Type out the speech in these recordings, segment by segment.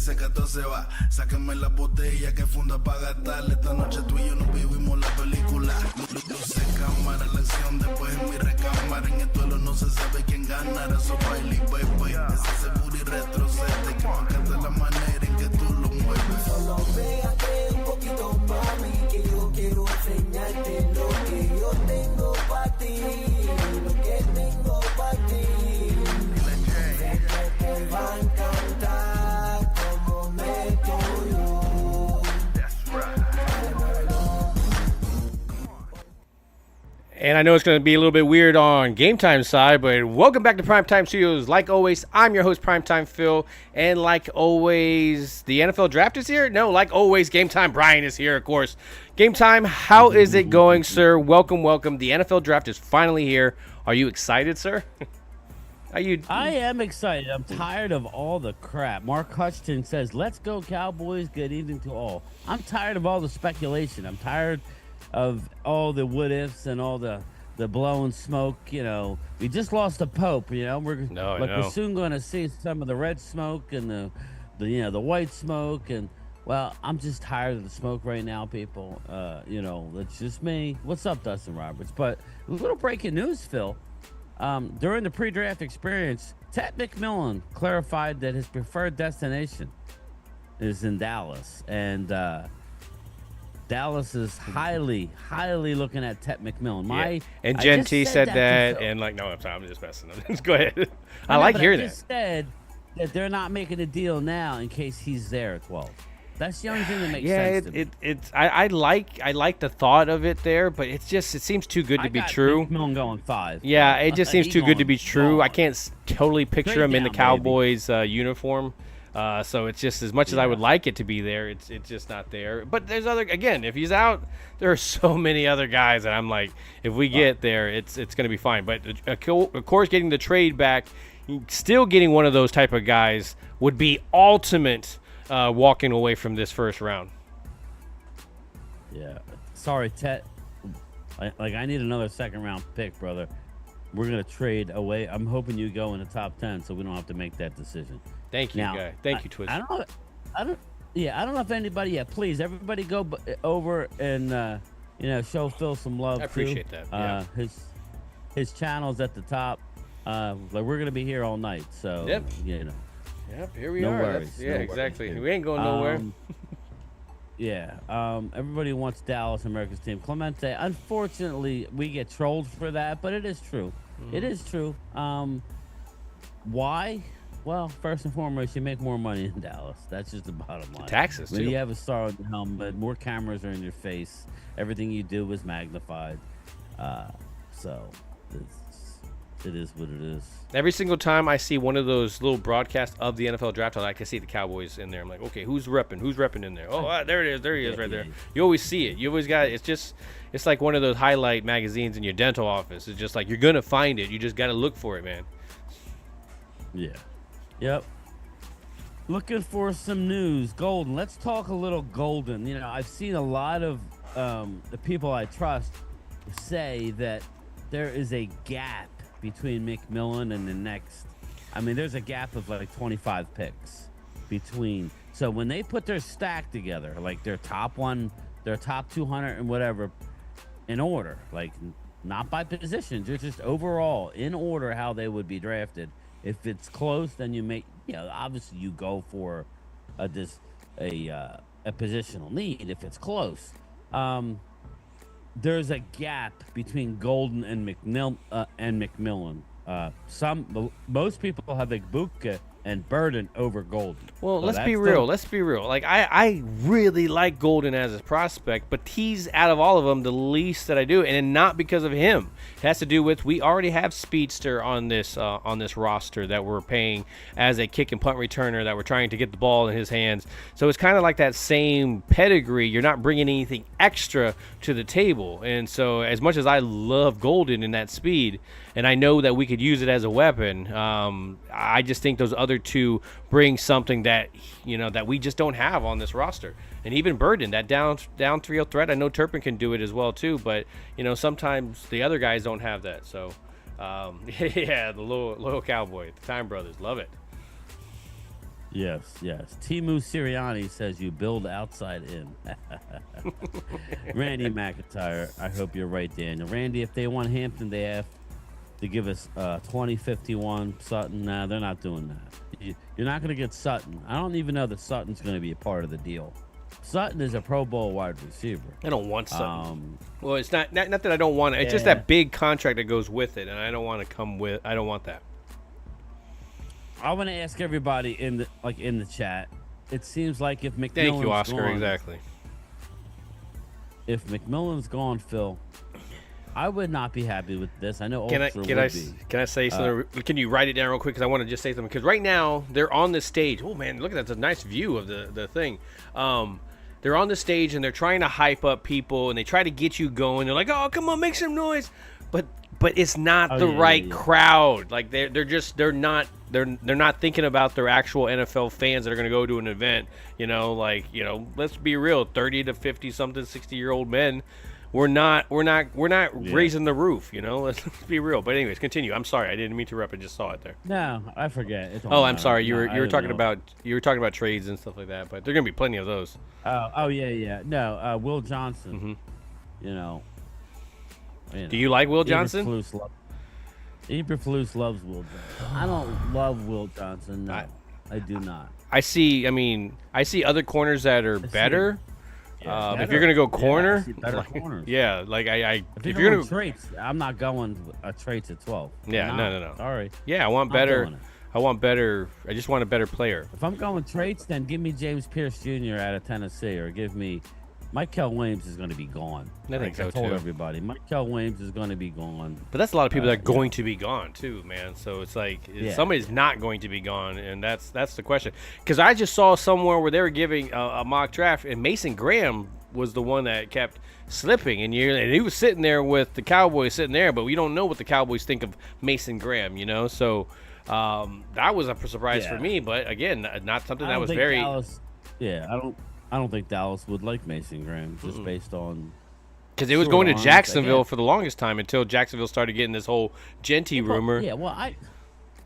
ese gato se va. Sáquenme la botella que funda pa' gastarle. Esta noche tú y yo nos vivimos la película. Luce cámara, la acción, después en mi recámara. En el duelo no se sabe quién ganará. So baile, baby, ese seguro y retrocede. Que me encanta la manera en que tú lo mueves. Solo pégate un poquito, mami, que yo quiero enseñarte lo que yo tengo para ti. Lo que tengo para ti. Sé que te va a encantar como me tuyo. And I know it's going to be a little bit weird on Game Time side, but welcome back to Primetime Studios. Like always, I'm your host, Primetime Phil. And like always, the NFL Draft is here? No, like always, Game Time Brian is here, of course. Game Time, how is it going, sir? Welcome, welcome. The NFL Draft is finally here. Are you excited, sir? I am excited. I'm tired of all the crap. Mark Hutchinson says, let's go Cowboys. Good evening to all. I'm tired of all the speculation. I'm tired of all the what ifs and all the blowing smoke. You know, we just lost the Pope. You know, we're soon going to see some of the red smoke and the white smoke. And well, I'm just tired of the smoke right now, people. It's just me. What's up, Dustin Roberts? But a little breaking news, Phil. During the pre-draft experience, Ted McMillan clarified that his preferred destination is in Dallas, and Dallas is highly looking at Ted McMillan. And Gen T said that, and no, I'm just messing up. Just go ahead. I like hearing that. Said that they're not making a deal now in case he's there at 12. That's the only thing that makes sense. I like the thought of it there, but it seems too good to be true. McMillan going 5. Yeah, it just seems too good to be true. I can't totally picture him in the Cowboys uniform. So it's just as much as I would like it to be there, it's just not there. But there's if he's out, there are so many other guys that I'm like, if we get there, it's going to be fine. But of course, getting the trade back, still getting one of those type of guys would be ultimate. Walking away from this first round. Yeah. Sorry, Ted. I need another second round pick, brother. We're going to trade away. I'm hoping you go in the top 10 so we don't have to make that decision. Thank you, guy. Thank you, Twister. I don't know if anybody, please, everybody go over and, show Phil some love. I appreciate that. Yeah. His channel's at the top. We're going to be here all night. So, Yep, here we no are. Worries. No exactly. worries. We ain't going nowhere. Everybody wants Dallas, America's team. Clemente, unfortunately, we get trolled for that, but it is true. It is true. Why? Well, first and foremost, you make more money in Dallas. That's just the bottom line. Taxes, when too. you have a star on the helmet, more cameras are in your face. Everything you do is magnified. So it is what it is. Every single time I see one of those little broadcasts of the NFL draft, I like to see the Cowboys in there. I'm like, okay, who's repping in there? Oh, there it is. There he is right there. You always see it. You always got it. It's like one of those highlight magazines in your dental office. It's just like you're going to find it. You just got to look for it, man. Yeah. Yep. Looking for some news. Golden. Let's talk a little Golden. You know, I've seen a lot of the people I trust say that there is a gap between McMillan and the next. I mean, there's a gap of like 25 picks between. So when they put their stack together, like their top 200 and whatever, in order, like not by positions, just overall in order how they would be drafted. If it's close, then you make, obviously you go for a positional need if it's close. There's a gap between Golden and McMillan. Most people have Igbokwe and Burden over Golden. Well, let's be real. Like I really like Golden as a prospect, but he's out of all of them the least that I do, and not because of him. It has to do with we already have speedster on this roster that we're paying as a kick and punt returner that we're trying to get the ball in his hands. So it's kind of like that same pedigree. You're not bringing anything extra to the table, and so as much as I love Golden in that speed, and I know that we could use it as a weapon, I just think those other two bring something that that we just don't have on this roster. And even Burden, that downfield threat, I know Turpin can do it as well too, but sometimes the other guys don't have that. So the loyal Cowboy, the Time Brothers, love it. Yes, yes. Timu Sirianni says you build outside in. Randy McIntyre, I hope you're right, Daniel. Randy, if they want Hampton, they have to give us 2051 Sutton. Nah, they're not doing that. You're not going to get Sutton. I don't even know that Sutton's going to be a part of the deal. Sutton is a Pro Bowl wide receiver. I don't want Sutton. Well, it's not that I don't want it. It's just that big contract that goes with it, and I don't want to come with. I don't want that. I want to ask everybody in the chat. It seems like if McMillan's Thank you, Oscar. gone, Exactly. If McMillan's gone, Phil, I would not be happy with this. I know Can Ulster I would be. can I say something? Can you write it down real quick? Because I want to just say something. Because right now they're on this stage. Oh man, look at that! It's a nice view of the thing. They're on the stage and they're trying to hype up people and they try to get you going. They're like, "Oh, come on, make some noise," but it's not the right crowd. Like they're not thinking about their actual NFL fans that are going to go to an event. Let's be real, 30 to 50 something, 60-year-old men. We're not raising the roof. Let's be real. But anyways, continue. I'm sorry, I didn't mean to interrupt. I just saw it there. No, I forget. I'm sorry. You were talking about trades and stuff like that. But there are going to be plenty of those. Oh yeah. No, Will Johnson. Mm-hmm. Do you like Will Johnson? Eberflus loves Will Johnson. I don't love Will Johnson. No, I do not. I see other corners that are better. If you're gonna go corner, better corners. Yeah, like if you're gonna go traits, I'm not going traits at 12. Yeah, no. Sorry. Yeah, I want better. I just want a better player. If I'm going traits, then give me James Pierce Jr. out of Tennessee, or give me Michael Williams is going to be gone. I think so I told too. everybody, Michael Williams is going to be gone. But that's a lot of people that are going to be gone too, man. So it's like somebody's not going to be gone, and that's the question. Because I just saw somewhere where they were giving a mock draft, and Mason Graham was the one that kept slipping, and he was sitting there with the Cowboys sitting there, but we don't know what the Cowboys think of Mason Graham, So that was a surprise for me. But again, not something that was very. Dallas, I don't think Dallas would like Mason Graham just based on because it was going to Jacksonville for the longest time until Jacksonville started getting this whole Genty rumor. Yeah, well,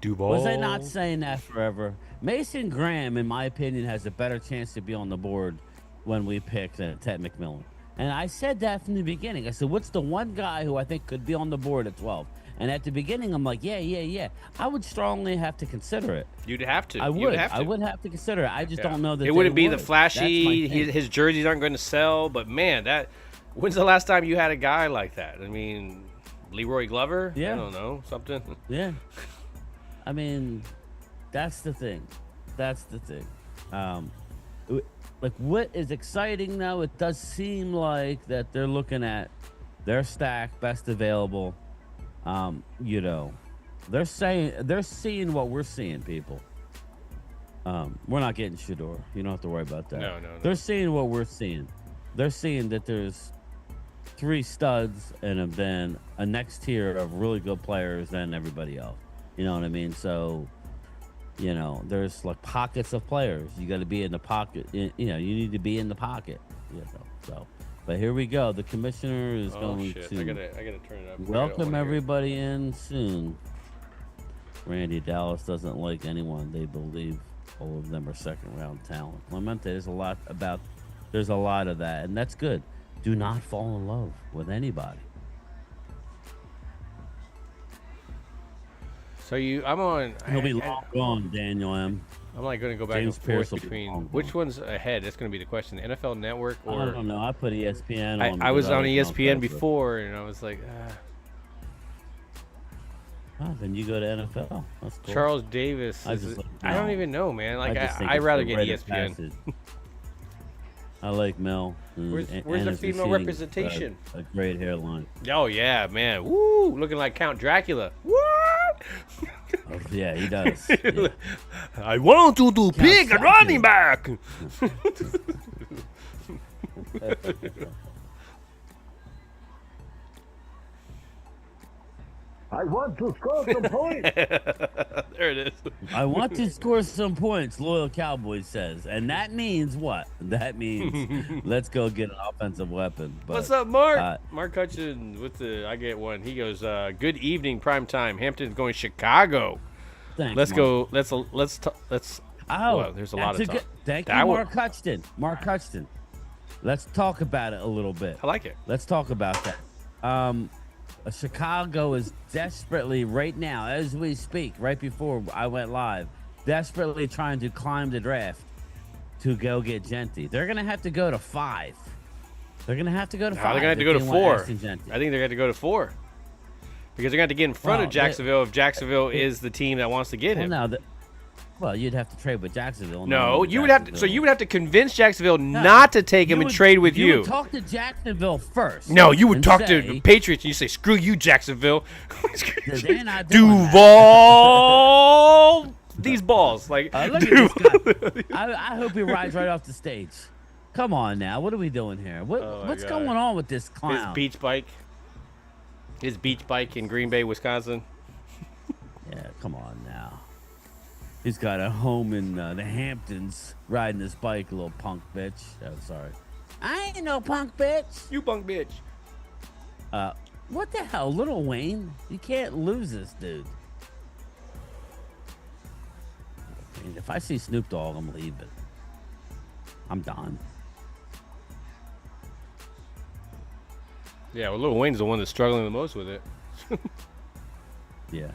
Duval. Was I not saying that forever? Mason Graham, in my opinion, has a better chance to be on the board when we pick Ted McMillan. And I said that from the beginning. I said, what's the one guy who I think could be on the board at 12? And at the beginning, I'm like, yeah. I would strongly have to consider it. You'd have to. I would have to consider it. I just don't know that it wouldn't be the flashy. His jerseys aren't going to sell. But man, when's the last time you had a guy like that? I mean, Leroy Glover. Yeah. I don't know, something. Yeah. I mean, that's the thing. Like, what is exciting though? It does seem like that they're looking at their stack, best available. They're seeing what we're seeing, people. We're not getting Shador. You don't have to worry about that. No. They're seeing what we're seeing. They're seeing that there's 3 studs and then a next tier of really good players than everybody else. You know what I mean? So, there's like pockets of players. You got to be in the pocket. You need to be in the pocket. So. But here we go. The commissioner is going to I gotta turn it up. welcome everybody in soon. Randy, Dallas doesn't like anyone. They believe all of them are second-round talent. Clemente, there's a lot of that, and that's good. Do not fall in love with anybody. So I'm on. He'll be long gone, Daniel M. I'm like going to go back James and forth Pierce between which one's ahead. That's going to be the question. The NFL Network or I don't know. I put ESPN on. I was on ESPN before, and I was like, then you go to NFL. That's cool. Charles Davis. I don't even know, man. Like I'd rather get ESPN. I like Mel. Where's the female representation? A great hairline. Oh yeah, man. Woo! Looking like Count Dracula. What? Oh, yeah, he does. Yeah. I want to pick a running back. I want to score some points. There it is. I want to score some points, Loyal Cowboy says. And that means what? That means let's go get an offensive weapon. But, what's up, Mark? Mark Hutchins I get one. He goes, good evening, Primetime. Hampton's going Chicago. Thanks, let's Mark. go. Let's Oh, well, there's a lot of talk. Thank That you, would- Mark Hutchton. Mark Hutchton. Let's talk about it a little bit. I like it. Let's talk about that. Chicago is desperately right now, as we speak, right before I went live, desperately trying to climb the draft to go get Genty. They're gonna have to go to 5. They're gonna have to go to 5. Now they're gonna have to if go to they want 4. Ashton Genty. I think they're going to go to 4 because they're going to have to get in front Well, of Jacksonville if Jacksonville is the team that wants to get him. Well, you'd have to trade with Jacksonville. No, with you would have to. So Jacksonville. you would have to convince Jacksonville not to take him and trade with You you. would talk to Jacksonville first. No, you would and talk to say, the Patriots and you say, "Screw you, Jacksonville." They're not doing that. Duval, these balls, like. Look at this guy. I hope he rides right off the stage. Come on now, what are we doing here? What's God. going on with this His clown? beach bike. His beach bike in Green Bay, Wisconsin. Yeah, come on now. He's got a home in the Hamptons, riding his bike, little punk bitch. Oh, sorry. I ain't no punk bitch. You punk bitch. What the hell, Lil Wayne? You can't lose this dude. I mean, if I see Snoop Dogg, I'm leaving. I'm done. Yeah, well, Lil Wayne's the one that's struggling the most with it. Yeah.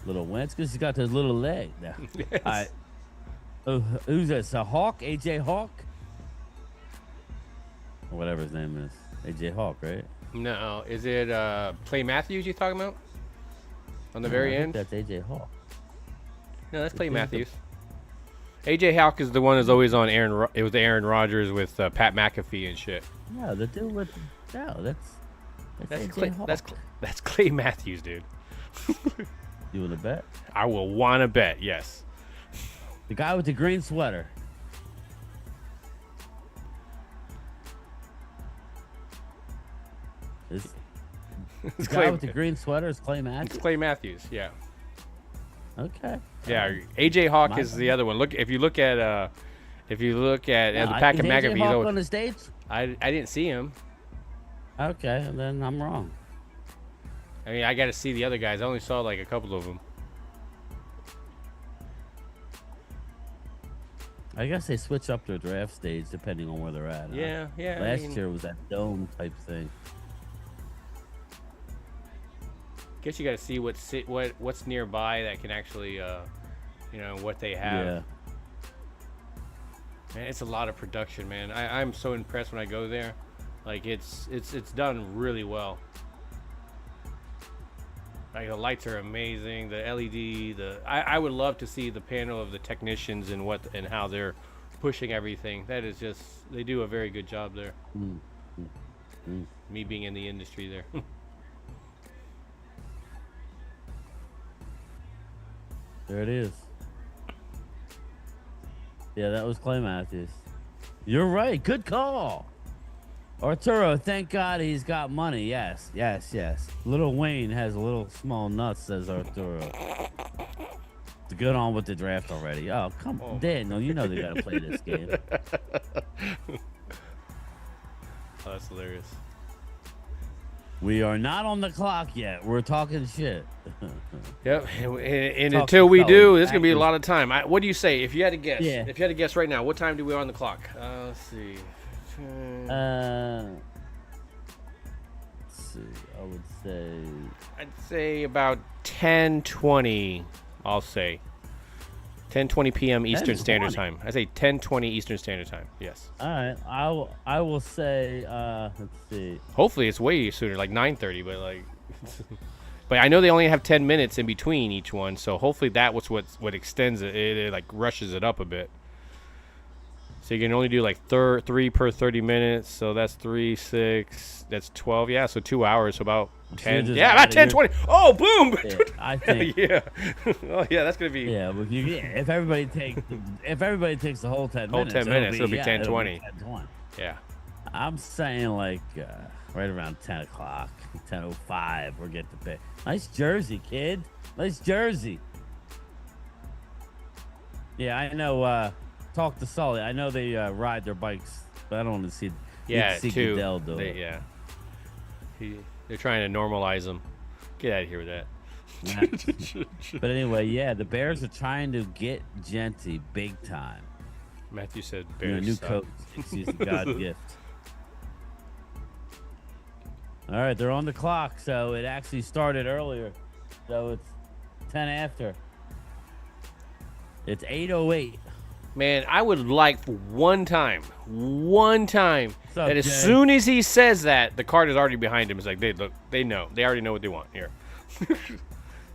Little Wentz, because he's got those little leg. Now. Yes. All right. Who's this? A Hawk? AJ Hawk? Or whatever his name is. AJ Hawk, right? No, is it Clay Matthews you're talking about? On the very I end? think that's AJ Hawk. No, that's Clay Matthews. AJ Hawk is the one that's always on Aaron. It was the Aaron Rodgers with Pat McAfee and shit. No, the dude with that's AJ Clay, Hawk. that's Clay Matthews, dude. You want to bet? I will want to bet, yes. The guy with the green sweater. The It's guy with the green sweater is Clay It's Matthews. Clay Matthews, yeah. Okay. Yeah, AJ Hawk My is bad. the other one. If you look at Now, the Pat is AJ McAfee, Hawk on the stage? I didn't see him. Okay, then I'm wrong. I mean, I got to see the other guys. I only saw like a couple of them. I guess they switch up their draft stage depending on where they're at. huh? Yeah, yeah. I Last mean, year was that dome type thing. guess you got to see what's nearby that can actually, what they have. Yeah. Man, it's a lot of production, man. I'm so impressed when I go there. Like it's done really well. Like the lights are amazing. The LED, I would love to see the panel of the technicians and how they're pushing everything. That is just, they do a very good job there. Me being in the industry there. There it is. Yeah, that was Clay Matthews. You're right. Good call. Arturo, thank God he's got money. Yes, yes, yes. Little Wayne has a little small nuts, says Arturo. To get on with the draft already. Oh, come on. Daniel, you know they got to play this game. Oh, that's hilarious. We are not on the clock yet. We're talking shit. Yep. And Talk until to we fellas. do, there's gonna be a Actors. lot of time. What do you say? If you had to guess, Yeah. if you had to guess right now, what time do we on the clock? Let's see. Let's see. I would say I'd say about 10:20. I'll say 10:20 p.m. Eastern Standard 10:20. Time. I say 10:20 Eastern Standard Time. Yes. all right. I will say let's see. Hopefully it's way sooner, like 9:30. But like, but I know they only have 10 minutes in between each one, so hopefully that was what extends it. It like rushes it up a bit. So you can only do like 3 per 30 minutes. So that's 3, 6. That's 12. Yeah, so 2 hours. So about So 10. just Yeah, about adding 10:20. Oh, boom! Yeah, I think yeah. Oh, yeah. That's gonna be. yeah, well, if everybody takes the whole 10 Whole minutes, 10 minutes, it'll be 10:20. 10:20. Yeah. I'm saying like right around 10 o'clock, 10:05. We're getting to pay. Nice jersey, kid. Nice jersey. Yeah, I know. Talk to Sully. I know they ride their bikes, but I don't want to see. Yeah, see too. Goodell do it. Yeah. They're trying to normalize them. Get out of here with that. But anyway, yeah, the Bears are trying to get Genty big time. Matthew said You know, Bears. new suck. coach. He's a God gift. All right, they're on the clock, so it actually started earlier. So it's 10 after. It's 8:08. Man, I would like for one time, What's up, that as Jay? soon as he says that, the card is already behind him. It's like, they know. They already know what they want here.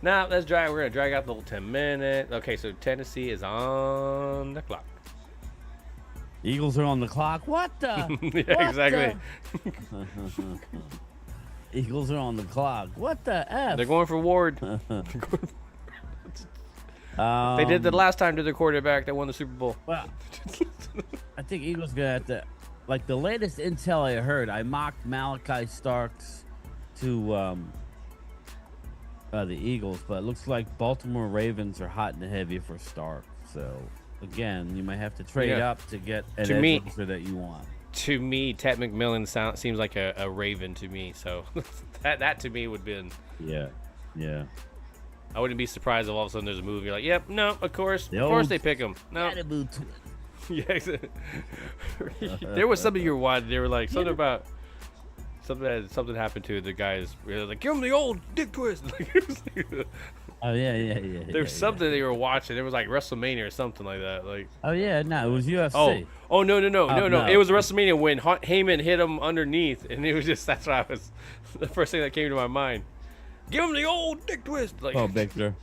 Now, let's drag. We're going to drag out the whole 10 minutes. Okay, so Tennessee is on the clock. Eagles are on the clock. What the? Yeah, What exactly. the- Eagles are on the clock. What the F? They're going for Ward. They did the last time to their quarterback that won the Super Bowl. Well, I think Eagles gonna have to. Like the latest intel I heard, I mocked Malachi Starks to the Eagles, but it looks like Baltimore Ravens are hot and heavy for Stark. So again, you might have to trade Yeah. up to get an To edge me- rusher that you want. To me, Ted McMillan seems like a Raven to me. So that to me would have been. Yeah, yeah. I wouldn't be surprised if all of a sudden there's a movie. You're like, yep, no, of course The old they pick him. No, Malibu twin. yeah, exactly. There was something you were watching. They were like something about something happened to the guys. They were like, give him the old dick twist. Oh yeah. There was something they were watching. It was like WrestleMania or something like that. Like, Oh yeah, no, it was UFC. oh no. no. It was WrestleMania when Heyman hit him underneath, and it was just that's what I was. The first thing that came to my mind. Give him the old dick twist. Like, Oh, Victor.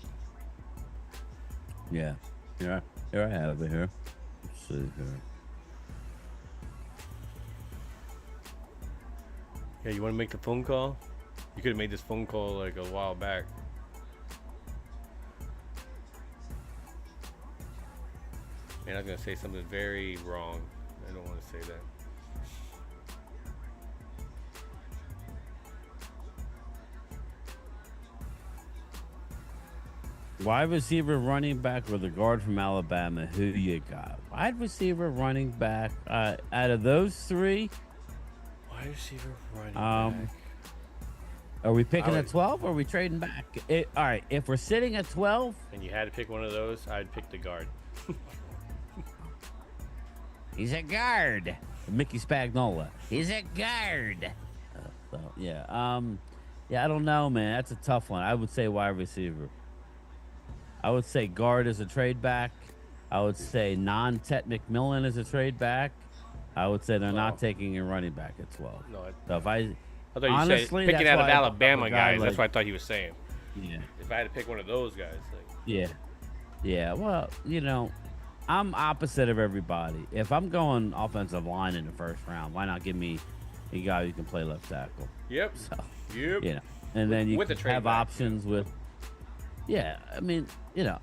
Yeah. Here I have it here. Let's see here. yeah, you want to make the phone call? You could have made this phone call like a while back. Man, I was gonna say something very wrong. I don't want to say that. Wide receiver, running back, or the guard from Alabama? Who you got? Wide receiver, running back. Out of those three, Wide receiver, running Um, back. are we picking I at would- 12 or are we trading back? All right, if we're sitting at 12, And you had to pick one of those, I'd pick the guard. he's a guard. Mickey Spagnola. He's a guard. Yeah. I don't know, man. That's a tough one. I would say wide receiver. I would say guard is a trade back. I would say non-Tet McMillan is a trade back. I would say they're Wow. not taking a running back at 12. No, So if I thought you honestly, said picking that's out of why I brought up Alabama a guy guys. That's like- what I thought he was saying. yeah, If I had to pick one of those guys, like, yeah. Well, I'm opposite of everybody. If I'm going offensive line in the first round, why not give me a guy who can play left tackle? yep, So, yep. and then you with a can trade have back, options with. Yeah, I mean,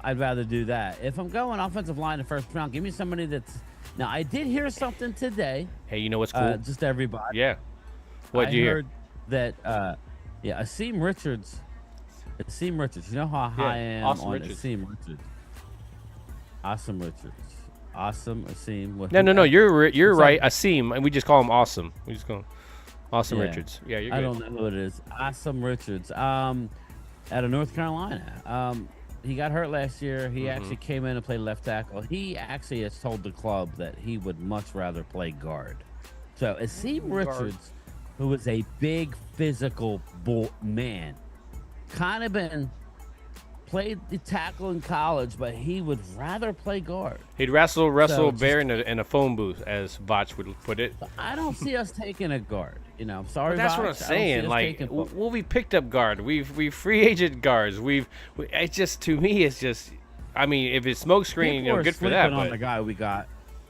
I'd rather do that. If I'm going offensive line in the first round, give me somebody that's. Now, I did hear something today. Hey, you know what's cool? Just everybody. Yeah. What'd you I hear? heard that, Asim Richards. Asim Richards. You know how high I am Awesome on Richards. Asim Richards. Awesome Richards. Awesome Asim. No. You're What's right. up? Asim, and we just call him Awesome. We just call him Awesome Yeah. Richards. Yeah, you're I good. don't know who it is. Awesome Richards. Out of North Carolina. He got hurt last year. He actually came in and played left tackle. He actually has told the club that he would much rather play guard. So Asim Richards, who is a big physical man, kind of played the tackle in college, but he would rather play guard. He'd wrestle So Bear in a phone booth, as Vach would put it. I don't see us taking a guard. I'm sorry. But that's Voch, what I'm I don't see saying. us Like, taking- well, we picked up guard. We've free agent guards. It's just, to me, it's just. I mean, if it's smoke screen, People are good for sleeping that. on But the guy we got,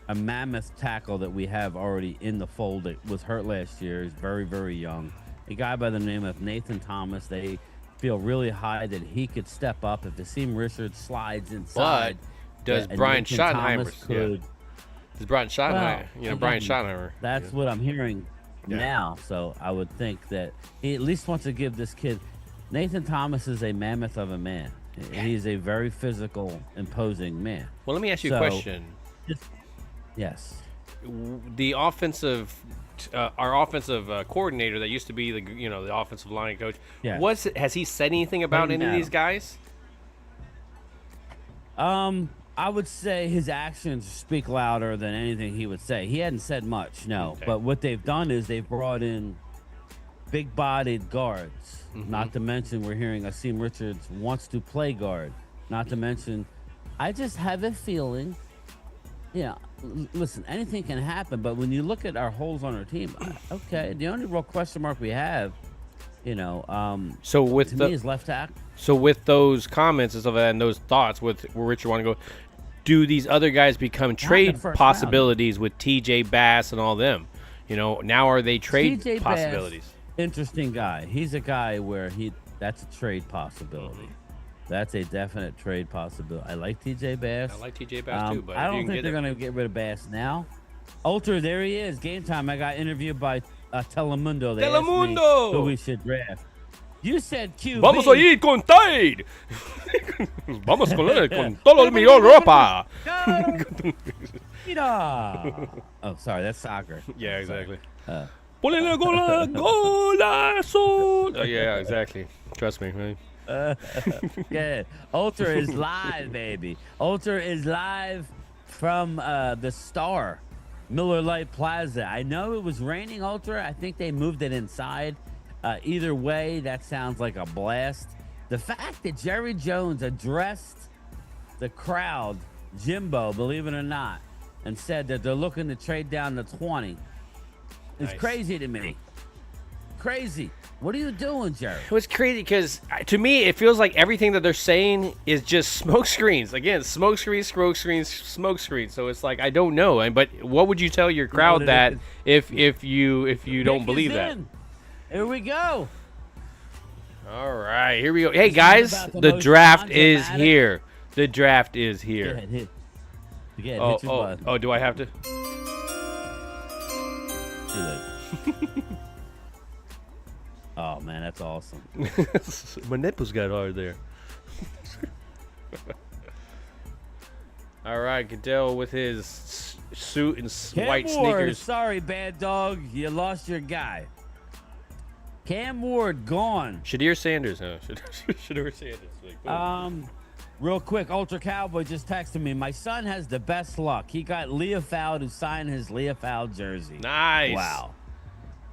a mammoth tackle that we have already in the fold that was hurt last year. He's very, very young. A guy by the name of Nathan Thomas. They feel really high that he could step up if Asim Richards slides inside. does and Brian Nathan Schottenheimer? Thomas could- Does Brian Schottenheimer? Well, Brian again, Schottenheimer. That's what I'm hearing Yeah. now. So I would think that he at least wants to give this kid. Nathan Thomas is a mammoth of a man. He's a very physical, imposing man. Well, let me ask you a So- question. Yes. the offensive, our offensive coordinator that used to be the offensive line coach. Yeah. Has he said anything about Peyton any of these Adam. guys? I would say his actions speak louder than anything he would say. He hadn't said much, no. Okay. But what they've done is they've brought in big-bodied guards. Not to mention, we're hearing Asim Richards wants to play guard. Not to mention, I just have a feeling. Yeah, listen, anything can happen. But when you look at our holes on our team, okay, the only real question mark we have, So with to me is left tackle. So with those comments and stuff like that, and those thoughts, with where Richard want to go, do these other guys become trade first possibilities with T.J. Bass and all them? Now are they trade TJ possibilities? Bass, interesting guy. He's a guy where that's a trade possibility. That's a definite trade possibility. I like TJ Bass. I like T.J. Bass too, but I don't think they're going to get rid of Bass now. Ultra, there he is. Game time. I got interviewed by Telemundo. They asked me who we should draft. You said QB. Vamos a ir con Tide. Vamos con todo mi ropa. Oh, sorry, that's soccer. Yeah, exactly. Ponle golazo. Oh, yeah, exactly. Trust me, man. Yeah, Ultra is live, baby. Ultra is live from the Star, Miller Lite Plaza. I know it was raining, Ultra. I think they moved it inside. Either way, that sounds like a blast. The fact that Jerry Jones addressed the crowd, Jimbo, believe it or not, and said that they're looking to trade down to 20 is crazy to me. Crazy. What are you doing, Jerry? It was crazy because to me it feels like everything that they're saying is just smoke screens. Again, smoke screens, smoke screens, smoke screens. So it's like I don't know. But what would you tell your crowd that if you don't believe that? Here we go. All right, here we go. Hey guys, the draft is here. The draft is here. Hit your button. Oh, do I have to? Too late. Oh man, that's awesome. My nipples got hard there. All right, Goodell with his suit and white Cam Ward, sneakers. sorry, bad dog, you lost your guy. Cam Ward gone. Shadir Sanders, huh? Shadir Sanders. Like, boom. Real quick, Ultra Cowboy just texted me. My son has the best luck. He got Leah Fowl to sign his Leah Fowl jersey. Nice. Wow.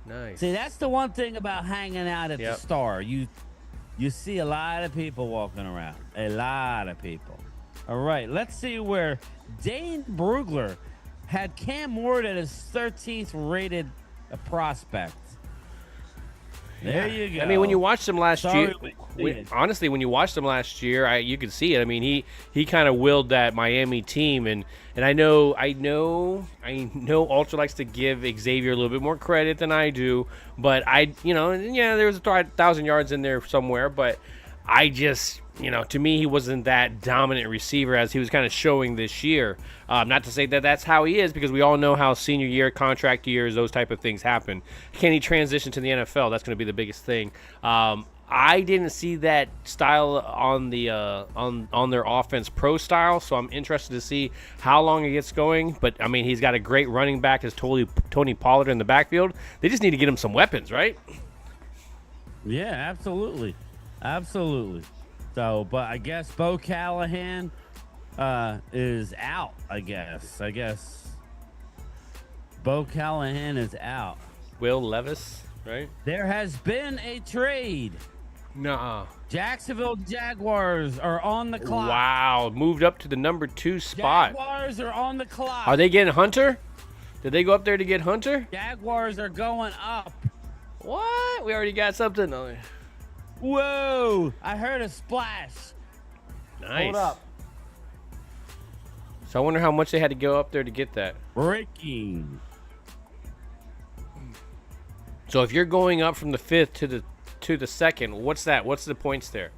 Nice. See, that's the one thing about hanging out at Yep. the Star. You see a lot of people walking around. A lot of people. All right, let's see where Dane Brugler had Cam Ward at his 13th rated prospect. There you go. I mean, when you watched him last year, year, honestly, when you watched him last year, you could see it. I mean, he kind of willed that Miami team, and I know Ultra likes to give Xavier a little bit more credit than I do, but there was 1,000 yards in there somewhere, but I just, to me, he wasn't that dominant receiver as he was kind of showing this year. Not to say that that's how he is, because we all know how senior year, contract years, those type of things happen. Can he transition to the NFL? That's going to be the biggest thing. I didn't see that style on the on their offense pro style, so I'm interested to see how long it gets going. But I mean, he's got a great running back as Tony Pollard in the backfield. They just need to get him some weapons, right? Yeah, absolutely. Absolutely. So, but I guess Bo Callahan is out, I guess. Bo Callahan is out. Will Levis, right? There has been a trade. Nuh-uh. Jacksonville Jaguars are on the clock. Wow, moved up to the number 2 spot. Jaguars are on the clock. Are they getting Hunter? Did they go up there to get Hunter? Jaguars are going up. What? We already got something. Whoa! I heard a splash. Nice. Hold up. So I wonder how much they had to go up there to get that. Breaking. So if you're going up from the 5th to the 2nd, what's that? What's the points there?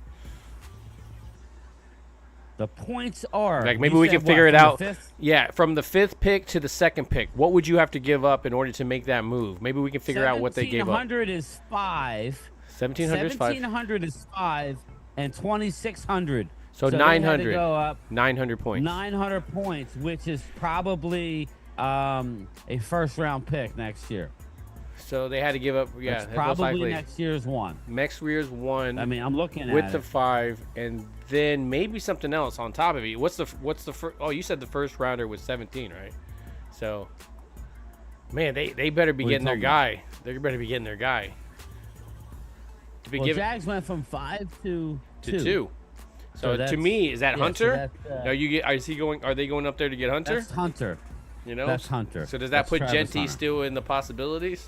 The points are Like maybe we can figure it from out. the 5th? Yeah, from the 5th pick to the 2nd pick. What would you have to give up in order to make that move? Maybe we can figure out what they gave up. 1,700 is 5. 1,700 is 5. 1,700 is 5, and 2,600. So they had to 900. go up 900 points. 900 points, which is probably a first round pick next year. So they had to give up. Yeah, It's most probably likely. next year's one. Next year's one. I mean, I'm looking with at the it. 5, and then maybe something else on top of it. What's the first? Oh, you said the first rounder was 17, right? So, man, they better be What are you getting their talking guy. They better be getting their guy. To be Well, given Jags went from 5 to 2. to 2. So to that's- me, is that yeah, so Hunter? that's, Is he going? Are they going up there to get Hunter? That's Hunter. You know, That's Hunter. So does that That's put Travis Genty Hunter. still in the possibilities?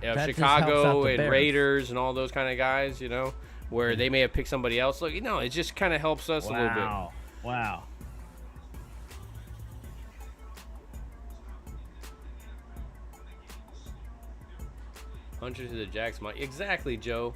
Yeah, That just helps out Chicago the and Bears. Raiders and all those kind of guys, you know, where they may have picked somebody else. Look, it just kind of helps us a little bit. Wow. Hunter to the Jags, exactly, Joe.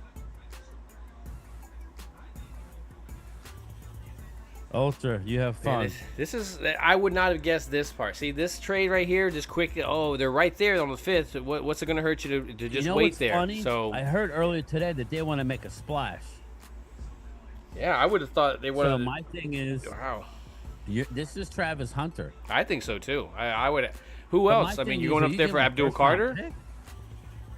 Ultra, you have fun. Man, this is. I would not have guessed this part. See, this trade right here, just quick. Oh, they're right there on the 5th. What's it going to hurt you to just you know wait what's there? Funny? So I heard earlier today that they want to make a splash. yeah, I would have thought they would So have. my thing is, Wow, this is Travis Hunter. I think so too. I would. Who But else? my I mean, thing you're is, going are up you there for giving a Abdul first-round Carter? pick?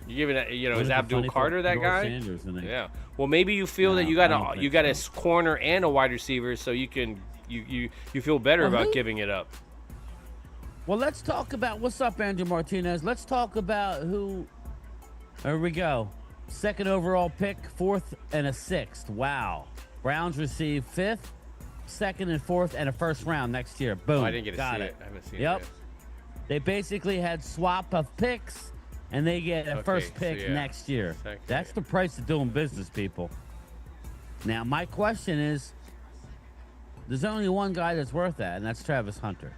You giving that? You know, What is if it's Abdul funny for Carter that George guy? Sanders and they- Yeah. Well, maybe you feel that No, you I got don't a think a so. corner and a wide receiver, so you can you feel better Well, about who- giving it up. Well, let's talk about what's up, Andrew Martinez. Let's talk about who. There we go. 2nd overall pick, 4th and a 6th. Wow. Browns receive 5th, 2nd and 4th, and a first round next year. Boom. Oh, I didn't get to Got see it. it. I haven't seen Yep. it yet. They basically had swap of picks, and they get a Okay, first so pick yeah. next year. Second, That's yeah. the price of doing business, people. Now, my question is, there's only one guy that's worth that, and that's Travis Hunter.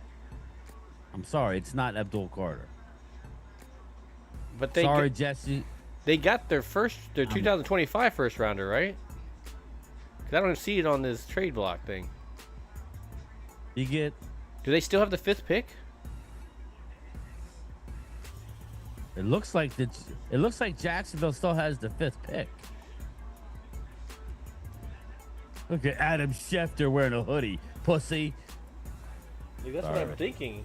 I'm sorry, it's not Abdul Carter. But they Sorry, Jesse. they got their 2025 first rounder, right? 'Cause I don't see it on this trade block thing. You get. Do they still have the 5th pick? It looks like Jacksonville still has the 5th pick. Look at Adam Schefter wearing a hoodie, pussy. That's what I'm thinking.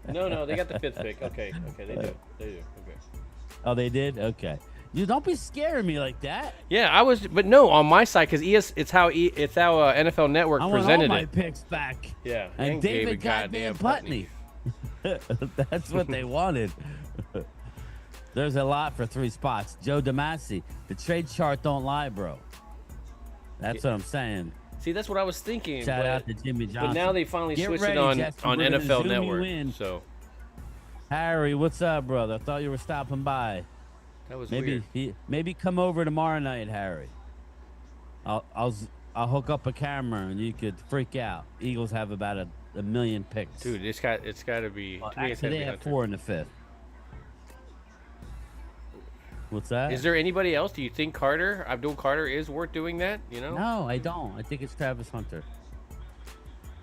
No, they got the 5th pick. Okay, they do. Okay. Oh, they did. Okay. You don't be scaring me like that. Yeah, I was, but no, on my side because it's how NFL Network I want all presented my it. picks back. Yeah, And David goddamn Putney. That's what they wanted. There's a lot for 3 spots. Joe Damasi, the trade chart don't lie, bro. That's what I'm saying. See, that's what I was thinking. Shout but, out to Jimmy Johnson. but now they finally Get switched ready, it on Jesse. We're gonna NFL zoom you Network. in. So Harry, what's up, brother? I thought you were stopping by. that was Maybe weird. maybe come over tomorrow night, Harry. I'll hook up a camera and you could freak out. Eagles have about a million picks. Dude, it's got to be. Well, to me, it's actually, gotta they be have Hunter. 4 in the 5th. What's that? Is there anybody else? Do you think Abdul Carter is worth doing that? You know? No, I don't. I think it's Travis Hunter.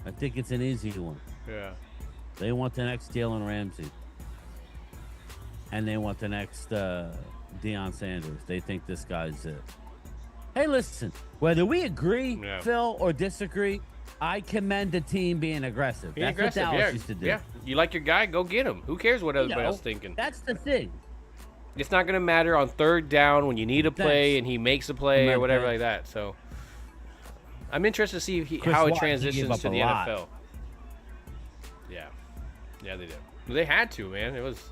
I think it's an easy one. Yeah. They want the next Jalen Ramsey. And they want the next Deion Sanders. They think this guy's it. Hey, listen, whether we agree, Yeah. Phil, or disagree, I commend the team being aggressive. Be That's aggressive. what Dallas Yeah. used to do. Yeah. You like your guy? Go get him. Who cares what You everybody know, else thinking? That's the thing. It's not going to matter on 3rd down when you need a play Thanks. and he makes a play or Thanks. whatever like that. So I'm interested to see Chris how it Watt, he gave transitions up to a the lot. NFL. Yeah, they did. They had to, man. It was.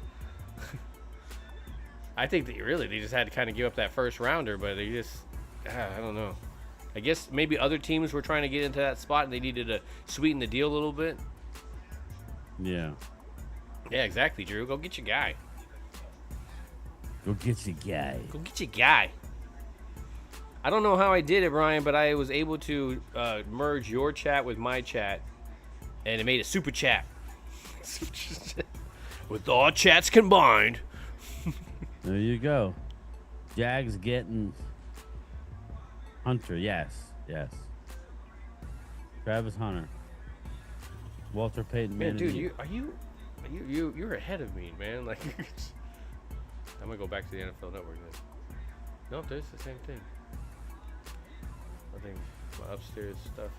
I think they just had to kind of give up that first rounder, but they just, I don't know. I guess maybe other teams were trying to get into that spot and they needed to sweeten the deal a little bit. Yeah. Yeah, exactly, Drew. Go get your guy. Go get your guy. Go get your guy. I don't know how I did it, Brian, but I was able to merge your chat with my chat, and it made a super chat. With all chats combined. There you go. Jags getting Hunter. Yes. Travis Hunter. Walter Payton. Man, of dude, the year. you're ahead of me, man. Like, I'm gonna go back to the NFL Network then. Nope, there's the same thing. I think my upstairs stuff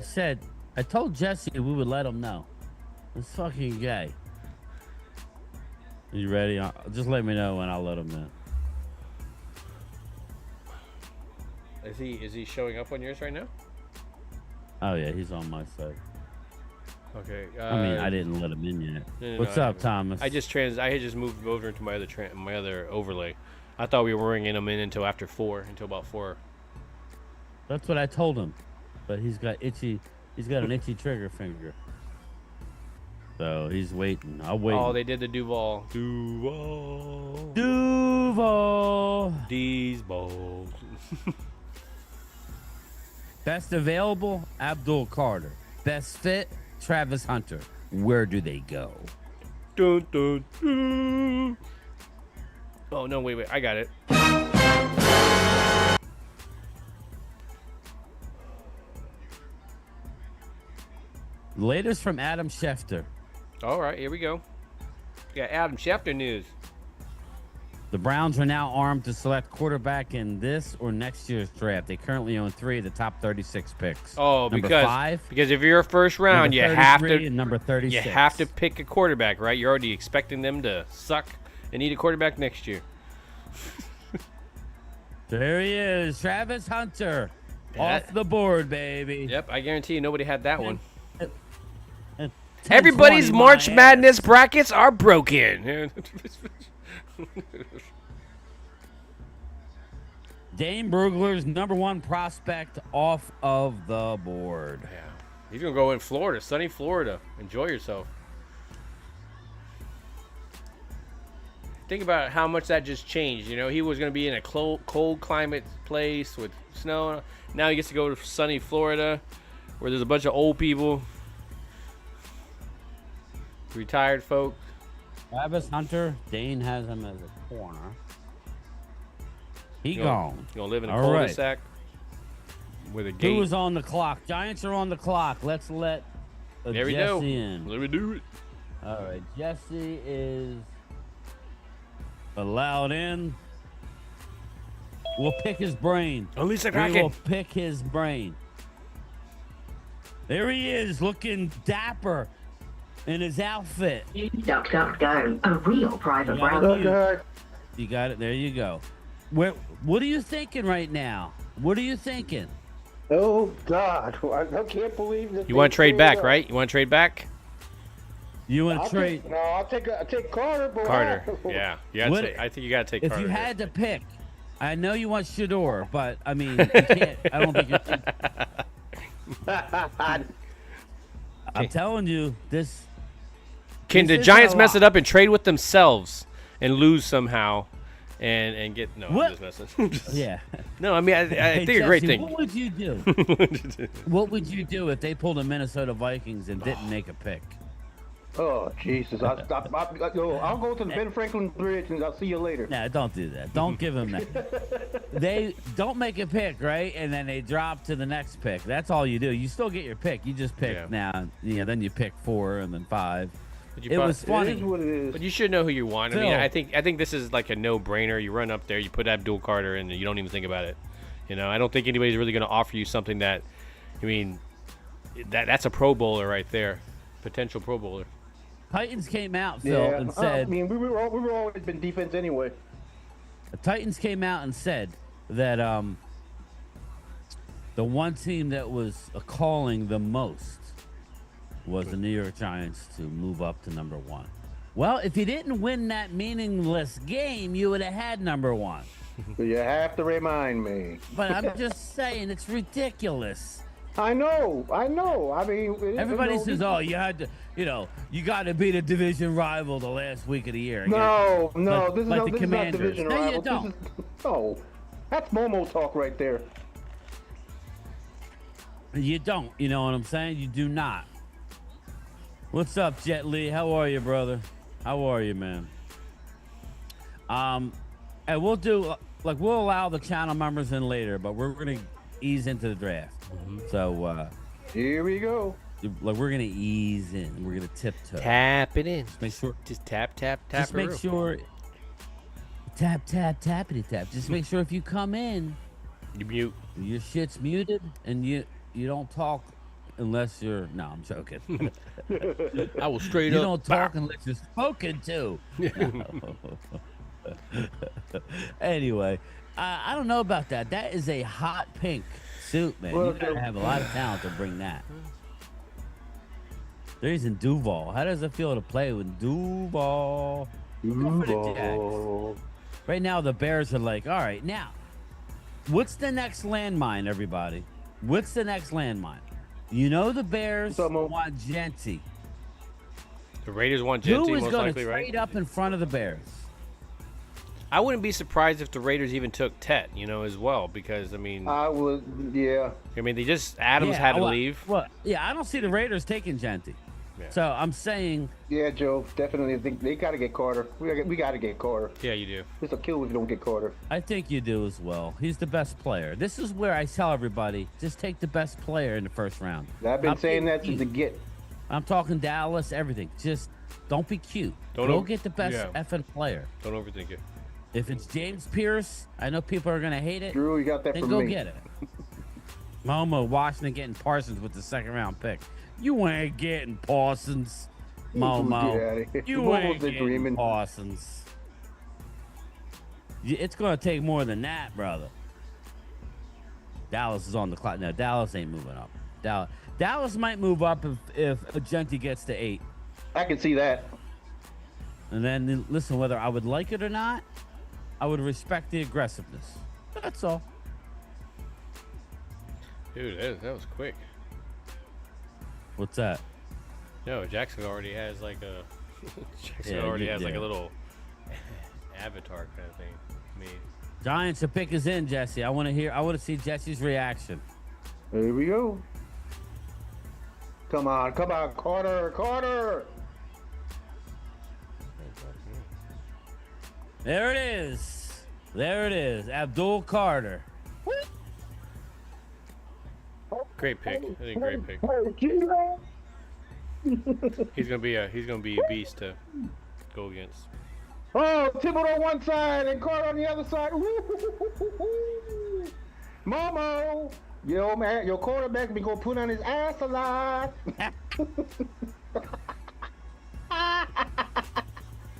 is. I told Jesse we would let him know. It's fucking gay. You ready? Just let me know when I'll let him in. Is he showing up on yours right now? Oh yeah, he's on my side. Okay. I mean, I didn't let him in yet. No, What's up, Thomas? I had just moved over into my other overlay. I thought we were bringing him in until after 4, until about 4. That's what I told him, but he's got an itchy trigger finger. So he's waiting. I'll wait. Oh, they did the Duval. These balls. Best available, Abdul Carter. Best fit, Travis Hunter. Where do they go? Dun, dun, dun. Oh, no, wait. I got it. Latest from Adam Schefter. All right, here we go. We got Adam Schefter news. The Browns are now armed to select quarterback in this or next year's draft. They currently own 3 of the top 36 picks. Oh, number because 5, if you're a first round, you have to and number 36. You have to pick a quarterback, right? You're already expecting them to suck and need a quarterback next year. There he is, Travis Hunter, off the board, baby. Yep, I guarantee you nobody had that one. 10-20 Everybody's March my Madness ass. brackets are broken. Dane Brugler's number 1 prospect off of the board. Yeah, he's gonna go in Florida, sunny Florida. Enjoy yourself. Think about how much that just changed. You know, he was gonna be in a cold climate place with snow. Now he gets to go to sunny Florida, where there's a bunch of old people, retired folk. Travis Hunter, Dane has him as a corner. He gone. Gonna live in a All cul-de-sac with a gate. Who is on the clock? Giants are on the clock. Let's let There we Jesse go. in. Let me do it. All right, Jesse is allowed in. We'll pick his brain. Unleash the We Kraken. will pick his brain. There he is, looking dapper in his outfit. Duck, duck, go. A real private Yeah. round. You got it. There you go. What are you thinking right now? What are you thinking? Oh God, I can't believe that. You want to trade back, right? You want to trade back? You want to trade? I'll take Carter. Boy. Carter. Yeah. I think you got to take If Carter. you had to pick, I know you want Shador, but I mean, you can't. I don't think you're. I'm telling you, this. Can the this Giants isn't a mess it lot. up and trade with themselves and lose somehow and get no? What? I'm just messing. Yeah. No, I mean I Hey, think a great Jesse, thing. What would you do? What would you do if they pulled the Minnesota Vikings and didn't make a pick? Oh Jesus! I'll go to the Ben Franklin Bridge and I'll see you later. Nah, don't do that. Don't give them that. They don't make a pick, right? And then they drop to the next pick. That's all you do. You still get your pick. You just pick now. Then you pick 4 and then 5. But you It bought- was It funny. is what it is. But you should know who you want. I mean, Phil. I think this is like a no-brainer. You run up there, you put Abdul Carter in, and you don't even think about it. You know, I don't think anybody's really going to offer you something that, I mean, that's a Pro Bowler right there, potential Pro Bowler. Titans came out, Phil, and said. I mean, we were always been defense anyway. The Titans came out and said that the one team that was calling the most was the New York Giants to move up to number 1. Well, if you didn't win that meaningless game, you would have had number 1. So you have to remind me. But I'm just saying, it's ridiculous. I know. I mean, Everybody says, "Oh, you had to, you got to beat a division rival the last week of the year." No, Like- this is like not the this is not Commanders. division No, you rivals. don't. No, that's Momo talk right there. You don't. You know what I'm saying? You do not. What's up, Jet Li? How are you, brother? How are you, man? And we'll do we'll allow the channel members in later, but we're gonna ease into the draft. So Here we go. we're gonna ease in. We're gonna tiptoe. Tap it in. Just make sure. Just tap. Just make sure. Tap tappity tap. Just make sure if you come in, You mute. your shit's muted and you don't talk unless you're. No, I'm joking. I will straight You up. don't talk unless you're spoken to. Anyway, I don't know about that. That is a hot pink suit, man. Well, You gotta have a lot of talent to bring that. They're using Duval. How does it feel to play with Duval? Go for the Jags. Right now, the Bears are like, all right, now, what's the next landmine, everybody? What's the next landmine? You know the Bears want Genty. The Raiders want Genty, Who is most going likely, to right? trade up in front of the Bears? I wouldn't be surprised if the Raiders even took Tet, as well, because, I would, yeah. they just, Adams had to leave. Well, yeah, I don't see the Raiders taking Genty. Yeah. So I'm saying. Yeah, Joe, definitely. They got to get Carter. We got to get Carter. Yeah, you do. It's a kill if you don't get Carter. I think you do as well. He's the best player. This is where I tell everybody, just take the best player in the first round. I've been saying that since the get. I'm talking Dallas, everything. Just don't be cute. Go get the best effing player. Don't overthink it. If it's James Pierce, I know people are going to hate it. Drew, you got that then from go me. get it. Momo, Washington getting Parsons with the second round pick. You ain't getting Parsons, Momo. You ain't getting Parsons. It's going to take more than that, brother. Dallas is on the clock. Now, Dallas ain't moving up. Dallas might move up if Genty gets to 8. I can see that. And then, listen, whether I would like it or not, I would respect the aggressiveness. That's all. Dude, that was quick. What's that? No, Jackson already has like a like a little avatar kind of thing. Giants, the pick is in, Jesse. I want to see Jesse's reaction. Here we go. Come on, Carter. There it is. Abdul Carter. Great pick. I think great pick. He's gonna be a beast to go against. Oh, Thibodeau on one side and Carter on the other side. Momo, yo man, your quarterback be gonna put on his ass a lot.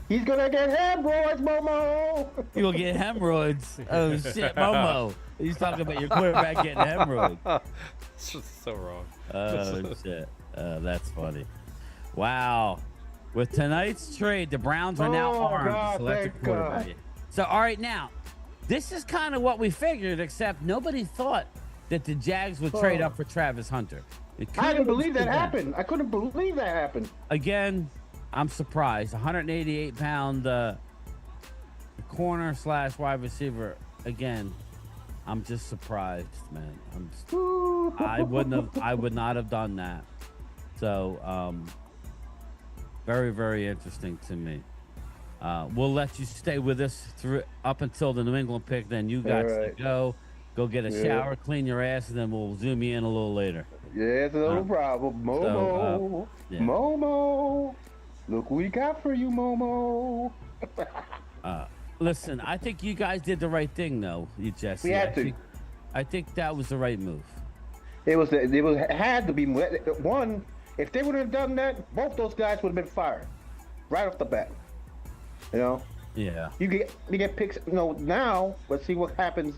He's gonna get hemorrhoids, Momo. You gonna get hemorrhoids? Oh shit, Momo. He's talking about your quarterback getting hemorrhoids. It's just so wrong. Oh shit, that's funny. Wow. With tonight's trade, the Browns are now armed to select a quarterback. So, all right, now, this is kind of what we figured, except nobody thought that the Jags would trade up for Travis Hunter. I didn't believe that happened. I couldn't believe that happened. Again, I'm surprised. 188-pound corner / wide receiver. Again, I'm just surprised, man. I would not have done that. So, very, very interesting to me. We'll let you stay with us up until the New England pick. Then you got to go get a shower, clean your ass, and then we'll zoom you in a little later. Yeah, it's no problem. Momo. Momo. Look what we got for you, Momo. Listen, I think you guys did the right thing, though, Jesse. We had to. I think that was the right move. It had to be one. If they would have done that, both those guys would have been fired right off the bat. You know. Yeah. You get picks. Now let's see what happens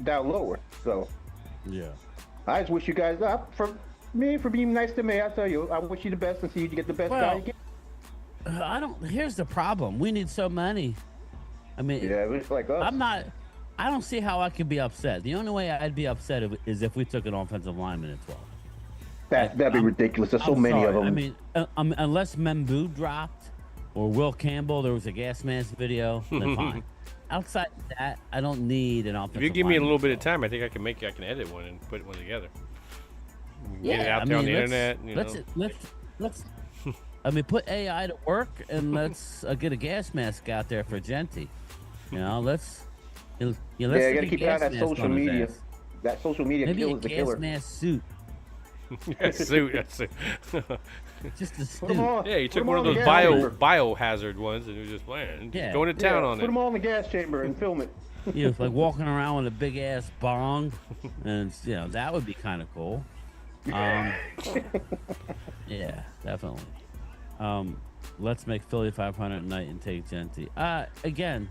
down lower. So. Yeah. I just wish you guys for being nice to me. I tell you, I wish you the best and see you get the best guy you get. Here's the problem. We need so many. I mean, yeah, it's like us. I don't see how I could be upset. The only way I'd be upset is if we took an offensive lineman at 12. That'd be ridiculous. There's so many of them. I mean, unless Membu dropped or Will Campbell, there was a gas mask video, then fine. Outside of that, I don't need an offensive If you give me a little bit of 12. time, I think I can edit one and put one together. Yeah, get it out there on the internet. Let's put AI to work and let's get a gas mask out there for Genty. Let's you gotta keep an eye on that social media. That social media kills the killer. Maybe a gas mask suit. That's it. Just a suit. Yeah, you took one of those biohazard ones and you were just playing. Yeah. Going to town on it. Put them all in the gas chamber and film it. It's like walking around with a big ass bong, and that would be kind of cool. Yeah, definitely. Let's make Philly 500 tonight and take Genty. Again,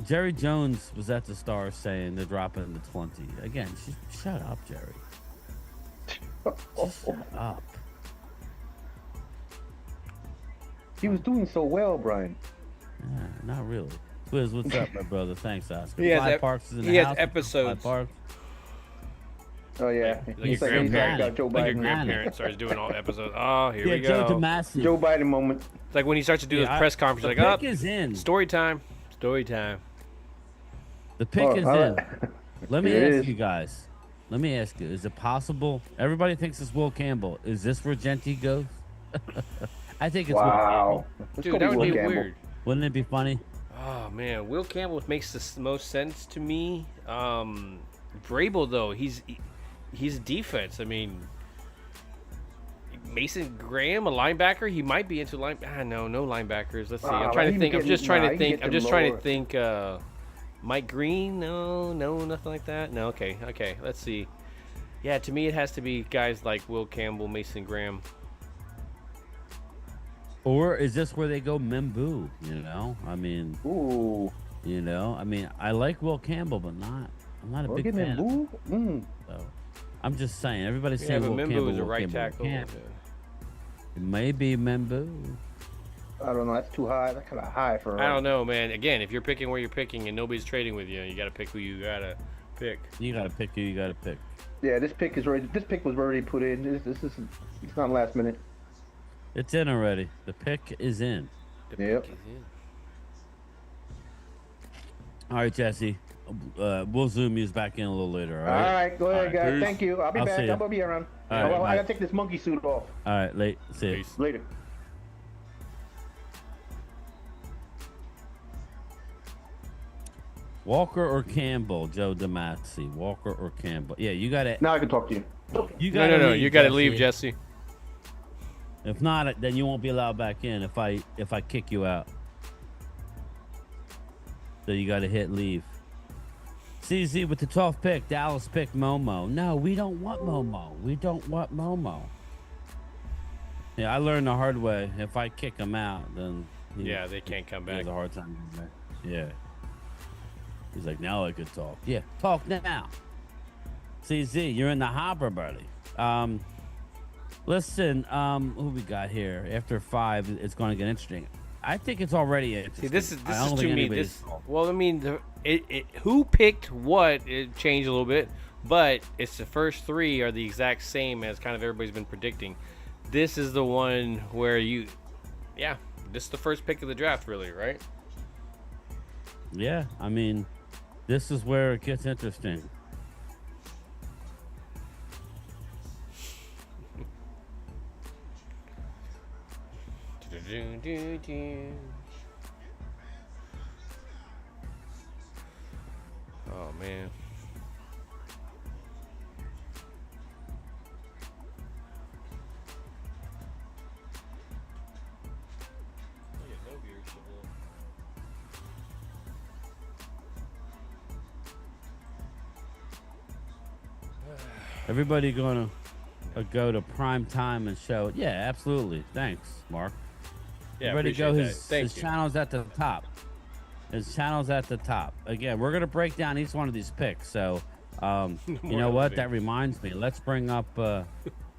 Jerry Jones was at the Stars saying they're dropping the 20. Again, shut up, Jerry. Just shut up. He was doing so well, Brian. Yeah, not really. Quiz, what's up, my brother? Thanks, Oscar. He has Fly Parks is in the he has house. episodes. Fly Parks. Oh yeah, Like he's your like grandparents, got Joe like your Biden. grandparents starts doing all episodes. Oh, here Yeah, we Joe go. DeMasi. Joe Biden moment. It's like when he starts to do his Yeah, press conference, the like, oh, pick is in. story time. Story time. The pick is all in. right. Let me It ask is. you guys. Let me ask you. Is it possible? Everybody thinks it's Will Campbell. Is this where Genty goes? I think it's Will Wow. Campbell. Let's Dude, go that would Will be Campbell. weird. Wouldn't it be funny? Oh man, Will Campbell makes the most sense to me. Vrabel though, he's defense. I mean, Mason Graham, a linebacker, he might be into no linebackers. Let's see. I'm trying to think. I'm just trying to think. Mike Green? No, nothing like that. No, okay. Let's see. Yeah, to me it has to be guys like Will Campbell, Mason Graham. Or is this where they go Membu? You know, I mean, Ooh. you know, I mean, I like Will Campbell, but I'm not a We're big getting fan. him boo. Mm. So, I'm just saying, everybody's Yeah, saying but Will Mimbu Campbell. is a Will right Campbell, Will tackle. Campbell. It may be Membu. I don't know. That's too high. That's kind of high for. I don't know, man. Again, if you're picking where you're picking and nobody's trading with you, you got to pick who you got to pick. You gotta pick who you gotta pick. Yeah, this pick was already put in. This is. It's not last minute. It's in already. The pick is in. The Yep. pick is in. All right, Jesse. We'll zoom you back in a little later. All All right. right, go ahead, All right, guys. peace. Thank you. I'll be I'll back. see ya. I'm gonna be around. All right, I bye. gotta take this monkey suit off All right. Late. See ya. Peace. later. Walker or Campbell, Joe DeMasi. Walker or Campbell. Yeah, you got it. Now I can talk to you. You No, got you got to leave, Jesse. If not, then you won't be allowed back in if I kick you out. So you got to hit leave. CZ with the 12th pick. Dallas picked Momo. No, we don't want Momo. We don't want Momo. Yeah, I learned the hard way. If I kick him out, then Yeah, they can't come he back. has a hard time getting back. Yeah. He's like, now I could talk. Yeah, talk now. CZ, you're in the hopper, buddy. Listen, who we got here? After 5, it's going to get interesting. I think it's already interesting. See, this is I don't to think me. anybody's- Well, I mean, who picked what? It changed a little bit, but it's the first 3 are the exact same as kind of everybody's been predicting. This is the one where this is the first pick of the draft, really, right? Yeah, I mean, this is where it gets interesting. Oh man. Everybody gonna go to Primetime and show it. Yeah, absolutely. Thanks, Mark. Yeah, Everybody go. appreciate His that. Thank you. channel's at the top. His channel's at the top. Again, we're gonna break down each one of these picks. So, you know what? That reminds me. Let's bring up. Do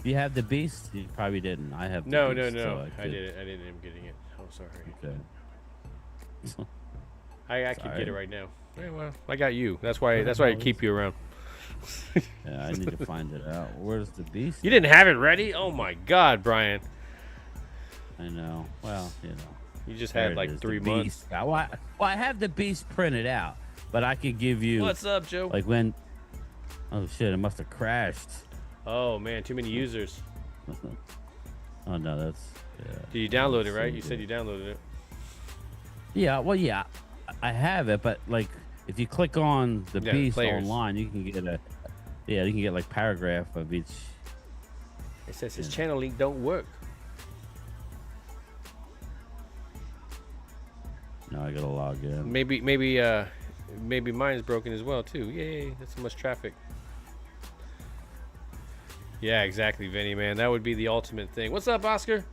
you have the Beast? You probably didn't. I have. The No, Beast, no. so I didn't. I didn't end up getting it. Oh, sorry. Okay. I could Sorry. get it right now. Yeah, well, I got you. That's why I keep you around. Yeah, I need to find it out. Where's the Beast? You didn't have it ready? Oh my God, Brian! I know. Well, you know. You just There had it like is, 3 the months. Beast. Well, I have the Beast printed out, but I could give you. What's up, Joe? Like when. Oh shit! It must have crashed. Oh man, too many users. Oh no, that's. Yeah. Did you download it, right? You said you downloaded it. Yeah. Well, yeah, I have it, but like if you click on the Yeah, Beast players. online, you can get you can get like paragraph of each. It says his channel link don't work. No, I gotta log in. Maybe mine's broken as well too. Yay, that's so much traffic. Yeah, exactly, Vinny, man. That would be the ultimate thing. What's up, Oscar?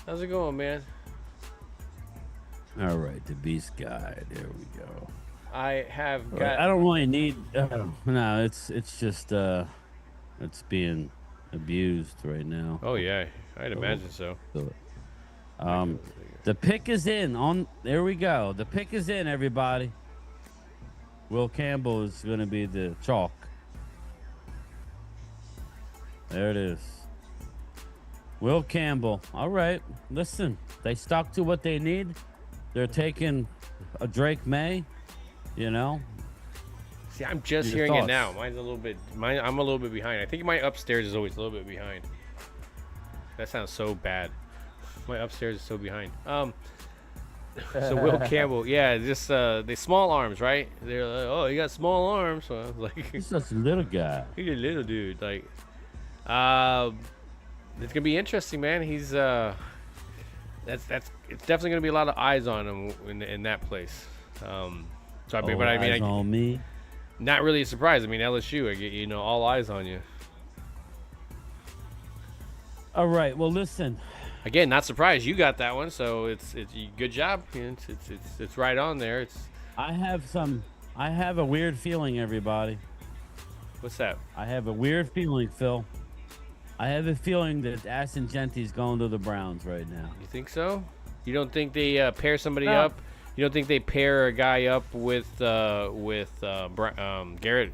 How's it going, man? All right, the Beast Guy. There we go. I have All got. right, I don't really need. No, it's just it's being abused right now. Oh yeah, I'd imagine so. The pick is in. There we go. The pick is in, everybody. Will Campbell is going to be the chalk. There it is. Will Campbell. All right. Listen, they stuck to what they need. They're taking a Drake May. You know. See, I'm just hearing it now. Mine's a little bit. I'm a little bit behind. I think my upstairs is always a little bit behind. That sounds so bad. My upstairs is so behind. So Will Campbell, yeah, just the small arms, right? They're like, oh, you got small arms. So I was like, he's such a little guy. He's a little dude. Like, it's gonna be interesting, man. He's it's definitely gonna be a lot of eyes on him in that place. So I mean, eyes on me. Not really a surprise. I mean, LSU, I get all eyes on you. All right. Well, listen. Again, not surprised you got that one. So it's good job. It's right on there. I have a weird feeling, everybody. What's that? I have a weird feeling, Phil. I have a feeling that Ashton Genty's going to the Browns right now. You think so? You don't think they pair somebody up? You don't think they pair a guy up with Garrett?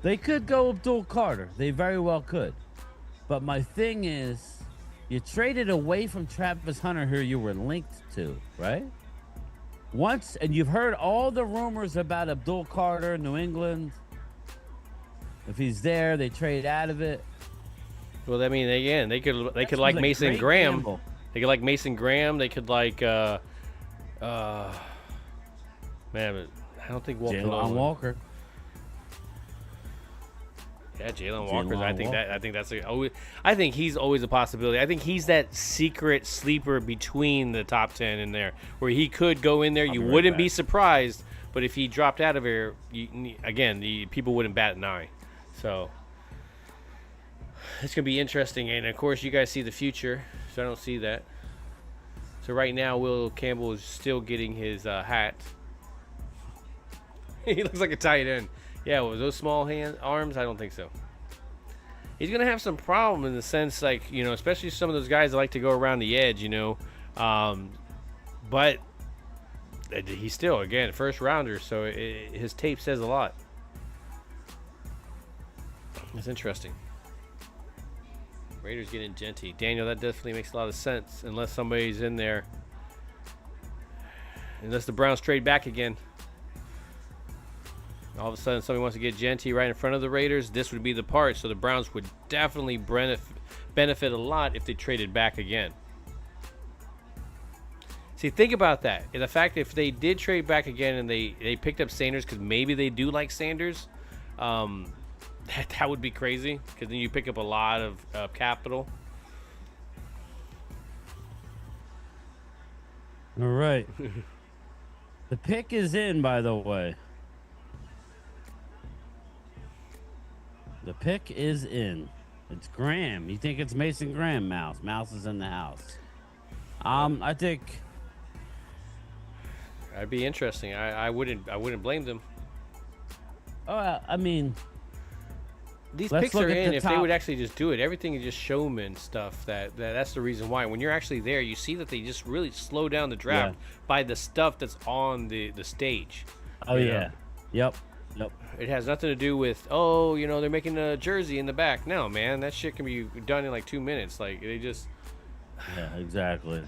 They could go Abdul Carter. They very well could. But my thing is, you traded away from Travis Hunter, who you were linked to, right? Once, and you've heard all the rumors about Abdul Carter, New England. If he's there, they trade out of it. Well, I mean, again, they could like Mason Graham. Gamble. They could like Mason Graham. They could like man, but I don't think Jalen Walker. Yeah, Jalen Walker. I think he's always a possibility. I think he's that secret sleeper between the top 10 in there, where he could go in there. You wouldn't be surprised, but if he dropped out of here, the people wouldn't bat an eye. So it's gonna be interesting, and of course, you guys see the future, so I don't see that. So right now, Will Campbell is still getting his hat. He looks like a tight end. Yeah, with those small arms, I don't think so. He's going to have some problem in the sense, like, especially some of those guys that like to go around the edge, but he's still, again, first rounder, so his tape says a lot. That's interesting. Raiders getting Genty. Daniel, that definitely makes a lot of sense, unless somebody's in there. Unless the Browns trade back again. All of a sudden, somebody wants to get Genty right in front of the Raiders. This would be the part. So the Browns would definitely benefit a lot if they traded back again. See, think about that. And the fact if they did trade back again and they picked up Sanders because maybe they do like Sanders, that would be crazy because then you pick up a lot of capital. All right. The pick is in, by the way. The pick is in. It's Graham. You think it's Mason Graham, Mouse? Mouse is in the house. I think that'd be interesting. I wouldn't blame them. Oh, I mean, these picks are in if they would actually just do it. Everything is just showman stuff. That's the reason why. When you're actually there, you see that they just really slow down the draft by the stuff that's on the stage. Oh yeah. Yep. It has nothing to do with they're making a jersey in the back. No, man, that shit can be done in like 2 minutes. Like they just. Yeah, exactly.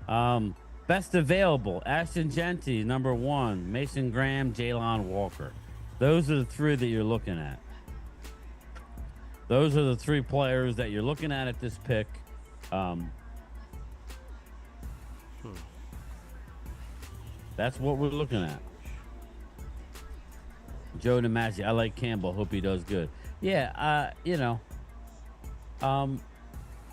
Best available: Ashton Genty, number 1; Mason Graham, Jalen Walker. Those are the 3 that you're looking at. Those are the 3 players that you're looking at this pick. That's what we're looking at. Joe DiMaggio, I like Campbell. Hope he does good. Yeah,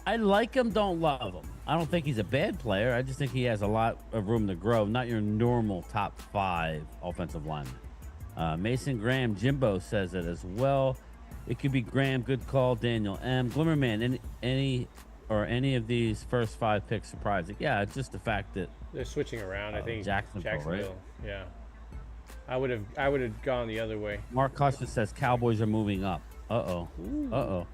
I like him, don't love him. I don't think he's a bad player. I just think he has a lot of room to grow. Not your normal top 5 offensive lineman. Mason Graham, Jimbo says it as well. It could be Graham. Good call, Daniel M. Glimmerman. Any of these first 5 picks surprising? Yeah, it's just the fact that They're switching around. I think Jacksonville, right? Yeah. I would have gone the other way. Mark Custer says Cowboys are moving up. Uh-oh. Uh-oh.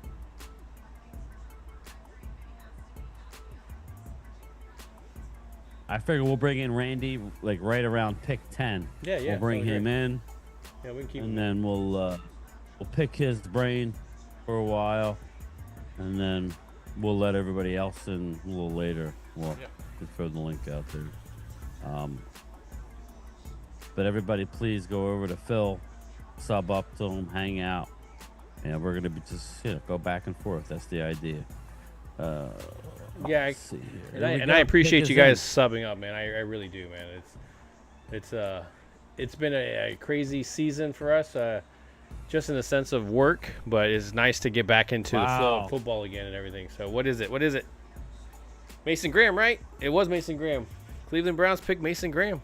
I figure we'll bring in Randy like right around pick 10. Yeah. We'll bring him in, Yeah, we can keep and him. then we'll pick his brain for a while, and then we'll let everybody else in a little later. We'll throw the link out there. But everybody, please go over to Phil, sub up to him, hang out, and we're gonna be just go back and forth. That's the idea. Yeah, let's see here. and I appreciate you guys subbing up, man. I really do, man. It's been a crazy season for us, just in the sense of work, but it's nice to get back into the flow of football again and everything. So what is it? Mason Graham, right? It was Mason Graham. Cleveland Browns picked Mason Graham.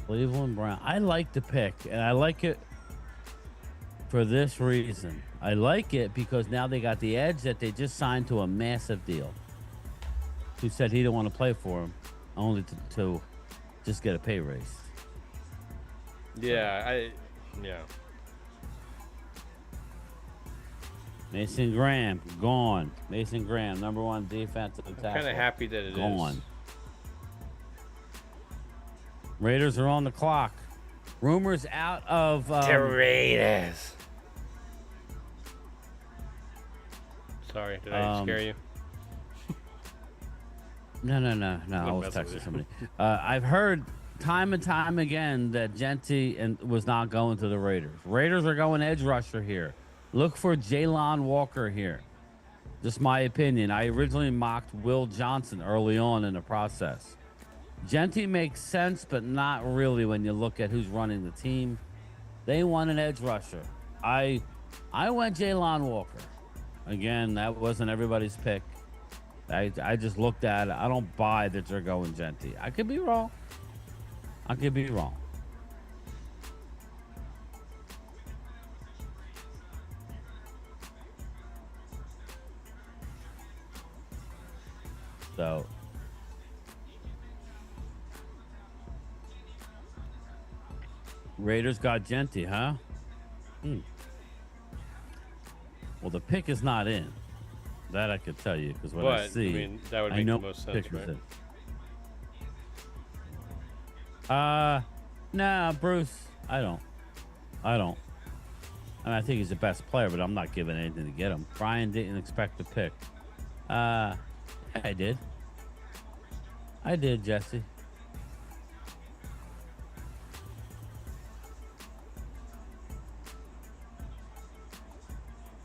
Cleveland Brown. I like the pick, and I like it for this reason. I like it because now they got the edge that they just signed to a massive deal. Who said he didn't want to play for him, only to just get a pay raise. Yeah, Mason Graham, gone. Mason Graham, number 1 defensive tackle. I'm kind of happy that it is gone. Raiders are on the clock. Rumors out of Raiders. Sorry, did I scare you? No. I was texting somebody. I've heard time and time again that Genty was not going to the Raiders. Raiders are going edge rusher here. Look for Jalon Walker here. Just my opinion. I originally mocked Will Johnson early on in the process. Genty makes sense, but not really when you look at who's running the team. They want an edge rusher. I went Jalon Walker. Again, that wasn't everybody's pick. I just looked at it. I don't buy that they're going Genty. I could be wrong. So Raiders got Genty, huh? Well, the pick is not in. That I could tell you because what I see, I mean, that would make the most sense, right? Nah, Bruce. I don't. And I think he's the best player, but I'm not giving anything to get him. Brian didn't expect the pick. I did. Jesse.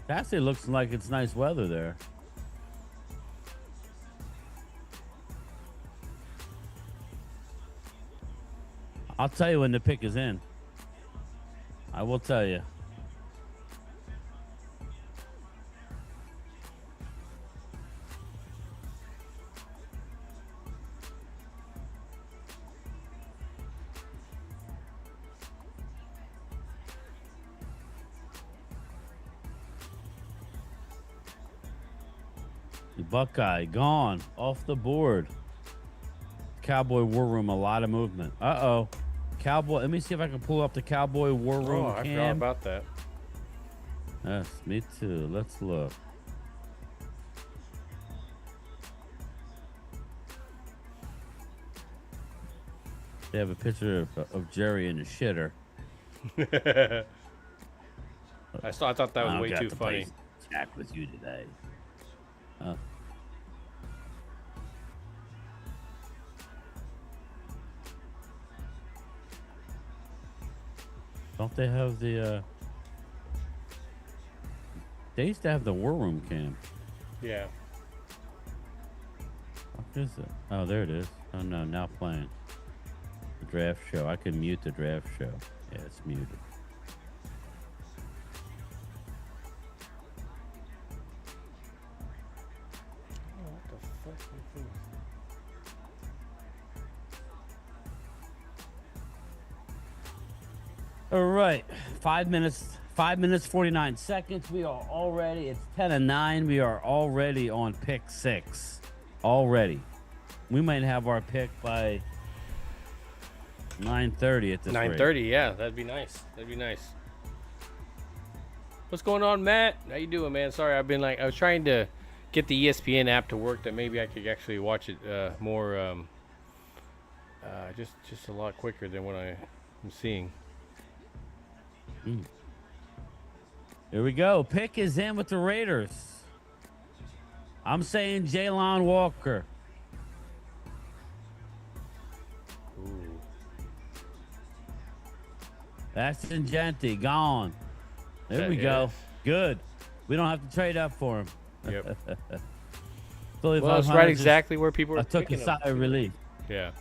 Actually looks like it's nice weather there. I'll tell you when the pick is in. I will tell you. Buckeye gone off the board. Cowboy War Room, a lot of movement. Cowboy. Let me see if I can pull up the Cowboy War Room. I forgot about that. Yes, me too. Let's look. They have a picture of Jerry in the shitter. I thought that was way too funny. Chat with you today. Don't they have the they used to have the War Room cam. Yeah. What is it? Oh, there it is. Oh no, now playing. The draft show. I can mute the draft show. Yeah, it's muted. What the fuck is this? All right, 5 minutes, 49 seconds. We are already. It's 10:09. We are already on pick 6. Already, we might have our pick by 9:30 at this rate. 9:30. Yeah, that'd be nice. That'd be nice. What's going on, Matt? How you doing, man? Sorry, I was trying to get the ESPN app to work that maybe I could actually watch it more, just a lot quicker than what I'm seeing. Here we go. Pick is in with the Raiders. I'm saying Jalon Walker. Ooh. That's Genti gone. There we go. Good. We don't have to trade up for him. Yep. Well, it's right exactly where people are I took a picking sigh of relief. Yeah.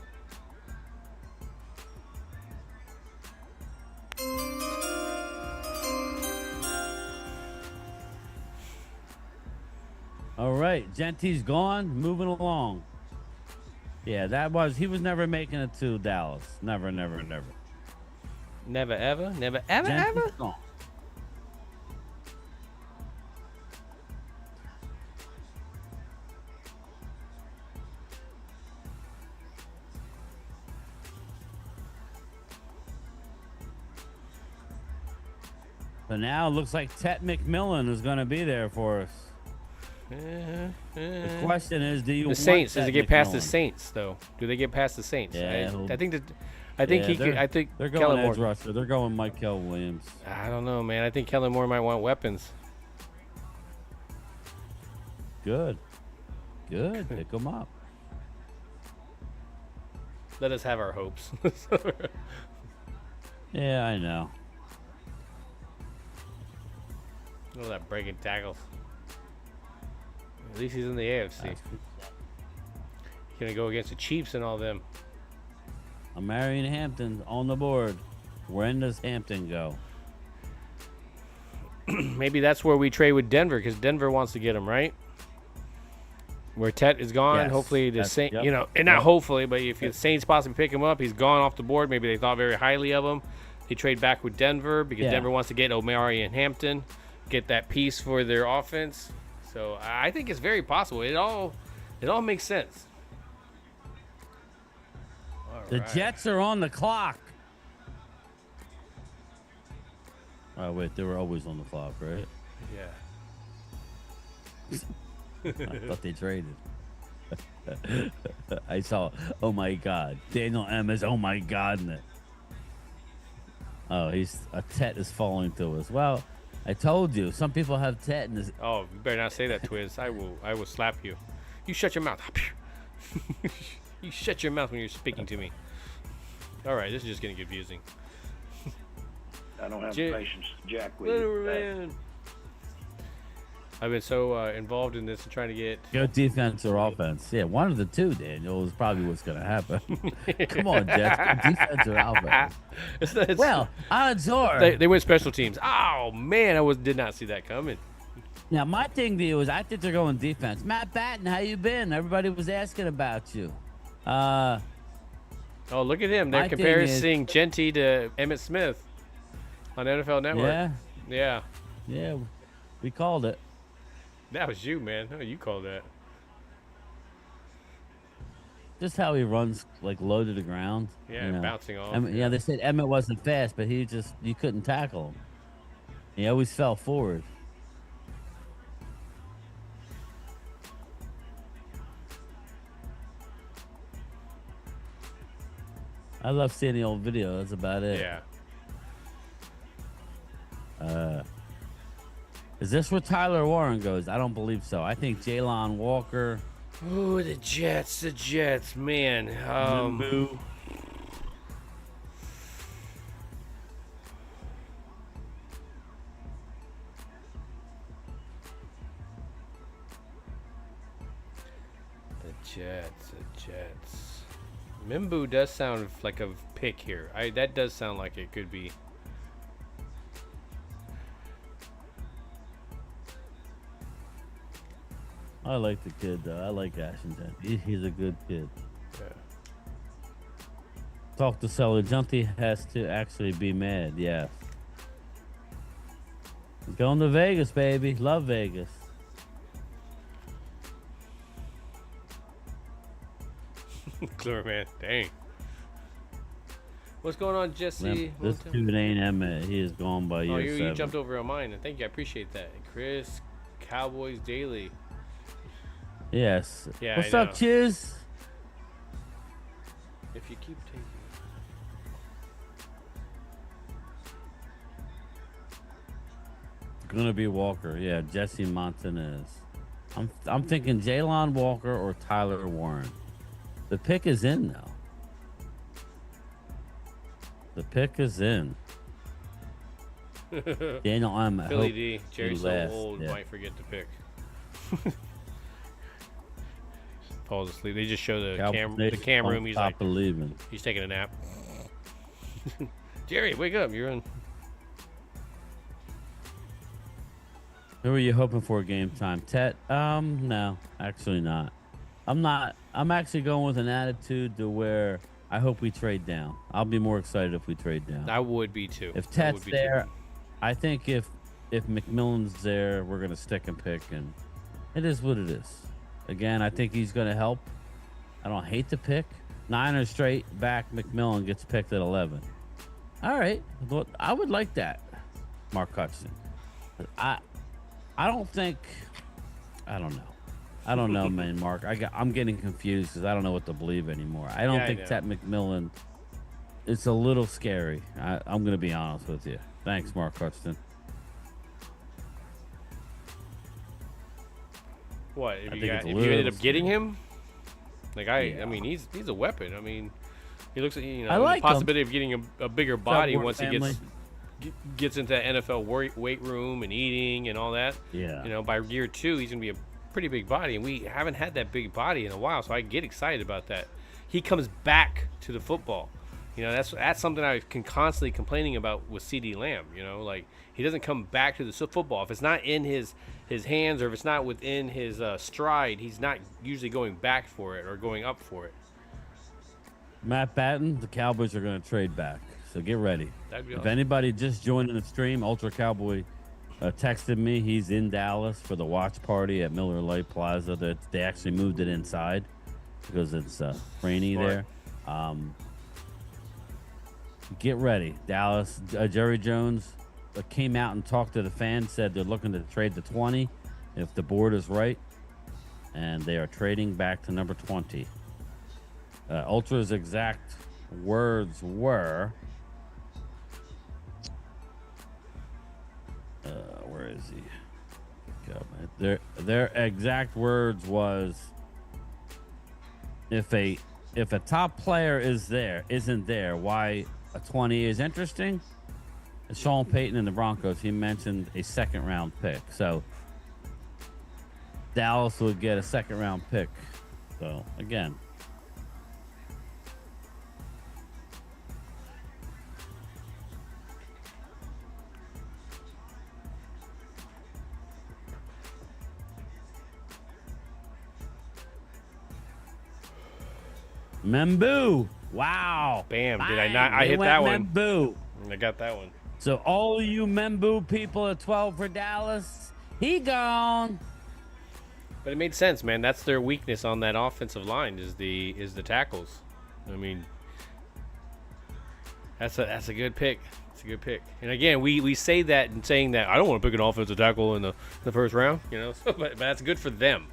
All right, Genti's gone. Moving along. Yeah, he was never making it to Dallas. Never. Never ever. Genti's gone. So now it looks like Tet McMillan is going to be there for us. The question is, do you the want Saints? Does Tet it get past the McMillan? Saints though? Do they get past the Saints? Yeah, I think he could. I think they're Kellen going edge Moore. rusher. They're going Michael Williams. I don't know, man. I think Kellen Moore might want weapons. Good. Pick them up. Let us have our hopes. Yeah, I know. Look at that breaking tackles. At least he's in the AFC. He's gonna go against the Chiefs and all them. I'm Marion Hampton on the board. When does Hampton go? Maybe that's where we trade with Denver because Denver wants to get him, right? Where Tet is gone, Yes. hopefully the That's- Saints, yep. and not hopefully, but if the Saints possibly pick him up, he's gone off the board. Maybe they thought very highly of him. They trade back with Denver because Yeah. Denver wants to get Omari and Hampton, get that piece for their offense. So I think it's very possible. It all makes sense. All The right. Jets are on the clock. Oh, wait, they were always on the clock, right? Yeah. I thought they traded. I saw, oh my God, Daniel M is, oh my God, in it. Oh, a Tet is falling to us. Well, I told you, some people have Tet in this. Oh, you better not say that, Twiz. I will slap you. You shut your mouth. You shut your mouth when you're speaking to me. All right, this is just getting confusing. I don't have J- the patience to jack with Little you. man. I've been so involved in this and trying to get. Go defense or offense. Yeah, one of the two, Daniel, is probably what's going to happen. Come on, Jets. Go defense or offense. It's- Well, odds are. they went special teams. Oh man, did not see that coming. Now, my thing to you is I think they're going defense. Matt Batten, how you been? Everybody was asking about you. Oh, look at him. They're My thing comparing Genti to Emmitt Smith on NFL Network. Yeah, Yeah. we called it. That was you, man. Oh, you called that. Just how he runs, like, low to the ground. Yeah, you know. bouncing off. Yeah, they said Emmett wasn't fast, but you couldn't tackle him. He always fell forward. I love seeing the old video. That's about it. Yeah. Is this where Tyler Warren goes? I don't believe so. I think Jalon Walker. Ooh, the Jets, man. The Jets. Mimbu does sound like a pick here. That does sound like it could be. I like the kid, though. I like Ashington. He's a good kid. Yeah. Talk to seller. Junty has to actually be mad. Yeah. Going to Vegas, baby. Love Vegas. Clear, man. Dang. What's going on, Jesse? This dude ain't Emmett. He is gone by year you 7. jumped over on mine. And thank you. I appreciate that. Chris, Cowboys Daily. Yes. Yeah, What's I up, know. Chiz? If you keep taking. Gonna be Walker. Yeah, Jesse Montanez. I'm thinking Jalen Walker or Tyler Warren. The pick is in though. The pick is in. Daniel M. I Philly hope D. Jerry's you so last, old, yeah. might forget to pick. Falls asleep. They just show the cam room. He's like, believing. he's taking a nap. Jerry, wake up. You're in. Who are you hoping for game time? Tet? No, actually not. I'm actually going with an attitude to where I hope we trade down. I'll be more excited if we trade down. I would be too. If I Tet's would be there, too. I think if McMillan's there, we're gonna stick and pick, and it is what it is. Again, I think he's gonna help. I don't hate the pick. Niners straight back. McMillan gets picked at 11. All right, well, I would like that, Mark Hudson. I don't think. I don't know, man, Mark. I'm getting confused because I don't know what to believe anymore. I don't think Tet McMillan. It's a little scary. I'm going to be honest with you. Thanks, Mark Hudson. What if I you think it's a if you little ended up getting scary. him? Like I Yeah. mean, he's a weapon. I mean, he looks like I like the him. possibility of getting a bigger body Warren once family. he gets into that NFL weight room and eating and all that. Yeah. You know, by year 2, he's gonna be a pretty big body, and we haven't had that big body in a while, so I get excited about that. He comes back to the football. You know, that's something I can constantly complaining about with CD Lamb. You know, like he doesn't come back to the football if it's not in his hands or if it's not within his stride. He's not usually going back for it or going up for it. Matt Batten, the Cowboys are going to trade back, so get ready. That'd be If awesome. anybody just joining the stream, Ultra Cowboy texted me. He's in Dallas for the watch party at Miller Lite Plaza. That they actually moved it inside because it's rainy Smart. there. Get ready, Dallas. Jerry Jones came out and talked to the fans. Said they're looking to trade the 20 if the board is right, and they are trading back to number 20. Ultra's exact words were. Where is he? Go, man. Their exact words was, if a top player isn't there, why a 20 is interesting? Sean Payton and the Broncos, he mentioned a second round pick. So Dallas would get a second round pick. So again. Membu. Wow. Bam! Did I Bang. not? I They hit went that one. Membu. I got that one. So all you Membu people at 12 for Dallas, he gone. But it made sense, man. That's their weakness on that offensive line is the tackles. I mean, that's a good pick. It's a good pick. And again, we say that and saying that I don't want to pick an offensive tackle in the first round, you know. But that's good for them.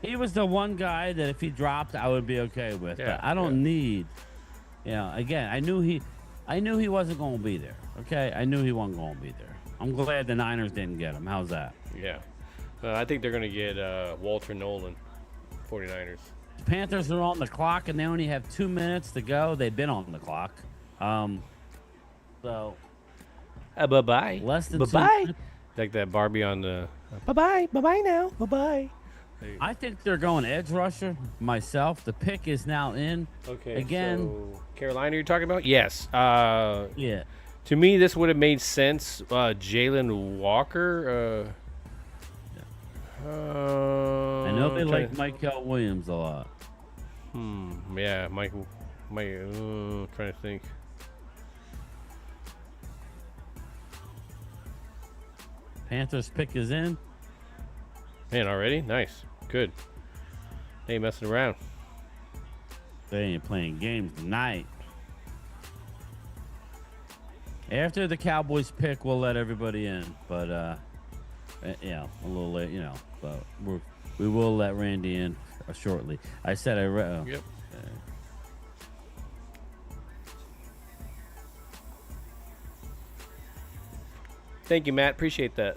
He was the one guy that if he dropped, I would be okay with. Yeah, But I don't yeah. need, again, I knew he wasn't going to be there. Okay, I knew he wasn't going to be there. I'm glad the Niners didn't get him. How's that? Yeah. I think they're going to get Walter Nolan, 49ers. The Panthers are on the clock and they only have 2 minutes to go. They've been on the clock. So Bye-bye. less than Bye-bye. 2 Like that Barbie on the bye-bye. Bye-bye now. Bye-bye. I think they're going edge rusher. Myself, the pick is now in. Okay. Again. So Carolina you're talking about? Yes. Yeah. To me, this would have made sense. Jalen Walker. I know they like Michael Williams a lot. Yeah, Mike. Trying to think. Panthers pick is in. Man, already? Nice. Good. They ain't messing around. They ain't playing games tonight. After the Cowboys pick, we'll let everybody in. But, a little late, But we will let Randy in shortly. I said I read. Yep. Thank you, Matt. Appreciate that.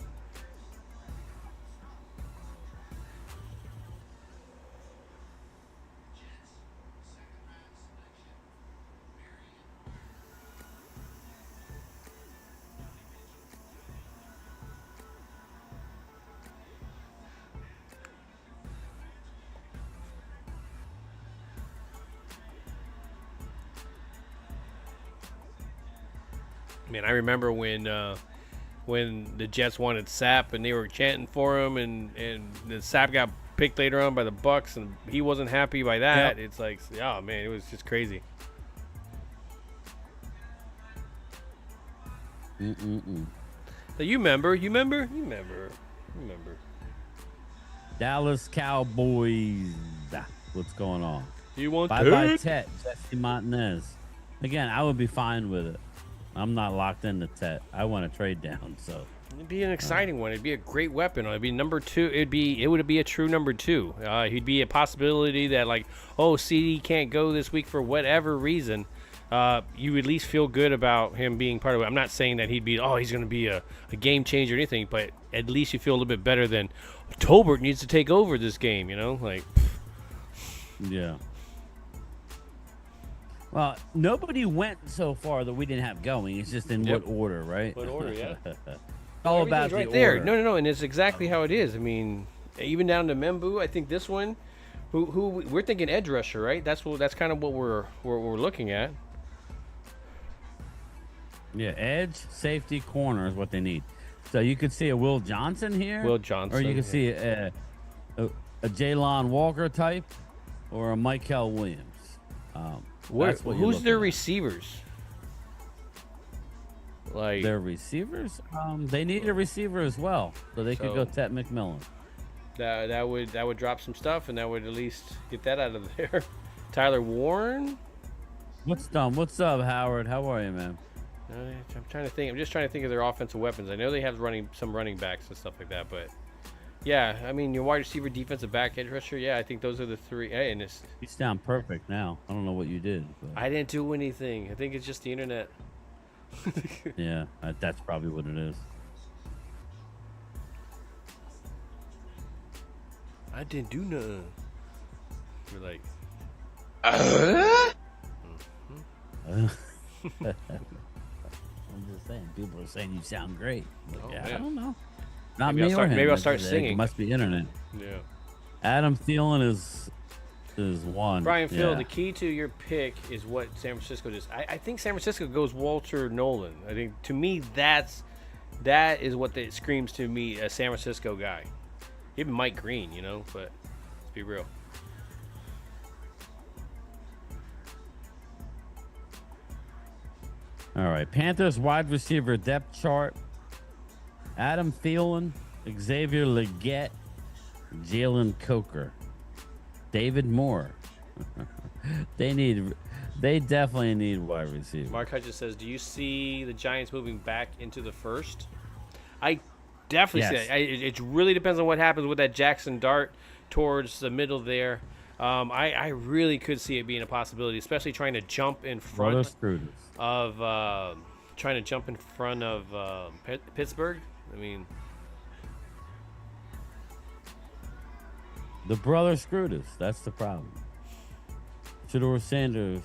Man, I remember when the Jets wanted Sapp and they were chanting for him, and the Sapp got picked later on by the Bucks, and he wasn't happy by that. Yep. It's like, oh man, it was just crazy. So you remember? Dallas Cowboys. What's going on? You want bye Tet, Jesse Montanez. Again, I would be fine with it. I'm not locked into Tet. I want to trade down, so it'd be an exciting one. It'd be a great weapon. It'd be number 2. It would be a true number 2. He'd be a possibility that, like, CD can't go this week for whatever reason. You would at least feel good about him being part of it. I'm not saying that he's going to be a game changer or anything, but at least you feel a little bit better than Tolbert needs to take over this game. Yeah. Well, nobody went so far that we didn't have going. It's just in what order, right? What order, yeah. All about right the there. order. No, and it's exactly how it is. I mean, even down to Membu. I think this one, who we're thinking edge rusher, right? That's kind of what we're looking at. Yeah, edge, safety, corner is what they need. So you could see a Will Johnson here. Will Johnson. Or you could see a Jalon Walker type or a Michael Williams. Who's their receivers? Like their receivers? They need a receiver as well, so they could go Tet McMillan. That would drop some stuff, and that would at least get that out of there. Tyler Warren. What's up, Howard? How are you, man? I'm trying to think. I'm just trying to think of their offensive weapons. I know they have some running backs and stuff like that, but yeah, I mean, your wide receiver, defensive back, edge rusher. Yeah, I think those are the 3. And you sound perfect now. I don't know what you did. But. I didn't do anything. I think it's just the internet. Yeah, that's probably what it is. I didn't do nothing. You're like, I'm just saying. People are saying you sound great. I don't know. Not maybe me or him. Maybe I'll start singing. It must be internet. Yeah. Adam Thielen is one. Brian Phil, the key to your pick is what San Francisco does. I think San Francisco goes Walter Nolan. I think, to me, that is what it screams to me, a San Francisco guy. Even Mike Green, but let's be real. All right. Panthers wide receiver depth chart. Adam Thielen, Xavier Legette, Jalen Coker, David Moore. They definitely need wide receiver. Mark Hutchins says, do you see the Giants moving back into the first? I definitely see it. It really depends on what happens with that Jackson Dart towards the middle there. I really could see it being a possibility, especially trying to jump in front of Pittsburgh. I mean, the brother screwed us. That's the problem. Shedeur Sanders,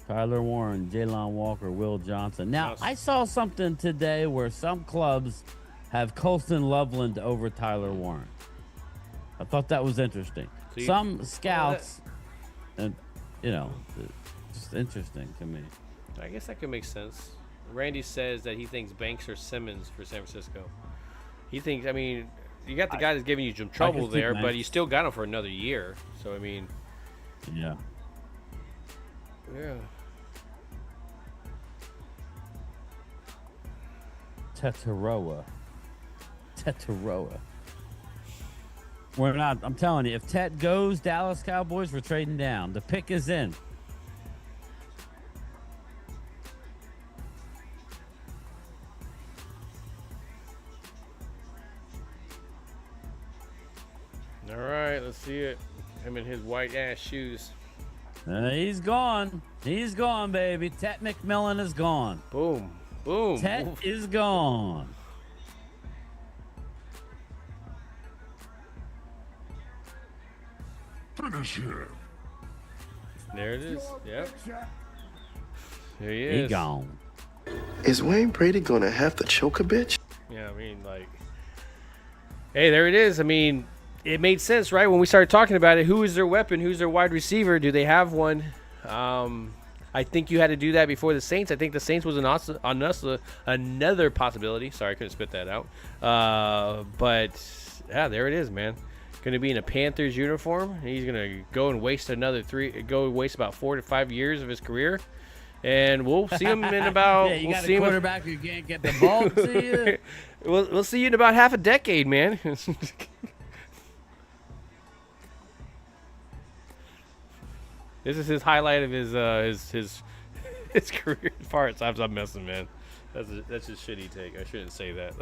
Tyler Warren, Jalon Walker, Will Johnson. Now, I saw something today where some clubs have Colston Loveland over Tyler Warren. I thought that was interesting. Some scouts, and just interesting to me. I guess that could make sense. Randy says that he thinks Banks or Simmons for San Francisco. He thinks, you got the guy that's giving you some trouble see there, Max. but you still got him for another year. So I mean, Yeah. yeah. Tetaroa. We're not. I'm telling you, if Tet goes, Dallas Cowboys, we're trading down. The pick is in. All right, let's see it. Him in his white ass shoes. He's gone. He's gone, baby. Tet McMillan is gone. Boom, boom. Tet Oof. is gone. There it is. Yep. There he He is. gone. Is Wayne Brady gonna have to choke a bitch? Yeah, I mean, like, hey, there it is. I mean, it made sense, right? When we started talking about it, who is their weapon? Who's their wide receiver? Do they have one? I think you had to do that before the Saints. I think the Saints was another possibility. Sorry, I couldn't spit that out. But yeah, there it is, man. Going to be in a Panthers uniform. He's going to go and waste about 4 to 5 years of his career. And we'll see him in about. Yeah, you got see a him quarterback who can't get the ball to you. we'll see you in about half a decade, man. This is his highlight of his career parts. I'm messing, man. That's a shitty take. I shouldn't say that.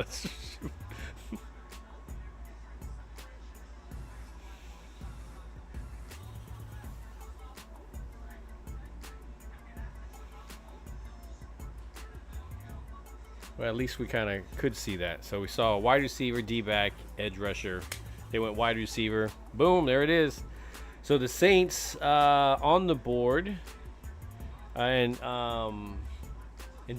Well, at least we kind of could see that. So we saw a wide receiver, D-back, edge rusher. They went wide receiver. Boom, there it is. So the Saints on the board, and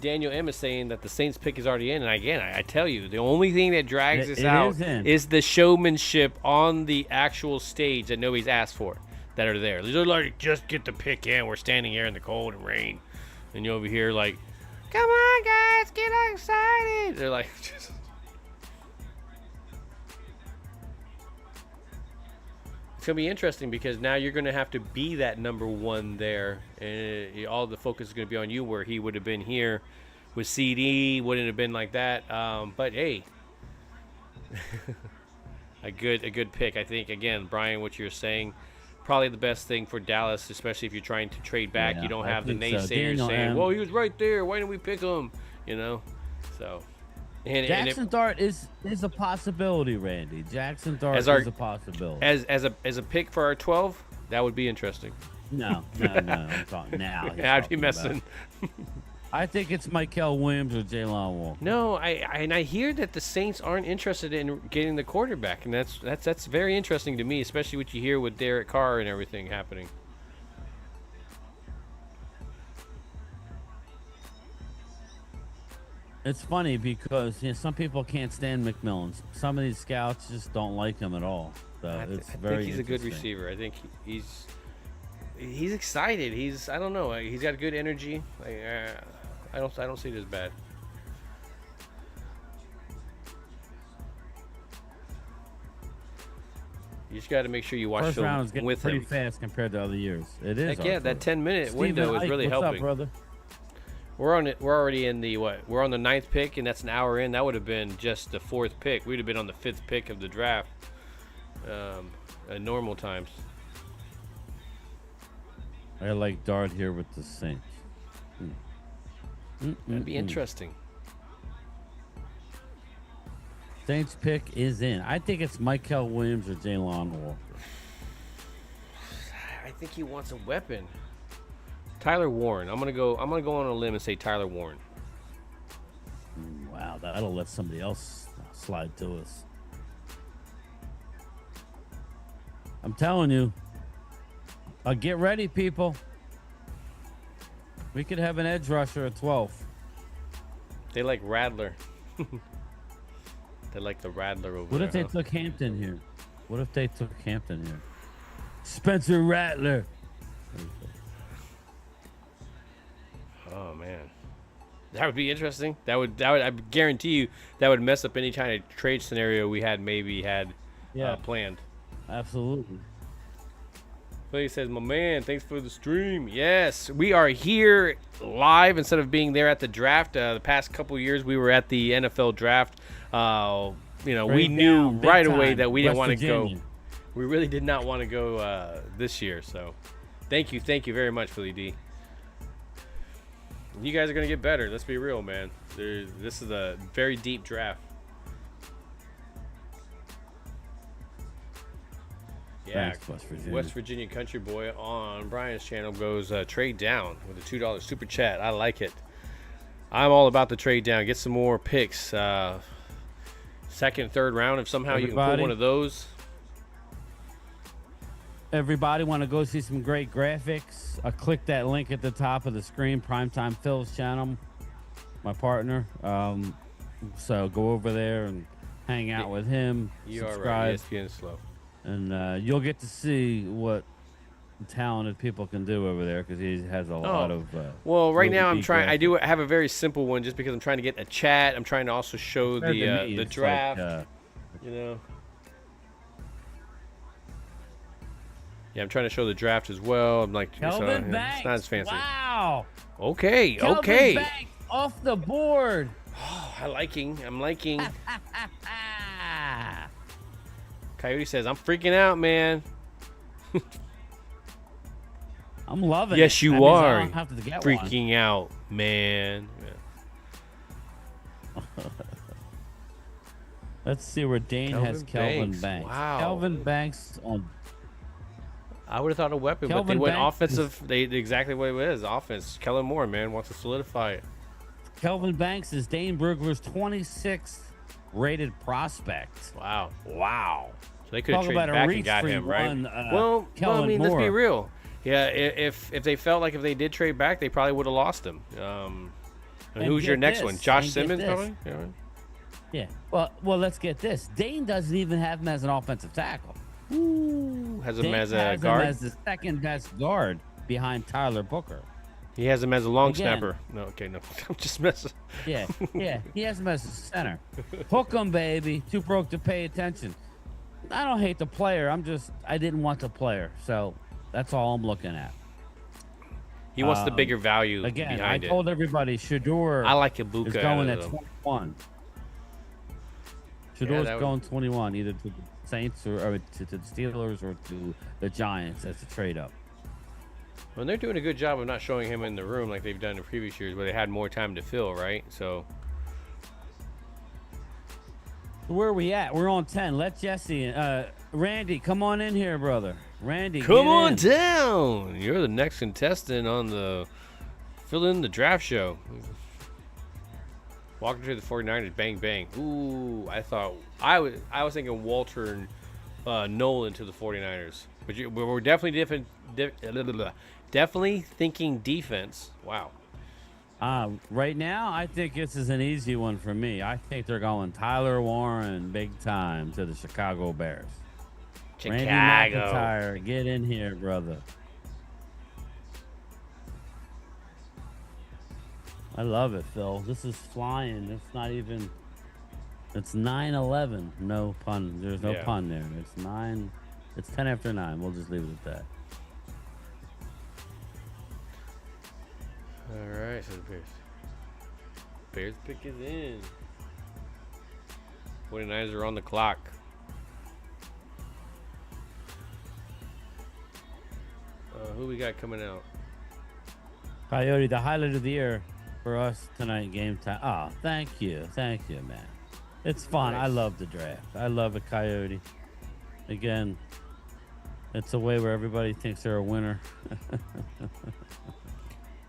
Daniel M is saying that the Saints pick is already in. And again, I tell you, the only thing that drags this out is the showmanship on the actual stage that nobody's asked for, that are there. They're like, just get the pick in. We're standing here in the cold and rain, and you're over here like, come on, guys, get excited. They're like, just. It's going to be interesting because now you're going to have to be that number one there. And all the focus is going to be on you, where he would have been here with CD. Wouldn't have been like that. But, hey, a good pick. I think, again, Brian, what you're saying, probably the best thing for Dallas, especially if you're trying to trade back. Yeah, you don't I have the think so. naysayers Daniel saying, M. well, he was right there. Why didn't we pick him? You know? So. Jackson Dart is a possibility, Randy. Jackson Dart is a possibility. As a pick for our 12, that would be interesting. No. I'm talking now. I'd be messing. I think it's Michael Williams or Jalen Walker. No, I hear that the Saints aren't interested in getting the quarterback, and that's very interesting to me, especially what you hear with Derek Carr and everything happening. It's funny because some people can't stand McMillan. Some of these scouts just don't like him at all. So I it's think very he's a good interesting. receiver. I think he's excited. I don't know. He's got good energy. I don't see it as bad. You just got to make sure you watch First round is film getting with pretty him. fast compared to other years. It is. Heck yeah, that 10-minute Stephen window is Ike, really what's helping. up, brother? We're on it. We're already in the what? We're on the 9th pick, and that's an hour in. That would have been just the 4th pick. We'd have been on the 5th pick of the draft. At normal times. I like Dart here with the Saints. That'd be interesting. Saints pick is in. I think it's Michael Williams or Jalen Walker. I think he wants a weapon. Tyler Warren. I'm gonna go on a limb and say Tyler Warren. Wow, that'll let somebody else slide to us. I'm telling you. Get ready, people. We could have an edge rusher at 12. They like Radler. They like the Radler over What there. if they took Hampton here? What if they took Hampton here? Spencer Rattler. Oh man. That would be interesting. That would I guarantee you that would mess up any kind of trade scenario we had planned. Absolutely. He says, my man, thanks for the stream. Yes, we are here live instead of being there at the draft. The past couple years, we were at the NFL draft. We knew right away that we didn't want to go. We really did not want to go this year. So thank you very much, Philly D. You guys are going to get better. Let's be real, man. This is a very deep draft. Yeah, thanks, West Virginia Country Boy on Brian's channel goes trade down with a $2 super chat. I like it. I'm all about the trade down. Get some more picks. Second, third round. If somehow you can pull one of those. Everybody want to go see some great graphics? Click that link at the top of the screen. Primetime Phil's channel, my partner. So go over there and hang out with him. You subscribe. are right. ESPN is slow. And you'll get to see what talented people can do over there because he has a lot of. Well, right now I'm trying. graphics. I do have a very simple one just because I'm trying to get a chat. I'm trying to also show the draft. Yeah, I'm trying to show the draft as well. I'm like, Kelvin Banks. It's not as fancy. Wow. Okay. Kelvin Banks off the board. I'm liking. Coyote says, I'm freaking out, man. I'm loving it. Yes, you That means I are. don't have to get Freaking out, man. Yeah. Let's see where Dane has Kelvin Banks. Wow. Kelvin Banks on. I would have thought a weapon, but they went offensive. They exactly what it is. Offense. Kellen Moore, man, wants to solidify it. Kelvin Banks is Dane Brugler's 26th rated prospect. Wow. So they could have Talk traded about a back and reach got for him, right? one, Well, I Kellen mean, let's be Moore. real. Yeah, if they felt like if they did trade back, they probably would have lost him. And who's your get next this, one? Josh and get Simmons, this. probably? Yeah. Yeah. Well, let's get this. Dane doesn't even have him as an offensive tackle. Ooh, has him Dane as a has guard? him as the second best guard behind Tyler Booker. He has him as a long Again. snapper. No, okay, no. I'm just messing. Yeah. He has him as a center. Hook him, baby. Too broke to pay attention. I don't hate the player. I didn't want the player. So that's all I'm looking at. He wants the bigger value Again, behind I told everybody Shador I like Ibuka is going out at of them. 21. Shador's that would- going 21, either to the Saints or to the Steelers or to the Giants as a trade up. Well, they're doing a good job of not showing him in the room like they've done in previous years where they had more time to fill, right? So Where are we at? We're on 10. Let Jesse, Randy, come on in here, brother. Randy, come get on in. down. You're the next contestant on the Fill In the Draft Show. Walking to the 49ers, bang bang. Ooh, I was thinking Walter and Nolan to the 49ers. But we're definitely definitely thinking defense. Wow. Right now, I think this is an easy one for me. I think they're going Tyler Warren big time to the Chicago Bears. Randy McIntyre, get in here, brother. I love it, Phil. This is flying. It's not even. It's 9:11. No pun. There's no pun there. It's 9. It's 10 after 9. We'll just leave it at that. All right, so the Bears pick is in. 49ers are on the clock. Who we got coming out? Coyote, the highlight of the year for us tonight, game time. Oh, thank you, man. It's fun. Nice. I love the draft. I love it, Coyote. Again, it's a way where everybody thinks they're a winner.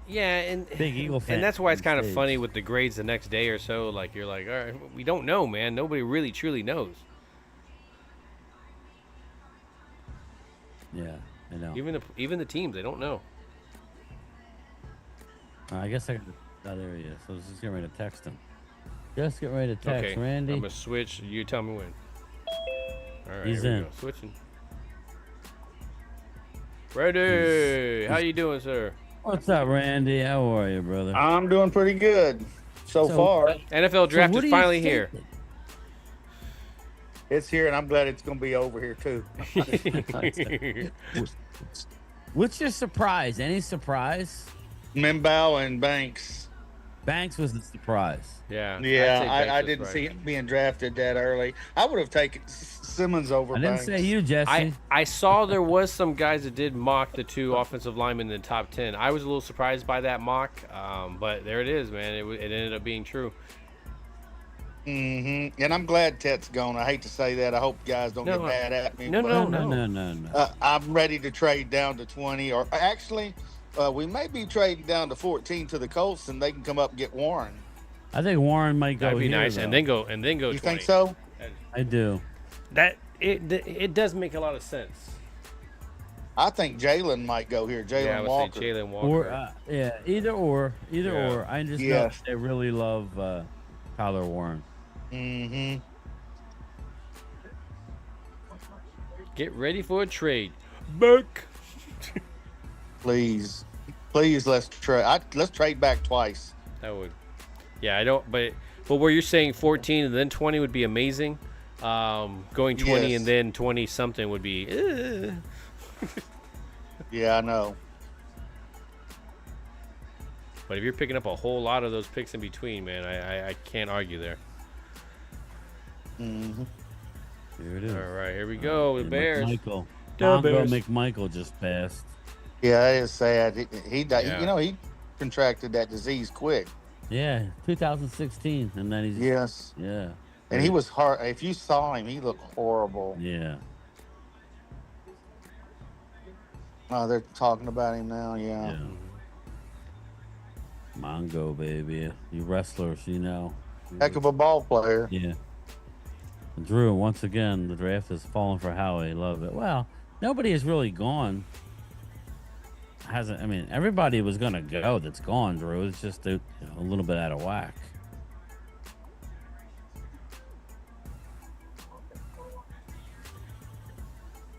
Yeah, and Big Eagle fan and that's why it's on kind of stage. funny with the grades the next day or so. Like you're like, all right, we don't know, man. Nobody really truly knows. Yeah, I know. Even the teams, they don't know. I guess I could. Oh, there he is. So let's just get ready to text him. Just get ready to text Okay, Randy. I'm gonna switch. You tell me when. All right, He's here we in. go. Switching. Ready? How you doing, sir? What's up, Randy? How are you, brother? I'm doing pretty good so far. NFL draft what is do you finally think? here. It's here, and I'm glad it's going to be over here too. What's your surprise? Any surprise? Minbow and Banks. Banks was the surprise. Yeah. I'd Yeah, say Banks I was didn't right. see him being drafted that early. I would have taken Simmons over I didn't Banks. say you, Jesse. I saw there was some guys that did mock the 2 offensive linemen in the top 10. I was a little surprised by that mock, but there it is, man. It ended up being true. Mm-hmm. And I'm glad Tet's gone. I hate to say that. I hope guys don't get mad at me. No, but, No. I'm ready to trade down to 20, or actually, we may be trading down to 14 to the Colts, and they can come up and get Warren. I think Warren might go. That'd be here, nice, though. and then go 20. You think so? I do. That it does make a lot of sense. I think Jalen might go here. Jalen Yeah, I would Walker. say Jalen Walker. Or either or. I just know Yes. they really love Tyler Warren. Mm-hmm. Get ready for a trade. Back. Please, let's trade. Let's trade back twice. That would. Yeah, I don't. But where you're saying 14 and then 20 would be amazing. Going 20 Yes. and then 20 something would be. Yeah, I know. But if you're picking up a whole lot of those picks in between, man, I can't argue there. Mm-hmm. Here it is. All right, here we go. The Bears. McMichael. The Mongo Bears. McMichael just passed. Yeah, it is sad. He died. Yeah. You know, he contracted that disease quick. Yeah, 2016, and then he's Yes. yeah, And he was hard. If you saw him, he looked horrible. yeah. Oh, they're talking about him now. Yeah. Mongo, baby, you wrestlers, you know. Heck of a ball player. Yeah. Drew, once again, the draft has fallen for Howie. Love it. Well, nobody has really gone. Hasn't. I mean, everybody was gonna go. That's gone, Drew. It's just a little bit out of whack.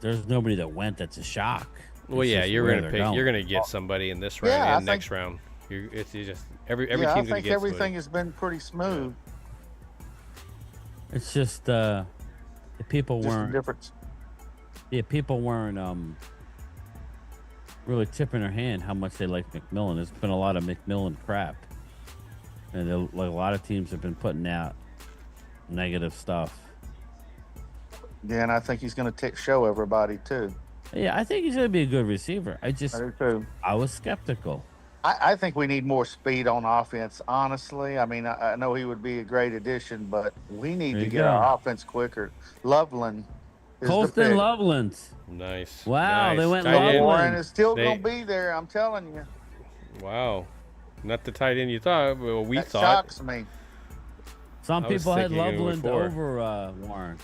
There's nobody that went. That's a shock. Well, It's yeah, just you're where gonna they're pick. going. You're gonna get somebody in this round Yeah, I and next round. It's just every Yeah, I team's gonna think get everything somebody. has been pretty smooth. It's just the people Just a weren't. difference. Yeah, people weren't really tipping their hand how much they like McMillan. There's been a lot of McMillan crap, and like a lot of teams have been putting out negative stuff. Yeah, and I think he's going to show everybody too. Yeah, I think he's going to be a good receiver. I do too. I was skeptical. I think we need more speed on offense, honestly. I mean, I know he would be a great addition, but we need There to you get go. our offense quicker. Loveland is the Colston pick. Loveland. Nice. Wow, they nice. went Tight end. Loveland. Warren is still They- going to be there, I'm telling you. Wow, not the tight end you thought. Well, we That thought. shocks me. Some I was people had thinking it was Loveland four. over Warren.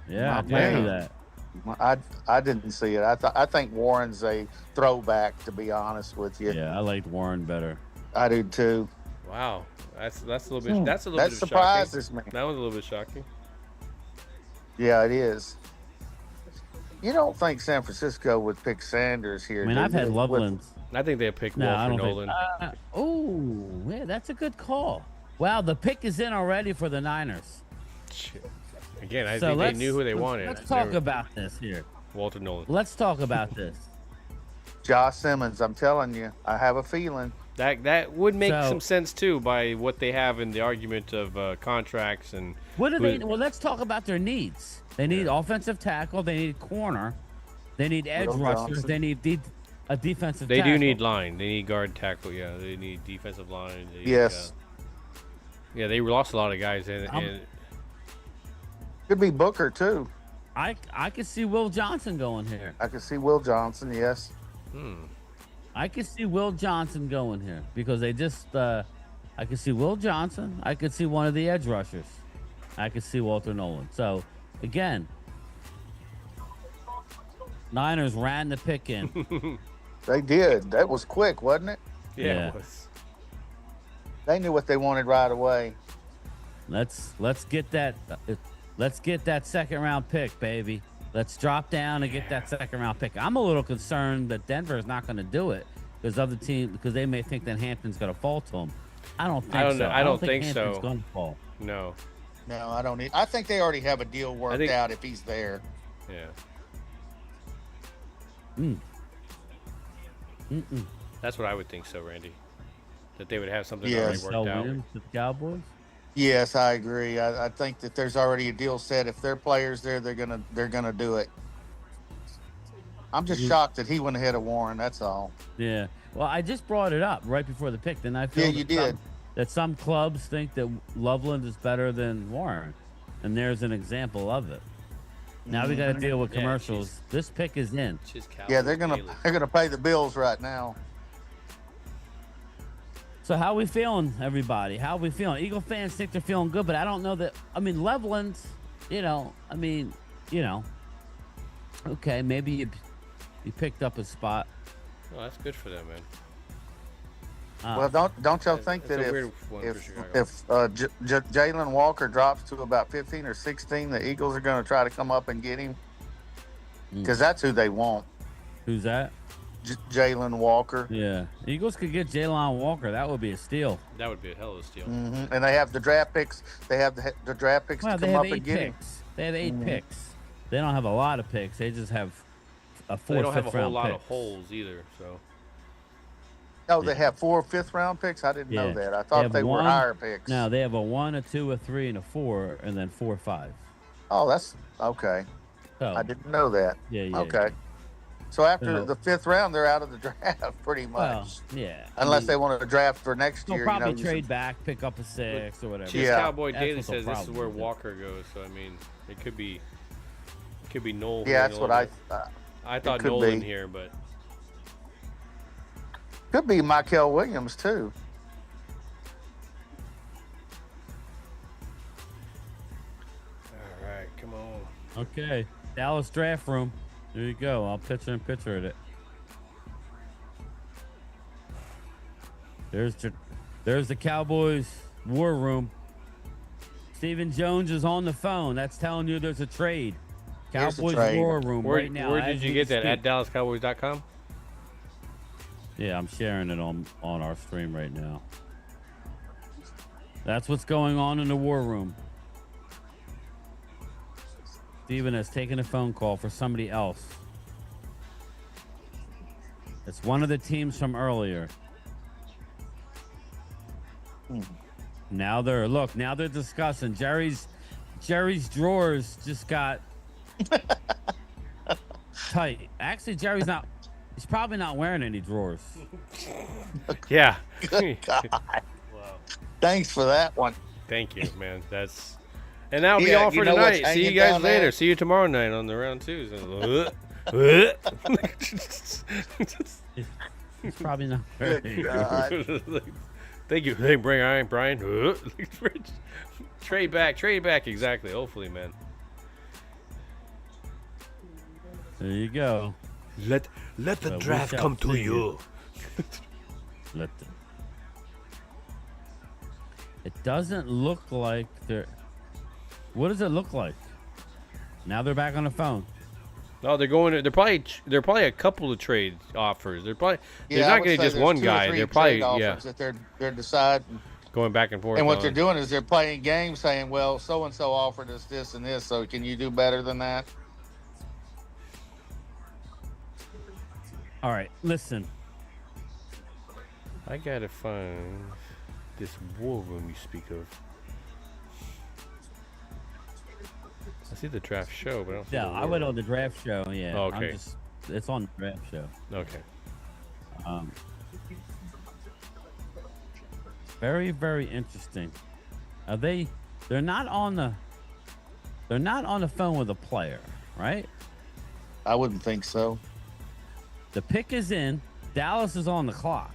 Yeah, I My tell you man. that. I didn't see it. I think Warren's a throwback, to be honest with you. Yeah, I liked Warren better. I do too. Wow, that's a little bit. That's a little That bit surprises me. shocking. That was a little bit shocking. Yeah, it is. You don't think San Francisco would pick Sanders here? I mean, do I've had you? Loveland. I think they picked No, I Walter don't Nolan. think. Oh, yeah, that's a good call. Wow, the pick is in already for the Niners. Shit. Again, I So think they let's- knew who they let's- wanted. Let's They talk were- about this here. Walter Nolan. Let's talk about this. Josh Simmons. I'm telling you, I have a feeling. That would make So- some sense too by what they have in the argument of contracts and. What do who- they? Well, let's talk about their needs. They need offensive tackle. They need corner. They need edge Will rushers. Johnson. They need a defensive. They tackle. do need line. They need guard tackle. Yeah, they need defensive line. They need, Yes. yeah, they lost a lot of guys, and Could be Booker too. I could see Will Johnson going here. I could see Will Johnson. Yes. I could see Will Johnson going here because they just. I could see Will Johnson. I could see one of the edge rushers. I could see Walter Nolan. So, again, Niners ran the pick in. They did. That was quick, wasn't it? yeah, Yeah. it was- They knew what they wanted right away. Let's get that. Let's get that second round pick, baby. Let's drop down and get that second round pick. I'm a little concerned that Denver is not going to do it because other team because they may think that Hampton's going to fall to them. I don't think I don't so. know. I don't think Hampton's so. going to fall. No. No, I don't need. I think they already have a deal worked think- out if he's there. Yeah. That's what I would think so, Randy. That they would have something already Yes. worked Sell out. Williams to the Cowboys. Yes, I agree. I think that there's already a deal set. If their players there, they're gonna do it. I'm just shocked that he went ahead of Warren. That's all. Yeah. Well, I just brought it up right before the pick. Then I feel Yeah, you did. That some clubs think that Loveland is better than Warren, and there's an example of it. Now we got to deal with Yeah, commercials. This pick is in. Yeah, they're gonna pay the bills right now. So how we feeling, everybody? How we feeling? Eagle fans think they're feeling good, but I don't know that. I mean, Loveland, okay, maybe you picked up a spot. Well, that's good for them, man. Well, don't y'all think That's that a weird one for if Chicago. Jalen Walker drops to about 15 or 16, the Eagles are going to try to come up and get him because that's who they want. Who's that? Jalen Walker. Yeah, Eagles could get Jalen Walker. That would be a steal. That would be a hell of a steal. And they have the draft picks. They have the draft picks Well, to they come have up and 8 get him. picks. They have 8 picks. They don't have a lot of picks. They just have a 4 They don't have a fifth whole round lot picks. of holes either. So Oh, they have 4 fifth-round picks. I didn't know that. I thought they were higher picks. No, they have a 1, a 2, a 3, and a 4, and then 4, 5. Oh, that's okay. So, I didn't know that. Yeah. Okay. So after So- the 5th round, they're out of the draft pretty much. Well, yeah. Unless they want to draft for next they'll year. probably you know, trade back, pick up a 6 or whatever. Chiefs Yeah. Cowboy That's Daily what the says this is problem where is. Walker goes. So I mean, it could be Noel. Yeah, that's what I. I thought could Nolan be. here, but Could be Michael Williams too. all right, come on. Okay, Dallas draft room. There you go. I'll picture it. There's the Cowboys war room. Stephen Jones is on the phone. That's telling you there's a trade. Here's the Cowboys trade. war room Where, right now. where as did you we get that? speak. At DallasCowboys.com? Yeah, I'm sharing it on our stream right now. That's what's going on in the war room. Steven has taken a phone call for somebody else. It's one of the teams from earlier. Now they're discussing. Jerry's drawers just got tight. Actually, he's probably not wearing any drawers. Yeah. Good God. Thanks for that one. Thank you, man. And that'll be all you for know what's tonight. See you hanging guys down later. there? See you tomorrow night on the round 2. He's probably not. Good God. Thank you. Hey, Brian. Trade back. Exactly. Hopefully, man. There you go. Let the Well, draft we shall come to see. you. It doesn't look like they're. What does it look like? Now they're back on the phone. No, they're going. They're probably a couple of trade offers. They're I not would getting say just there's one 2 or guy. 3 They're probably trade offers that they're deciding. going back and forth. And what on. they're doing is they're playing games, saying, "Well, so and so offered us this and this, so can you do better than that?" All right, listen. I gotta find this war room you speak of. I see the draft show, but I don't see Yeah, the I war went room. on the draft show. Yeah. Oh, okay. It's on the draft show. Okay. Very, very interesting. They're not on the phone with a player, right? I wouldn't think so. The pick is in. Dallas is on the clock.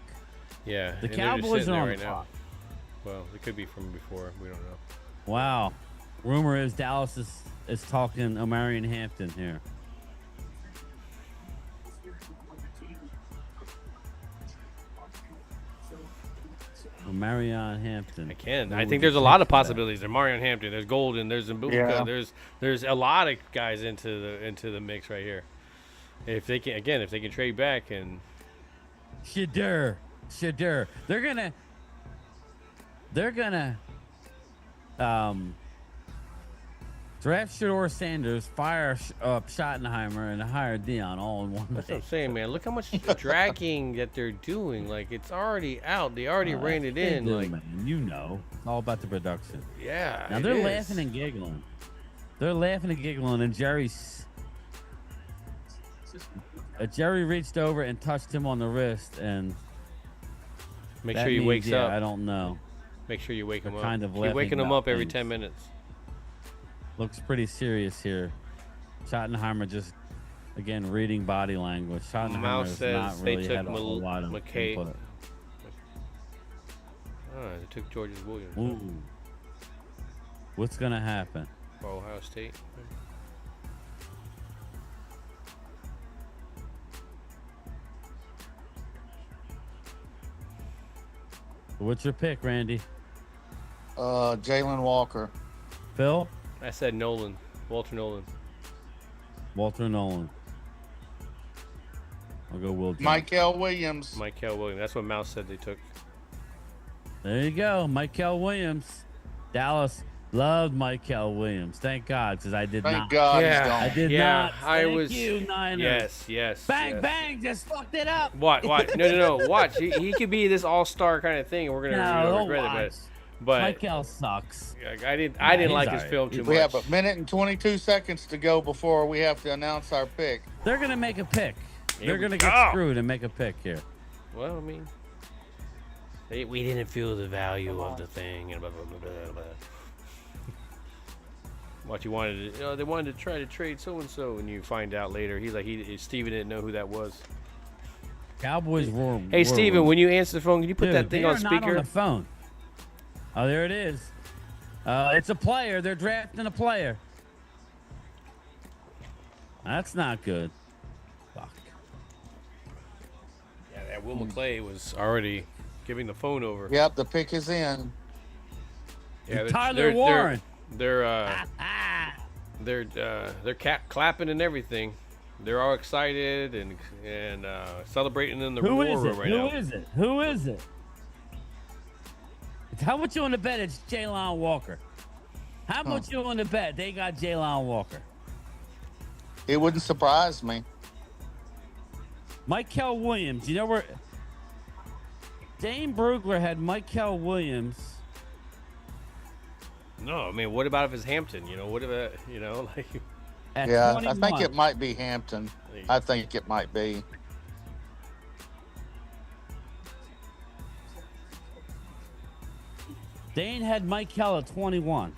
Yeah. The and they're just Cowboys sitting are there on right the now. clock. Well, it could be from before. We don't know. Wow. Rumor is Dallas is talking Omarion Hampton here. Omarion Hampton. I think there's a lot of possibilities. There's Marion Hampton. There's Golden. There's Mbuka. Yeah. There's a lot of guys into the mix right here. If they can trade back and Shadur. They're gonna draft Shador Sanders, fire Schottenheimer, and hire Dion all in one That's day. what I'm saying, man. Look how much dragging that they're doing. Like, it's already out. They already ran it in. Like, man, you know, all about the production. yeah. Now they're laughing and giggling. And Jerry reached over and touched him on the wrist, and make that sure he means, wakes yeah, up. I don't know. Make sure you wake him They're up. kind of Keep laughing waking him about up every things. 10 minutes. Looks pretty serious here. Schottenheimer just, again, reading body language. Schottenheimer Mouse has says not they really took had a whole lot of McKay. input. Oh, they took George's Williams. Ooh. What's going to happen? For Ohio State. What's your pick, Randy? Jalen Walker. Phil? I said Nolan. Walter Nolan. Walter Nolan. I'll go Will Jones. Michael Williams. Michael Williams. That's what Mouse said they took. There you go. Michael Williams. Dallas loved Michael Williams. Thank God, because I did Thank not. God Yeah. he's gone. I did Yeah, not. I Thank was. you, Niners. Yes. Bang, yes. bang. Just fucked it up. Watch. No. Watch. He could be this all-star kind of thing, and we're gonna No, regret watch. it. But Michael sucks. I didn't he's like his alright. film too We much. have a minute and 22 seconds to go before we have to announce our pick. They're going to make a pick. Here They're we going to get go. screwed and make a pick here. Well, I mean, we didn't feel the value of the thing, and blah blah blah blah. blah. What you wanted to, they wanted to try to trade so and so, and you find out later he's like Steven didn't know who that was. Cowboys roar. Hey Steven, when you answer the phone, can you put that thing they on are not speaker? on the phone. Oh, there it is. It's a player. They're drafting a player. That's not good. Fuck. Yeah, that Will McClay was already giving the phone over. Yep, the pick is in. Yeah, Tyler Warren. They're clapping and everything. They're all excited and celebrating in the Who war is room it? right Who now. is it? Who is it? How much you want to bet it's Jalen Walker? How much you want to bet they got Jalen Walker? It wouldn't surprise me. Michael Williams. You know where? Dane Brugler had Michael Williams. No, I mean, what about if it's Hampton? What about like? At Yeah, 21. I think it might be Hampton. I think it might be. Dane had Michael at 21.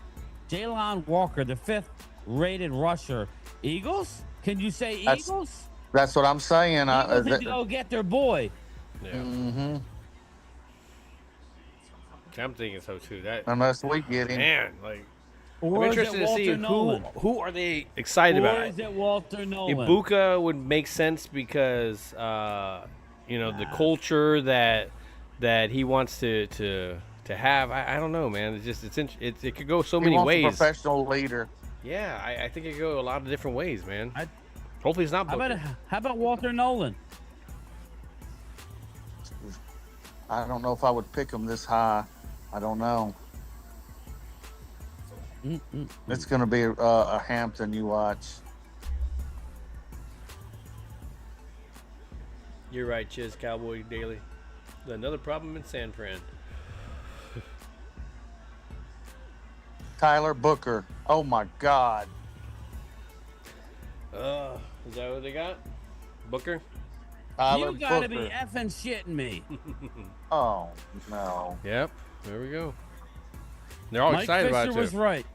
Jalen Walker, the 5th rated rusher. Eagles? Can you say Eagles? That's what I'm saying. Eagles need to go get their boy. Yeah, Mm-hmm. I'm thinking so too. That Unless we get him. man, like, Or I'm is interested it to see Walter Nolan? who are they excited Or about. is it Walter Nolan? Ibuka would make sense because the culture that he wants to have. I don't know, man. It could go so He many wants ways. a professional leader. Yeah, I think it could go a lot of different ways, man. Hopefully it's not Booker. How about Walter Nolan? I don't know if I would pick him this high. I don't know. It's going to be a Hampton you watch. You're right, Chiz Cowboy Daily. Another problem in San Fran. Tyler Booker. Oh, my God. Is that what they got? Booker? Tyler You gotta Booker. be effing shitting me. Oh, no. Yep. There we go. They're all Mike excited Fisher about it too. was right.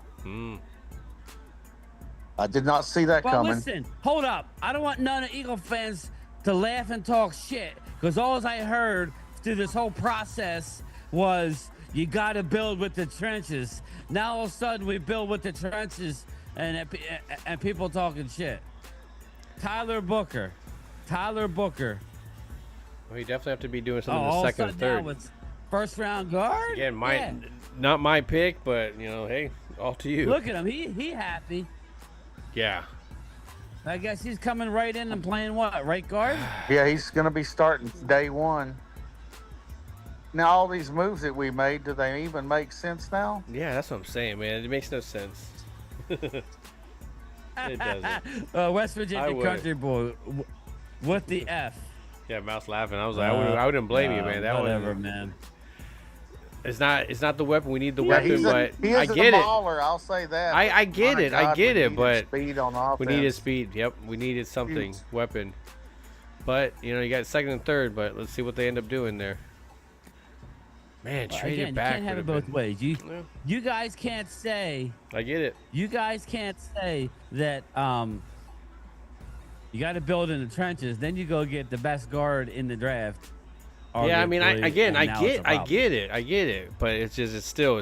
I did not see that Well, coming. listen, hold up. I don't want none of Eagle fans to laugh and talk shit, because all I heard through this whole process was you got to build with the trenches. Now all of a sudden we build with the trenches and people talking shit. Tyler Booker. Well, you definitely have to be doing something in all the of a second sudden or now third. it's first round guard. Again, Yeah. not my pick, but hey, all to you. Look at him. He happy. Yeah. I guess he's coming right in and playing what? Right guard? Yeah, he's going to be starting day one. Now, all these moves that we made, do they even make sense now? Yeah, that's what I'm saying, man. It makes no sense. It doesn't. West Virginia country boy with the F. Yeah, Mouse laughing. I was like, I wouldn't blame you, man. That whatever, one, man. It's not the weapon. We need the Yeah, weapon, but he I is get a it. baller, I'll say that. I get it. I get it, but speed on offense. we needed speed. Yep, we needed something, weapon. But you got second and third. But let's see what they end up doing there. Man, trade it back. You can't have it both ways. You guys can't say. I get it. You guys can't say that you got to build in the trenches. Then you go get the best guard in the draft. Yeah, I mean, I get it, but it's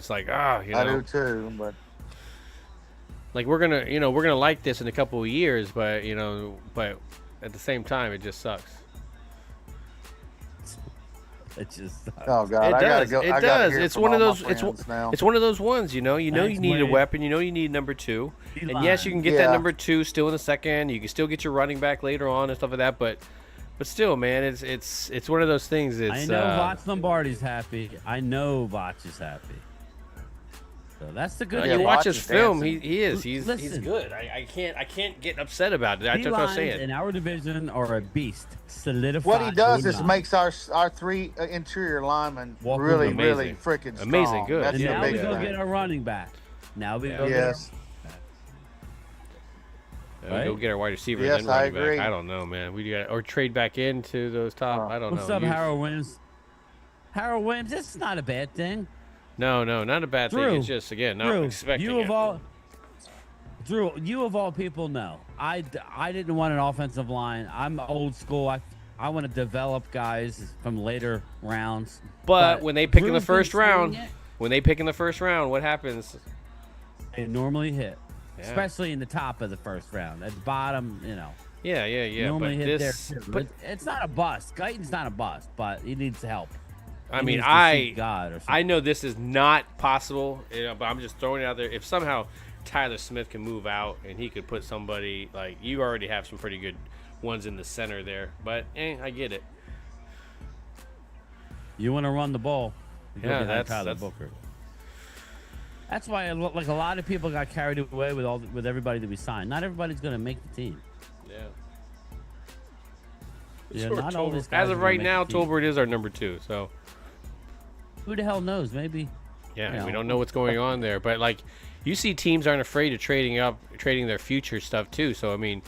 like, I do too, but like we're gonna like this in a couple of years, but but at the same time, it just sucks. It just sucks. Oh God, It I gotta does. go. It I gotta does. hear It's from one of all those. my friends now. It's one of those ones. You need a Wade. weapon. You need number two. And yes, you can get that number two still in the second. You can still get your running back later on and stuff like that. But still, man, it's one of those things. I know Voch Lombardi's happy. I know Voch is happy. So that's the good. You thing. watch his film. dancing. He's Listen. good. I can't get upset about it. That's what I'm D-lines saying. in our division are a beast. Solidified. What he does is O-line. makes our three interior linemen Walk really, amazing. really freaking strong. Amazing good. That's And the now big we go thing. get our running back. Now we go Yes. We Right? go get our wide receiver. Yes, and then running I agree. Back. I don't know, man. We got or trade back into those top. I don't What's know. up, Harold Williams? Harold Williams, this is not a bad thing. No, not a bad Drew, thing. It's just again not Drew, expecting you it. of all, Drew, you of all people know. I didn't want an offensive line. I'm old school. I want to develop guys from later rounds. But when they pick in the Drew's first been saying round, it. what happens? They normally hit, Yeah. especially in the top of the first round. At the bottom, Yeah. normally But hit this, there too. but It's not a bust. Guyton's not a bust, but he needs help. I He mean, needs to seek God or something. I know this is not possible, but I'm just throwing it out there. If somehow Tyler Smith can move out and he could put somebody like you already have some pretty good ones in the center there, but I get it. You want to run the ball? Go Yeah, behind that's Tyler Booker. That's why like a lot of people got carried away with everybody that we signed. Not everybody's going to make the team. Yeah. Yeah, Sure, not all these guys as are of gonna right make now, the team. Tolbert is our number 2. So Who the hell knows? Maybe. yeah, You we know. don't know what's going on there, but like you see, teams aren't afraid of trading their future stuff too. So I mean,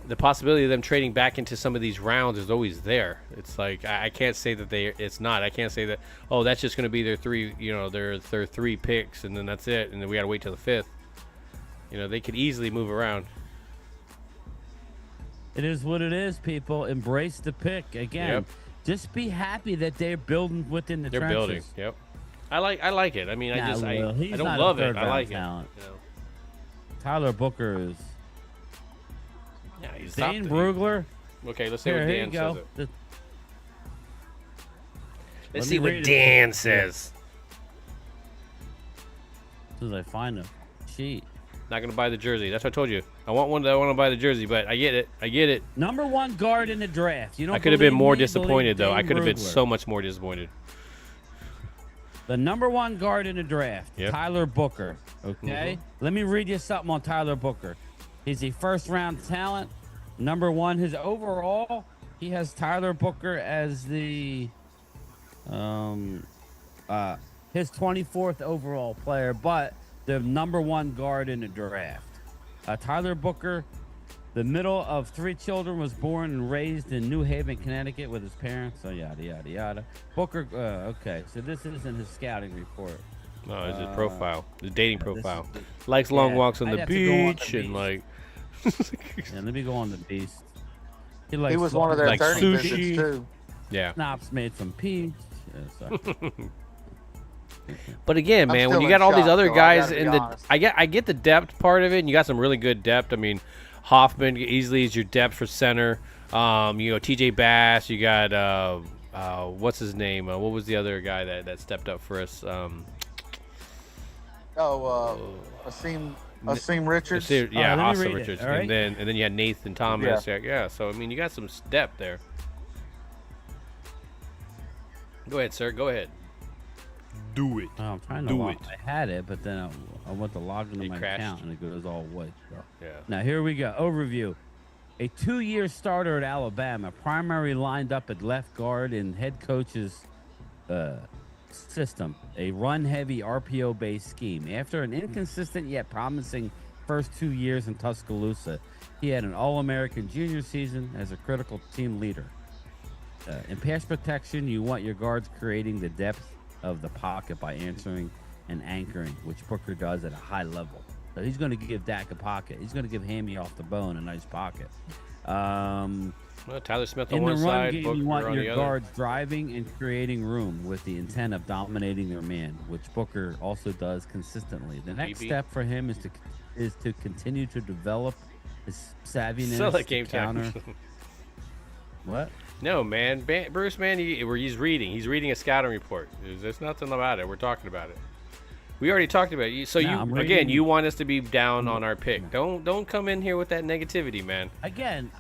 the possibility of them trading back into some of these rounds is always there. It's like I can't say that it's not. I can't say that that's just going to be their 3, their 3 picks and then that's it, and then we got to wait till the 5th. They could easily move around. It is what it is, people. Embrace the pick. Again, Yep. just be happy that they're building within the They're trenches. building. Yep. I like it. I mean, Nah, Will, I he's don't not a love it. I third-round like talent. it. Tyler Booker is. Yeah, he's Dane top- Brugler. Okay, let's see Here what you Dan go. says. The- Let's Let see me what read it. Dan says. As soon as I find a sheet. Not gonna buy the jersey. That's what I told you. I want one that I want to buy the jersey, but I get it. Number 1 guard in the draft. You don't I could have been believe more me? disappointed Believe though. I Dane could have been Brugler. so much more disappointed. The number 1 guard in the draft, Yep. Tyler Booker. Okay? Let me read you something on Tyler Booker. He's a first-round talent. Number 1, his overall, he has Tyler Booker as the his 24th overall player, but the number 1 guard in the draft. Tyler Booker, the middle of 3 children, was born and raised in New Haven, Connecticut with his parents. So yada, yada, yada. Booker, okay, so this isn't his scouting report. No, it's his profile, his dating this is profile. the- Likes long yeah, walks on I'd the have to go on the beach and beach. like. Yeah, let me go on the beast. He He was one of their Like 30 sushi. visits too. Yeah. Snaps made from peach. Yeah, sorry. But again, I'm man, when still you got in all these shock, other though, I guys gotta be in the, honest. I get the depth part of it, and you got some really good depth. I mean, Hoffman easily is your depth for center. TJ Bass. You got what's his name? What was the other guy that stepped up for us? Asim Asim Richards. Yeah, let me Austin read it, Richards, all right? and then you had Nathan Thomas. Yeah. So I mean, you got some depth there. Go ahead, sir. Go ahead. Do it. Oh, I'm trying to Do log. it. I had it, but then I went to log into It my crashed. account and it goes all white. Bro. Yeah. Now here we go. Overview. A 2-year starter at Alabama, primary lined up at left guard in head coach's system, a run-heavy RPO-based scheme. After an inconsistent yet promising first 2 years in Tuscaloosa, he had an All-American junior season as a critical team leader. In pass protection, you want your guards creating the depth of the pocket by answering and anchoring, which Booker does at a high level. So he's going to give Dak a pocket. He's going to give Hammy off the bone a nice pocket. Well, Tyler Smith on In the one run side, game, Booker you want on your the other. guards driving and creating room with the intent of dominating their man, which Booker also does consistently. The next BB. step for him is to continue to develop his savviness Sell that to game time. counter. What? No, man. Bruce, man, he's reading. He's reading a scouting report. There's nothing about it. We're talking about it. We already talked about it. So No, I'm you reading- again, you want us to be down on our pick. Don't come in here with that negativity, man. Again,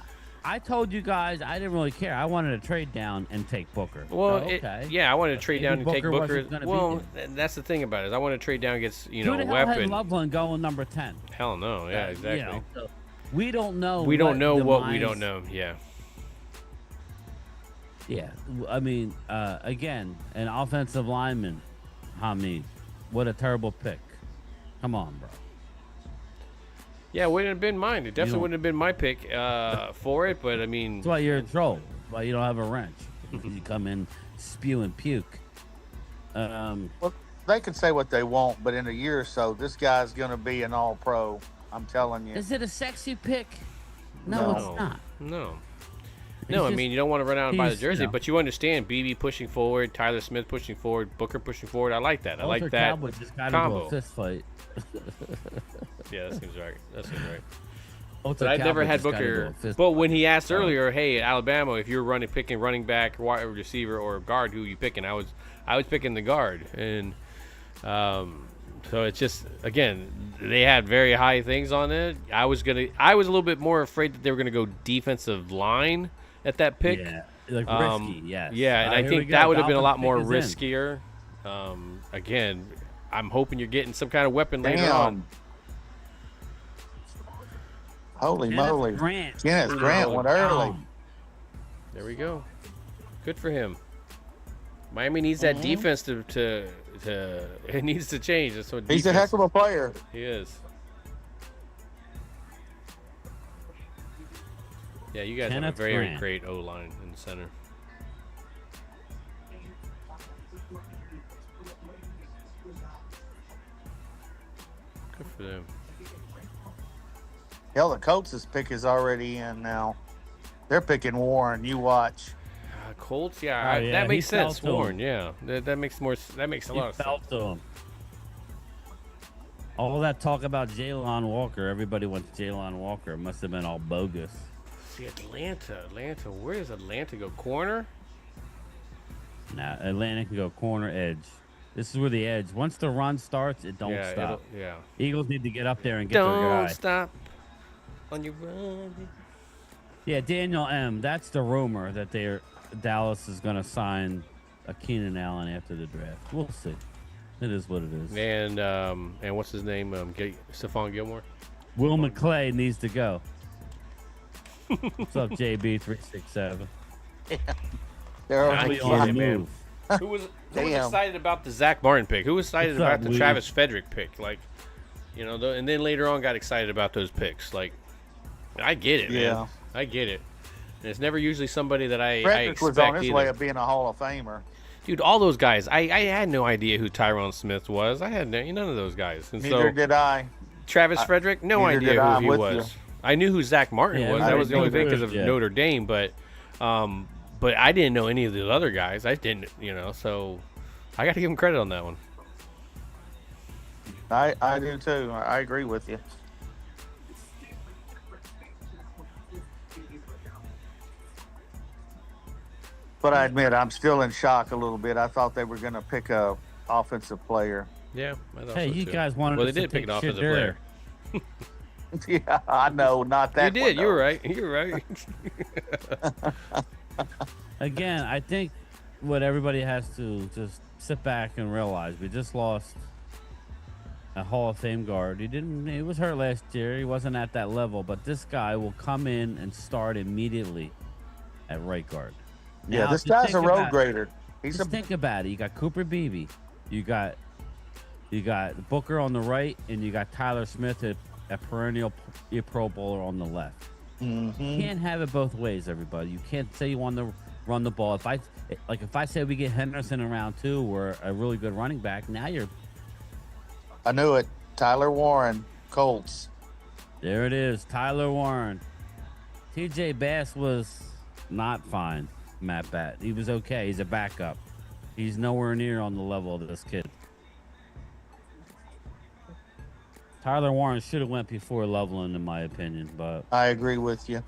I told you guys I didn't really care. I wanted to trade down and take Booker. Well, So, okay. yeah, I wanted to trade down Maybe and take Booker Booker. wasn't gonna be Well, there. that's the thing about it. Is I want to trade down against Who the a hell had weapon. Loveland going number 10? Hell no. Yeah, exactly. You know, so we don't know. we don't know the what we minds- don't know. Yeah. Yeah, I mean, again, an offensive lineman, Hamid. What a terrible pick. Come on, bro. Yeah, it wouldn't have been mine. It definitely don't- wouldn't have been my pick for it. But I mean, That's why you're a troll. That's why you don't have a wrench. You come in spewing puke. Well, they can say what they want, but in a year or so, this guy's going to be an All-Pro. I'm telling you. Is it a sexy pick? No, No. it's not. no. He's No, I just- mean, you don't want to run out and buy the he's, jersey, you know. but you understand BB pushing forward, Tyler Smith pushing forward, Booker pushing forward. I like that. I like Walter that Cowboy just got combo. into a fist fight. Yeah, that seems right. That seems right. Walter But I've never Cowboy had just got into Booker. a fist But fight. when he asked earlier, "Hey, Alabama, if you're picking running back, wide receiver, or guard, who are you picking?" I was picking the guard, and so it's just again they had very high things on it. I was a little bit more afraid that they were gonna go defensive line at that pick. Yeah, like risky, yes. Yeah, and I Here we think go. that would have been a lot Dolphins more pick is in. riskier. Again, I'm hoping you're getting some kind of weapon later on. Holy Kenneth moly. Grant. Kenneth Grant went early. There we go. Good for him. Miami needs that defense to it needs to change. That's what He's a heck of a player. He is. Yeah, you guys have Kenneth a very Grant. great O line in the center. Good for them. Hell, the Colts' pick is already in now. They're picking Warren. You watch. Colts, yeah, Oh, yeah, that makes he fell sense. to him. Warren, yeah, that makes a lot of fell sense. to him. All that talk about Jalen Walker, everybody went to Jalen Walker. It must have been all bogus. See, Atlanta. Where does Atlanta go? Corner? Nah, Atlanta can go corner edge. This is where the edge. Once the run starts, it don't yeah, stop. yeah. Eagles need to get up there and get their Don't guy. stop on your run. Yeah, Daniel M. That's the rumor that Dallas is going to sign a Keenan Allen after the draft. We'll see. It is what it is. And what's his name? Stephon Gilmore. Will McClay needs to go. What's up, JB367? They're I only can't on the man. move. Who was Damn. excited about the Zach Martin pick? Who was excited What's up, about the Lee? Travis Frederick pick? Like, and then later on got excited about those picks. Like, I get it, Yeah. man. I get it. And it's never usually somebody that I Frederick expect was on his either. way of being a Hall of Famer. Dude, all those guys, I had no idea who Tyron Smith was. I had none of those guys. And Neither so did I. Travis Frederick, no neither did idea I, who he with was. you. I knew who Zach Martin Yeah, was. I That was the only didn't thing because know of that. Notre Dame, but I didn't know any of the other guys. I didn't, so I got to give him credit on that one. I do too. I agree with you. But I admit, I'm still in shock a little bit. I thought they were going to pick a offensive player. Yeah, I thought Hey, so you too. guys wanted Well, us they to did pick take an shit offensive there. player. Yeah, I know. Not that. You did. one, You were though. right. You were right. Again, I think what everybody has to just sit back and realize, we just lost a Hall of Fame guard. He was hurt last year. He wasn't at that level, but this guy will come in and start immediately at right guard. Yeah, Now, this just guy's a think road about it. grader. He's Just a think about it. You got Cooper Beebe, you got Booker on the right, and you got Tyler Smith, a perennial Pro Bowler on the left. You can't have it both ways, everybody. You can't say you want to run the ball. If I say we get Henderson in round 2 or a really good running back, now you're I knew it. Tyler Warren, Colts. there. It is, Tyler Warren. T.J. Bass was not fine. Matt Bat. He was okay. He's a backup. He's nowhere near on the level of this kid. Tyler Warren should have went before Loveland, in my opinion, but I agree with you.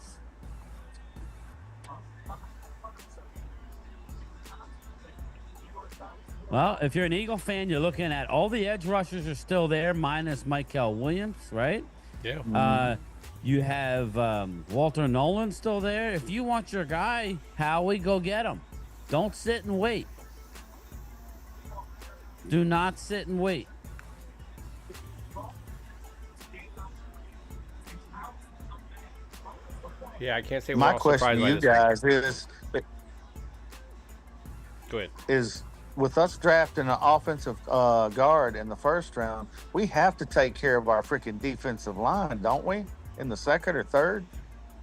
well, if you're an Eagle fan, you're looking at all the edge rushers are still there, minus Michael Williams, right? Yeah. You have Walter Nolan still there. If you want your guy, Howie, go get him. Don't sit and wait. Do not sit and wait. Yeah, I can't say we're My all question surprised to by you this. guys is Go ahead. with us drafting an offensive guard in the first round, we have to take care of our freaking defensive line, don't we? In the second or third,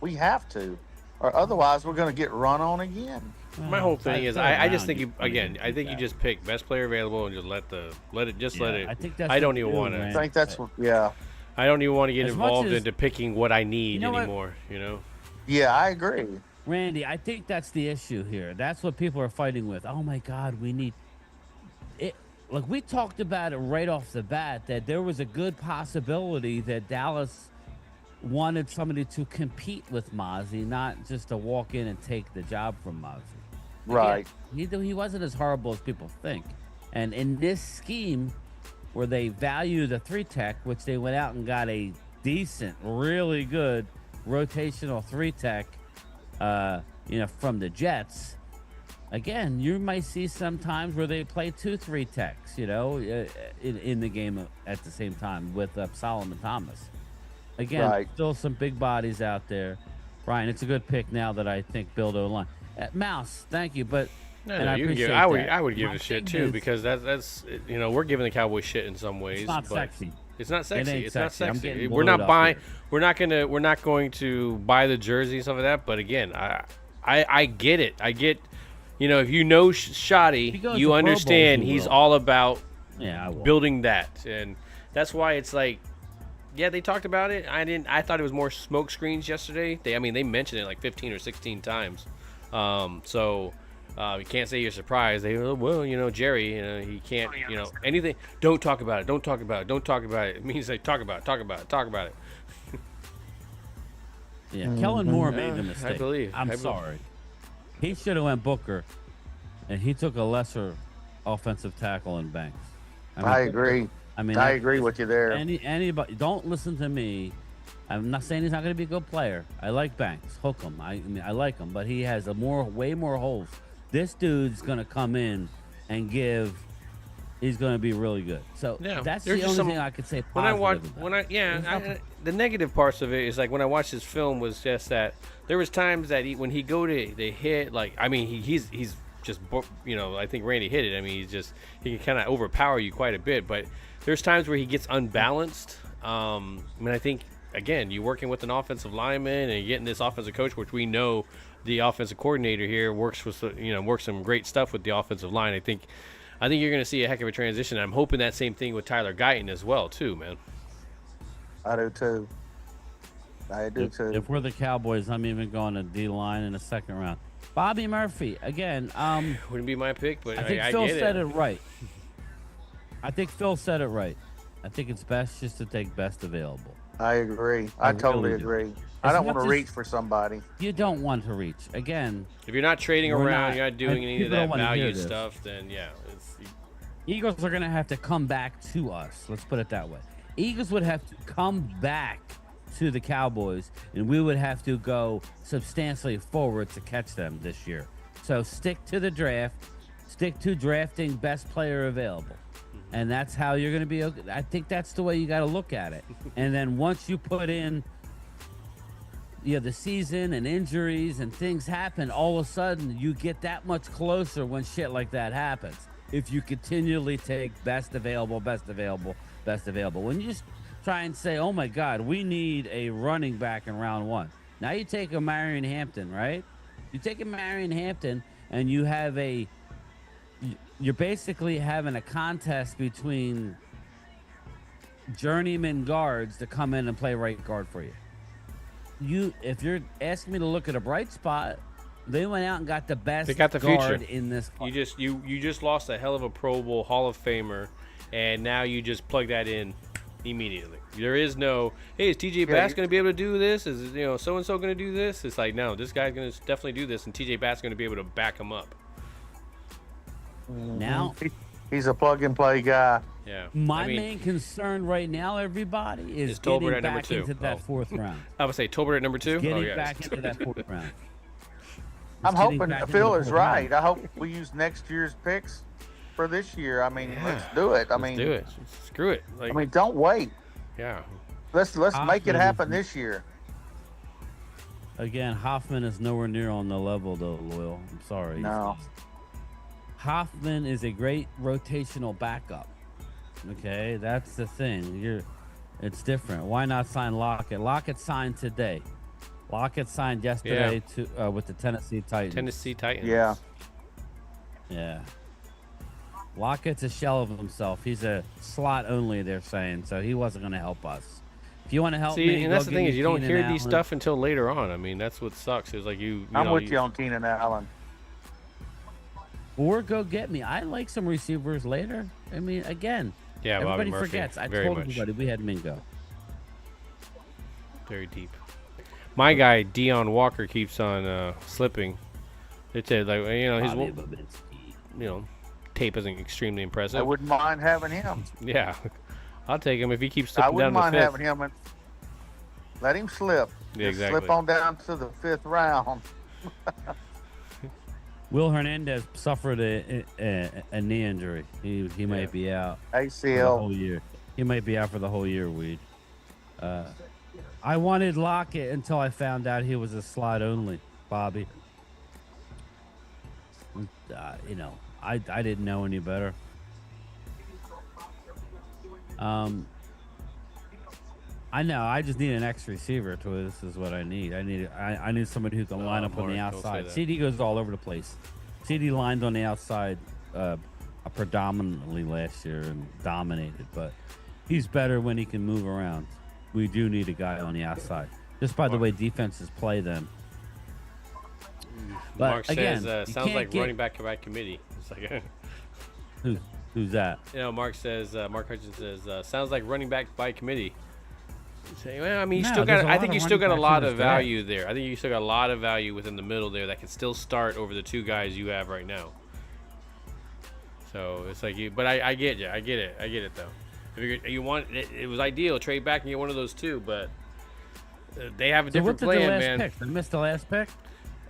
we have to, or otherwise we're going to get run on again. My whole thing is, I just think I think you just. just pick best player available and just let it. I think that's I don't what you even do, want man. I think that's what, yeah, I don't even want to get As much involved as- into picking what I need You know what? anymore. You know. yeah, I agree. Randy, I think that's the issue here. That's what people are fighting with. Oh my God, we need it. Look, we talked about it right off the bat that there was a good possibility that Dallas wanted somebody to compete with Mozzie, not just to walk in and take the job from Mozzie. Right. He wasn't as horrible as people think. And in this scheme, where they value the 3-tech, which they went out and got a decent, really good rotational 3-tech, from the Jets. Again, you might see some times where they play 2 3-techs, in the game at the same time with Solomon Thomas. Again, Right. still some big bodies out there. Brian, it's a good pick now that I think build O-line. Mouse, thank you, but No, and no, I you can appreciate give. that. I would give My a shit thing too is, because that's we're giving the Cowboys shit in some ways. it's not but sexy. It's not sexy. ain't It's not sexy. I'm sexy. getting We're blowed not up buying. here. We're not going to buy the jersey and stuff like that. But again, I get it. I get. If you know Shoddy, He goes you to Pro understand Bowls, he he's will. all about Yeah, I will. building that, and that's why it's like, yeah, they talked about it. I thought it was more smoke screens yesterday. They mentioned it like 15 or 16 times. So you can't say you're surprised. They well, Jerry, he can't, anything. Don't talk about it. Don't talk about it. Don't talk about it. It means like talk about it. Talk about it. Talk about it. Yeah, Kellen Moore made the I mistake. believe. I'm sorry. He should have went Booker, and he took a lesser offensive tackle in Banks. I agree. I mean, I agree with you there. Anybody, don't listen to me. I'm not saying he's not going to be a good player. I like Banks, hook him. I like him, but he has way more holes. This dude's going to come in and give. He's going to be really good. So Yeah, that's there's the just only some- thing I could say. When I watch, positive about. the negative parts of it is like when I watched this film was just that there was times that when he go to the hit, he's just, I think Randy hit it. I mean, he can kind of overpower you quite a bit, but there's times where he gets unbalanced. I think again, you're working with an offensive lineman and you're getting this offensive coach, which we know the offensive coordinator here works some great stuff with the offensive line. I think you're going to see a heck of a transition. I'm hoping that same thing with Tyler Guyton as well, too, man. I do too. If we're the Cowboys, I'm even going to D-line in the second round. Bobby Murphy, again. Wouldn't be my pick, but I think I Phil get said it right. I think it's best just to take best available. I agree. I totally agree. I don't want to reach for somebody. You don't want to reach. Again, if you're not trading We're around, not- you're not doing and any of people don't that wanna hear value this. stuff, then yeah. Eagles are going to have to come back to us. Let's put it that way. Eagles would have to come back to the Cowboys, and we would have to go substantially forward to catch them this year. So stick to the draft, stick to drafting best player available. And that's how you're going to be. I think that's the way you got to look at it. And then once you put in, the season and injuries and things happen, all of a sudden you get that much closer when shit like that happens. If you continually take best available, best available, best available. When you just try and say, oh my God, we need a running back in round 1. Now you take a Marion Hampton, right? You take a Marion Hampton and you have you're basically having a contest between journeyman guards to come in and play right guard for you. If you're asking me to look at a bright spot, they went out and got the best They got the guard future. in this. You just lost a hell of a Pro Bowl Hall of Famer, and now you just plug that in immediately. There is no, hey, is TJ Bass going to be able to do this? Is so and so going to do this? It's like, no, this guy's going to definitely do this, and TJ Bass is going to be able to back him up. Now He's a plug and play guy. Yeah. my main concern right now, everybody, is Tolbert getting at number back 2. into that fourth round. I would say Tolbert at number 2. Getting back into that fourth round. I'm getting hoping back into Phil the is fourth right. round. I hope we use next year's picks for this year. I mean, let's do it. Let's do it. Screw it. Like, I mean, don't wait. yeah. Let's make it Hoffman happen is- this year. Again, Hoffman is nowhere near on the level, though, Loyal. I'm sorry. No. Hoffman is a great rotational backup. Okay, that's the thing. It's different. Why not sign Lockett? Lockett signed today. Lockett signed yesterday with the Tennessee Titans. Yeah. Yeah. Lockett's a shell of himself. He's a slot only, they're saying, so he wasn't going to help us. If you want to help me, See, and that's go the thing get is, me you don't Keenan hear these Allen. stuff until later on. I mean, that's what sucks. Is like I'm with you on Keenan Allen. Or go get me. I like some receivers later. I mean, again, Yeah, Bobby everybody Murphy, forgets. I very told much. everybody we had Mingo. Very deep. My guy Deion Walker keeps on slipping. It said like his Bobby Babinski. tape isn't extremely impressive. I wouldn't mind having him. Yeah, I'll take him if he keeps I slipping down wouldn't to mind fifth. having him. Let him slip. Yeah, Just exactly. slip on down to the 5th round. Will Hernandez suffered a knee injury. He might be out for the ACL. whole year. He might be out for the whole year, Weed. I wanted Lockett until I found out he was a slot only, Bobby. I didn't know any better. I know. I just need an X receiver. This is what I need. I need somebody who can line up on the Mark, don't say outside. that. CD goes all over the place. CD lined on the outside predominantly last year and dominated, but he's better when he can move around. We do need a guy on the outside. Just by the way defenses play them. But Mark again, says you sounds can't like get- running back by committee. It's like Who's that? Mark says Mark Hutchins says sounds like running back by committee. Say, well, I mean, you No, still there's got. a I lot think of you still got a running lot backs in of this draft. value there. I think you still got a lot of value within the middle there that can still start over the two guys you have right now. So it's like but I get you. I get it though. If you want, it was ideal trade back and get one of those two, but they have a So different what's the plan, last man. pick? They missed the last pick?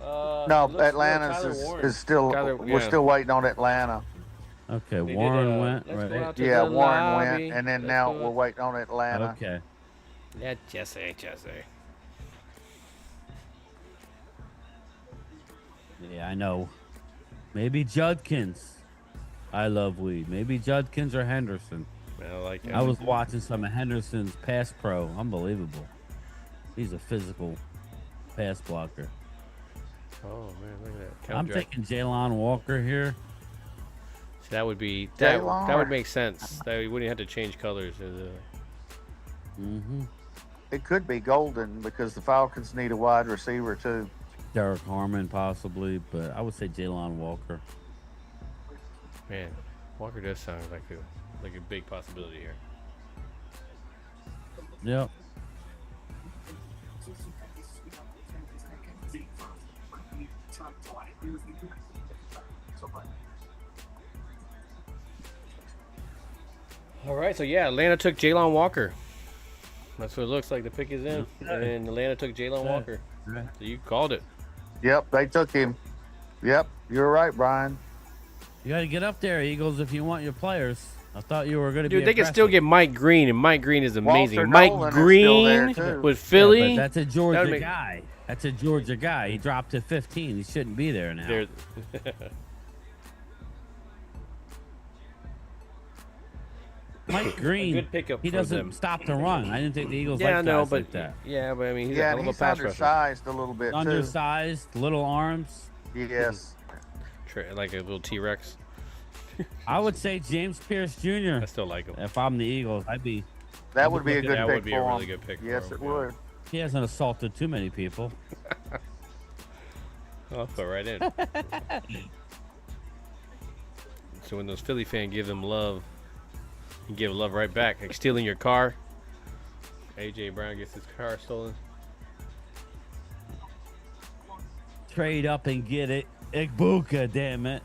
No, Atlanta's is still. We're still waiting on Atlanta. Okay, They did, Warren went, let's go right? out to Yeah, the Warren lobby. went, and then Let's now go. we're waiting on Atlanta. Okay. Yeah, Jesse. Yeah, I know. Maybe Judkins. I love weed. Maybe Judkins or Henderson. I like that. I was watching some of Henderson's pass pro. Unbelievable. He's a physical pass blocker. Oh man, look at that. I'm taking Jalen Walker here. So that would be that Jalen. would make sense. That you wouldn't have to change colors. Mm-hmm. It could be Golden because the Falcons need a wide receiver too. Derek Harmon possibly, but I would say Jalen Walker. Man, Walker does sound like a big possibility here. Yep. All right, so yeah, Atlanta took Jalen Walker. That's what it looks like. The pick is in, and Atlanta took Jalen Walker. So you called it. Yep, they took him. Yep, you're right, Brian. You got to get up there, Eagles, if you want your players. I thought you were going to be Dude, they can still get Mike Green, and Mike Green is amazing. Walter Mike Nolan is still there, Green too. with Philly. Yeah, but that's a Georgia That'd make- guy. That's a Georgia guy. He dropped to 15. He shouldn't be there now. There- Mike Green, good pickup he for doesn't them. stop to run. I didn't think the Eagles Yeah, liked no, guys but like that. yeah, but I mean, he's a Yeah, hell and of a he's pass rusher. undersized a little bit, Undersized, little arms. too. Yes. Like a little T-Rex. I would say James Pierce Jr. I still like him. If I'm the Eagles, That would be a good That pick would be for a him. really good pick for Yes, him, it yeah. would. he hasn't assaulted too many people. I'll put right in. So when those Philly fans give them love, you give love right back. Like stealing your car. AJ Brown gets his car stolen. Trade up and get it. Igbuka, damn it.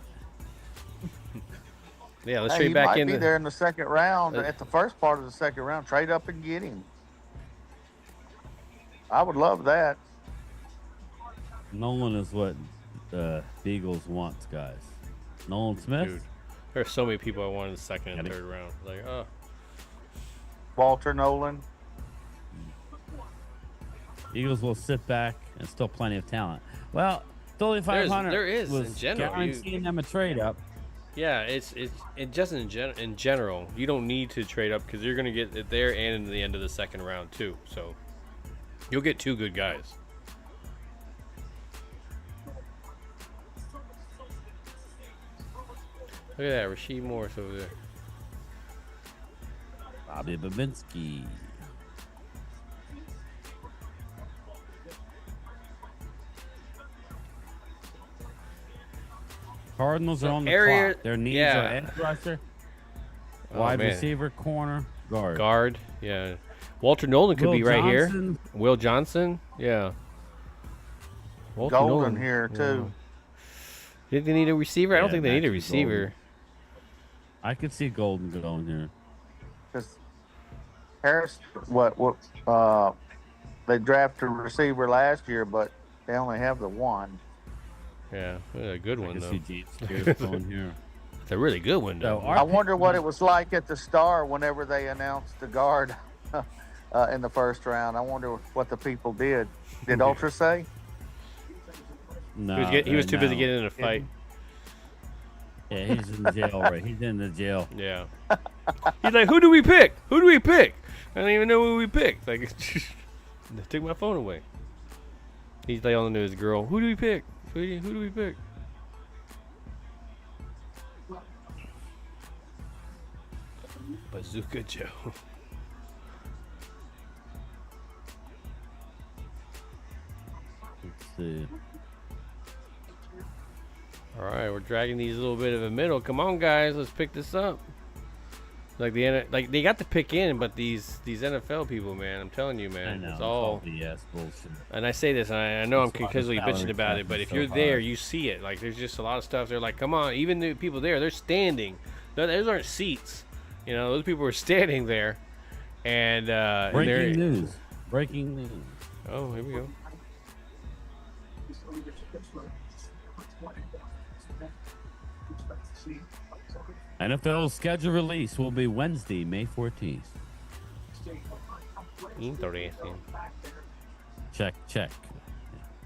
Yeah, let's Hey, trade he back might in. be there in the second round. Uh, At the first part of the second round, trade up and get him. I would love that. Nolan is what the Eagles wants, guys. Nolan Smith. Dude, there are so many people I want in the second and Got it. third round. Like, oh, Walter Nolan. Eagles will sit back and still plenty of talent. Well, Philly 500 there is, was in general. guaranteeing them a trade up. yeah, it's just in general. You don't need to trade up because you're gonna get it there and in the end of the second round too. So you'll get two good guys. Look at that, Rasheed Morris over there. Bobby Babinski. Cardinals are on the area- clock. Their needs yeah. are edge rusher, Oh, wide man. receiver, corner, guard. Guard, yeah. Walter Nolan could Will be right Johnson. here. Will Johnson, yeah. Walter Golden Nolan, here, too. Think they need a receiver? I don't Yeah, think they need a Maxie receiver. Golden. I could see Golden going here. Because Harris, they drafted a receiver last year, but they only have the one. Yeah, a good I one could though. see James Pierce going here. It's a really good one though. So our I wonder what it was like at the Star whenever they announced the guard in the first round. I wonder what the people did. Did Ultra say? No, he was too busy no. getting in a fight. Yeah, he's in jail right. He's in the jail. Yeah. He's like, who do we pick? Who do we pick? I don't even know who we picked. Like, they took my phone away. He's like on to his girl. Who do we pick? Sweetie, who do we pick? Bazooka Joe. Let's see. All right, we're dragging these a little bit of a middle. Come on, guys, let's pick this up. Like they got the pick in, but these NFL people, man, I'm telling you, I man, know. it's all. BS bullshit. And I say this, and I know I'm That's why the continually bitching salary about cap it, but is if so you're there, high. you see it. Like, there's just a lot of stuff. They're like, come on, even the people there, they're standing. Those aren't seats. You know, those people are standing there, and Breaking news. Breaking news. Oh, here we go. NFL schedule release will be Wednesday, May 14th. Interesting. Check. Yeah,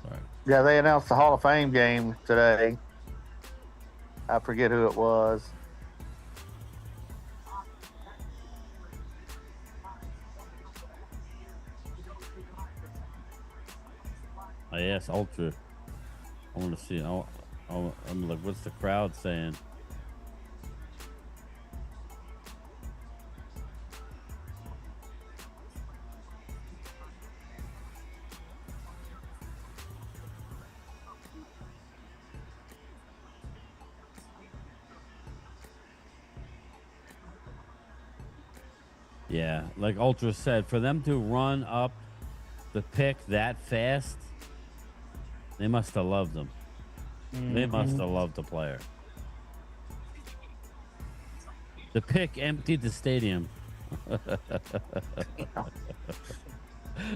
sorry. Yeah, they announced the Hall of Fame game today. I forget who it was. I asked Ultra. I want to see. I'm like, what's the crowd saying? Yeah, like Ultra said, for them to run up the pick that fast, they must have loved him. They must have loved the player. The pick emptied the stadium.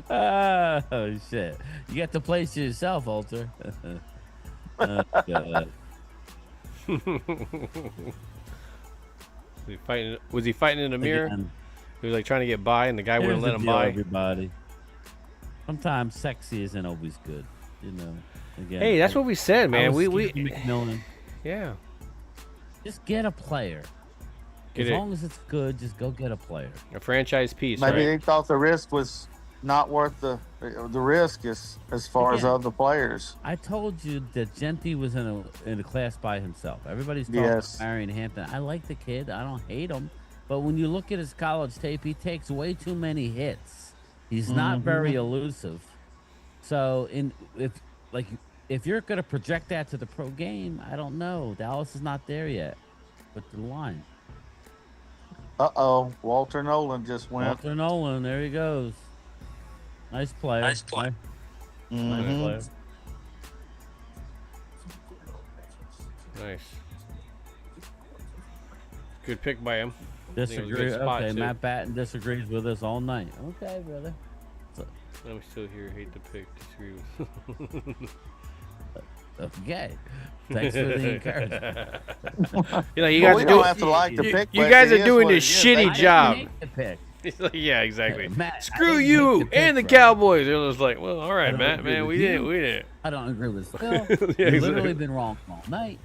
Oh shit! You got the place to yourself, Alter. Oh, God. Was he fighting in a mirror? Again, He was like trying to get by, and the guy wouldn't here's let the him deal, by. everybody. Sometimes sexy isn't always good, you know. Again, Hey, that's what we said, man. We McMillan. yeah. Just get a player. Get As it. long as it's good, just go get a player. A franchise piece, Maybe right? they thought the risk was not worth the risk as far as Yeah. other players. I told you that Genty was in a class by himself. Everybody's talking Yes. about Marion Hampton. I like the kid. I don't hate him. But when you look at his college tape, he takes way too many hits. He's not very elusive. So if you're going to project that to the pro game, I don't know. Dallas is not there yet with the line. Walter Nolan just went. Walter Nolan, there he goes. Nice player. Nice player. Nice player. Nice. Good pick by him. I think it was a Disagree. good spot, Okay, too. Matt Batten disagrees with us all night. Okay, brother. I'm still here. Hate the pick. Disagree with. Okay. Thanks for the encouragement. You know, you Well, guys we are don't doing. have to like the pick. You but guys it are is doing what this it is. shitty They- job. Hate the pick. He's like, yeah, exactly. Matt, I Screw didn't you hate the pick, and the bro. Cowboys. They're just like, well, all I right, don't Matt, agree man, with we you. didn't. I don't agree with Phil. Yeah, You've exactly. literally been wrong all night.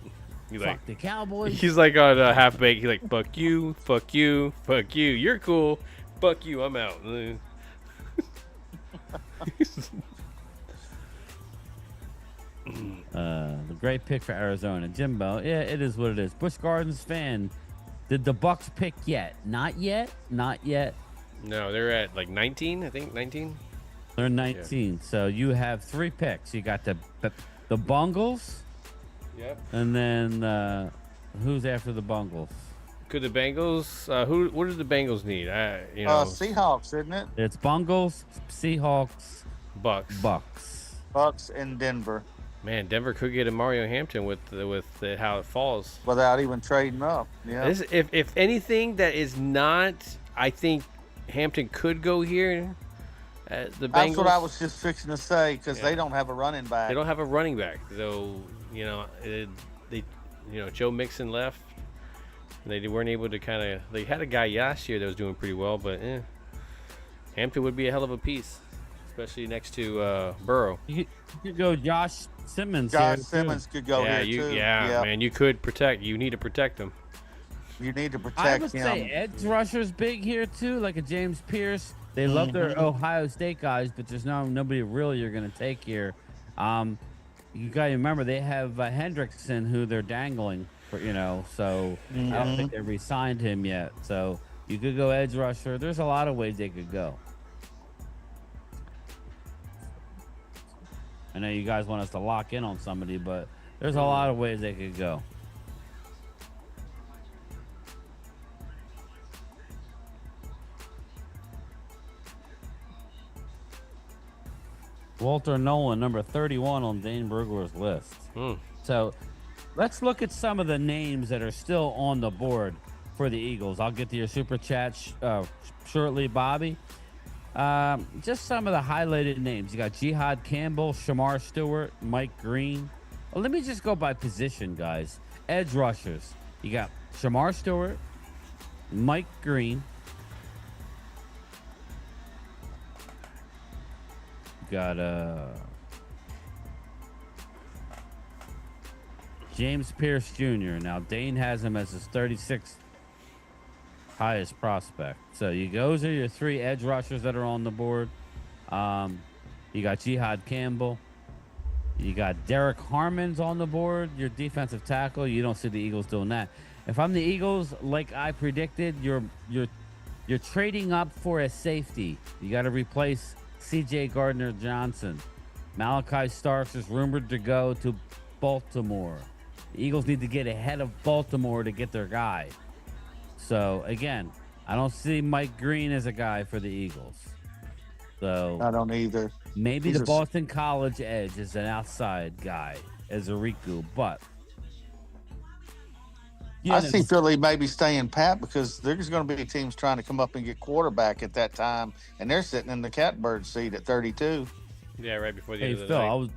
He's Fuck like, the Cowboys. he's like on half baked. He's like, fuck you, fuck you, fuck you. You're cool. Fuck you. I'm out. The great pick for Arizona. Jimbo. Yeah, it is what it is. Busch Gardens fan. Did the Bucks pick yet? Not yet. Not yet. No, they're at like 19. I think 19. They're 19. So you have 3 picks. You got the Bungles, Yep. and then who's after the Bungles? Could the Bengals? What do the Bengals need? You know, Seahawks, isn't it? It's Bungles, Seahawks, Bucks. Bucks. Bucks in Denver Man, Denver could get a Mario Hampton with how it falls. without even trading up. Yeah. If anything that is not, I think Hampton could go here. The Bengals. That's what I was just fixing to say because they don't have a running back. They don't have a running back, so you know Joe Mixon left. And they weren't able to kind of. They had a guy last year that was doing pretty well, but Hampton would be a hell of a piece, especially next to Burrow. You could go Josh Simmons. Josh here, too. Simmons could go Yeah, here too. man, you could protect. You need to protect him. You need to I protect would him. say edge rusher's big here too, like a James Pierce. They love their Ohio State guys, but there's nobody really you're gonna take here. You gotta remember they have Hendrickson, who they're dangling for, So I don't think they re-signed him yet. So you could go edge rusher. There's a lot of ways they could go. I know you guys want us to lock in on somebody, but there's a lot of ways they could go. Walter Nolan, number 31 on Dane Brugler's list. So let's look at some of the names that are still on the board for the Eagles. I'll get to your super chat shortly, Bobby. Just some of the highlighted names. You got Jihad Campbell, Shamar Stewart, Mike Green. Well, let me just go by position, guys. Edge rushers. You got Shamar Stewart, Mike Green. You got James Pierce Jr. Now, Dane has him as his 36th highest prospect. So those are your 3 edge rushers that are on the board. You got Jihad Campbell. You got Derek Harmon's on the board, your defensive tackle. You don't see the Eagles doing that. If I'm the Eagles, like I predicted, you're trading up for a safety. You got to replace C.J. Gardner-Johnson. Malachi Starks is rumored to go to Baltimore. The Eagles need to get ahead of Baltimore to get their guy. So, again, I don't see Mike Green as a guy for the Eagles. So I don't either. maybe He's the a- Boston College edge is an outside guy as a Riku, but I see Philly maybe staying pat because there's going to be teams trying to come up and get quarterback at that time, and they're sitting in the catbird seat at 32. Yeah, right before the Hey end of the Phil, night. I was.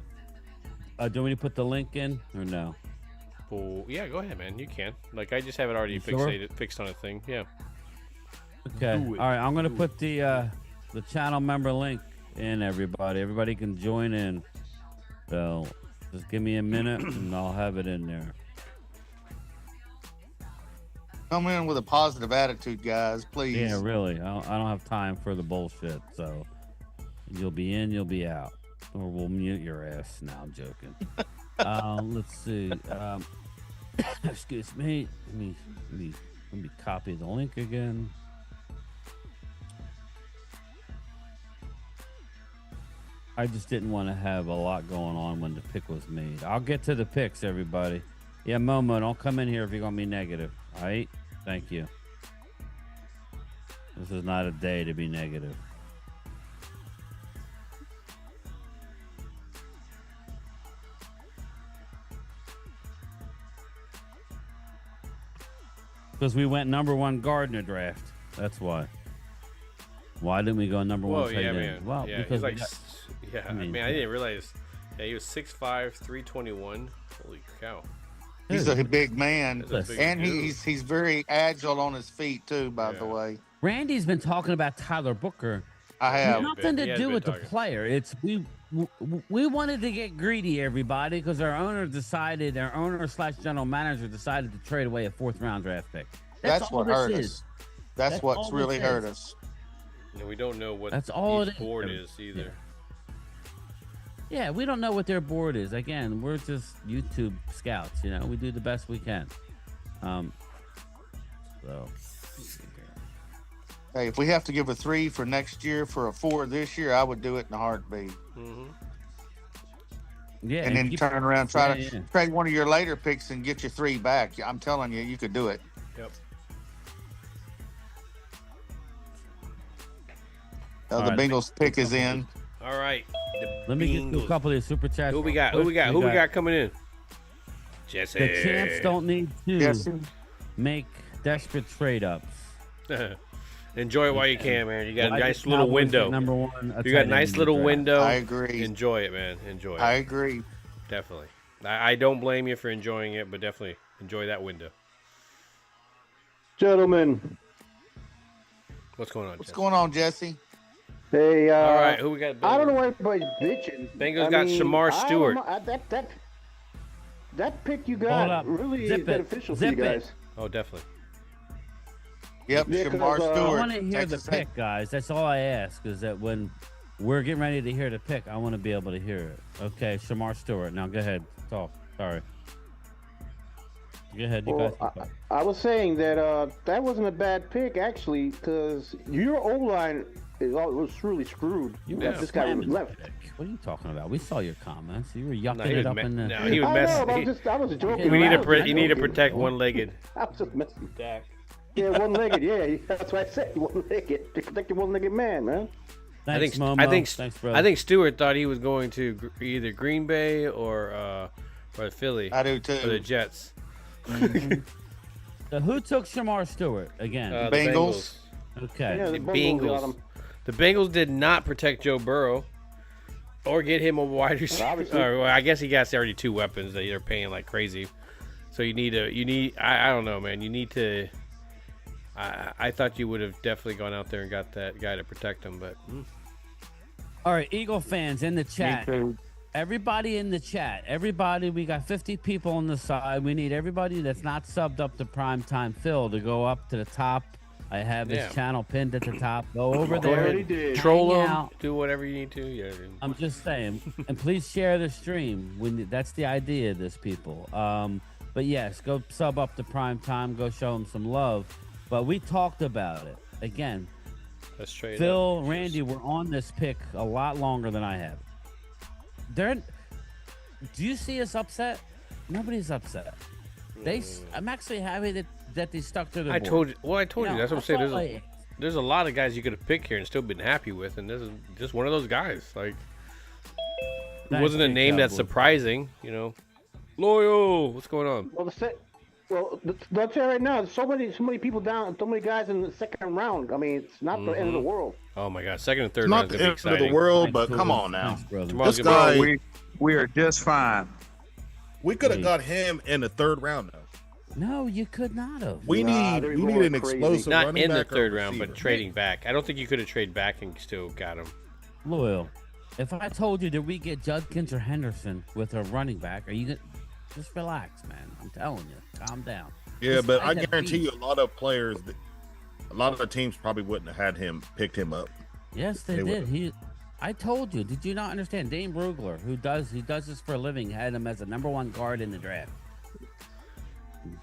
Do we need to put the link in or no? Well, yeah, go ahead, man. You can. Like, I just have it already fixed on a thing. Yeah. Okay. All right. I'm gonna put the channel member link in. Everybody can join in. So just give me a minute and I'll have it in there. Come in with a positive attitude, guys, please. Yeah, really. I don't have time for the bullshit. So you'll be in, you'll be out, or we'll mute your ass. Now I'm joking. Let's see. Excuse me. Let me copy the link again. I just didn't want to have a lot going on when the pick was made. I'll get to the picks, everybody. Yeah, Momo, don't come in here if you're going to be negative. All right? Thank you. This is not a day to be negative. Because we went number 1 Gardner draft. That's why. Why didn't we go number 1 tight end? Man. Well, yeah, because like, I didn't realize. Yeah, he was 6'5", 321. Holy cow! He's a big man, and dude. he's very agile on his feet too. By the way, Randy's been talking about Tyler Booker. I have nothing to do with the player. It's we wanted to get greedy, everybody, because our owner / general manager decided to trade away a 4th round draft pick. That's what hurt us. That's what's really hurt us. And we don't know what that's all each board is either. Yeah, we don't know what their board is. Again, we're just YouTube scouts. You know, we do the best we can. So. Hey, if we have to give a 3 for next year for a 4 this year, I would do it in a heartbeat. Mm-hmm. Yeah, and then turn around, try to trade one of your later picks and get your 3 back. I'm telling you, you could do it. Yep. The Bengals pick is in. All right. Let me get to a couple of these super chats. Who we got? Who we got coming in? Jesse. The champs don't need to make desperate trade ups. Enjoy it while you can, man. You got a nice little window. Number 1. You got a nice little window. I agree. Enjoy it, man. Enjoy it. I agree. Definitely. I don't blame you for enjoying it, but definitely enjoy that window. Gentlemen. What's going on, What's going on, Jesse? Hey, all right, who we got? I don't know why everybody's bitching. Bengals got Shamar Stewart. That pick you got really is beneficial for you guys. Oh, definitely. Yep, Shamar Stewart. I want to hear the pick, guys. That's all I ask, is that when we're getting ready to hear the pick, I want to be able to hear it. Okay, Shamar Stewart. Now, go ahead. Talk. Sorry. Go ahead. You guys. I was saying that that wasn't a bad pick, actually, because your O-line was really screwed. This guy left. What are you talking about? We saw your comments. You were yucking it up in the. No, he was messing. I was joking. You need to protect one-legged. I was just messing. Dak. Yeah, one-legged. Yeah, that's what I said. One-legged. Protect your one-legged man, man. Thanks, Momo. Thanks, brother. I think Stewart thought he was going to either Green Bay or Philly. I do too. Or the Jets. Mm-hmm. So who took Shamar Stewart again? The Bengals. Okay. Yeah, the Bengals. The Bengals did not protect Joe Burrow or get him a wide receiver. I guess he got already 2 weapons that they're paying like crazy. So you need. I don't know, man. You need to. I thought you would have definitely gone out there and got that guy to protect him, but. All right, Eagle fans in the chat. Everybody in the chat. Everybody, we got 50 people on the side. We need everybody that's not subbed up to Primetime Phil to go up to the top. I have his channel pinned at the top. Go over there. Troll him. Do whatever you need to. Yeah. I'm just saying. And please share the stream. That's the idea of this, people. But yes, go sub up to Primetime. Go show him some love. But we talked about it. Again, let's trade Phil, Randy were on this pick a lot longer than I have. Do you see us upset? Nobody's upset. I'm actually happy that they stuck to the board. I told you. That's what I'm saying. There's a lot of guys you could have picked here and still been happy with, and this is just one of those guys. Like, it wasn't a name that's surprising, you know. Loyal, what's going on? Well, Well, I'll tell you right now, there's so many people down, so many guys in the second round. I mean, it's not the end of the world. Oh my God, second and third It's round not is the gonna be end of exciting. the world, but Thanks, come brother. on now. Thanks, brother. Tomorrow's This gonna be- guy, We are just fine. we could have got him in the third round though. No, you could not have. We Nah, need they're an going crazy. explosive not running in the back or third round, receiver. but trading back. I don't think you could have traded back and still got him. Loyal. If I told you that we get Judkins or Henderson with a running back, are you gonna just relax, man? I'm telling you, calm down. Yeah, This but guy's I a guarantee you, beast. a lot of players, a lot of the teams probably wouldn't have had him, picked him up. Yes, they They did. would've. I told you. Did you not understand? Dane Brugler, who does this for a living, had him as a #1 guard in the draft.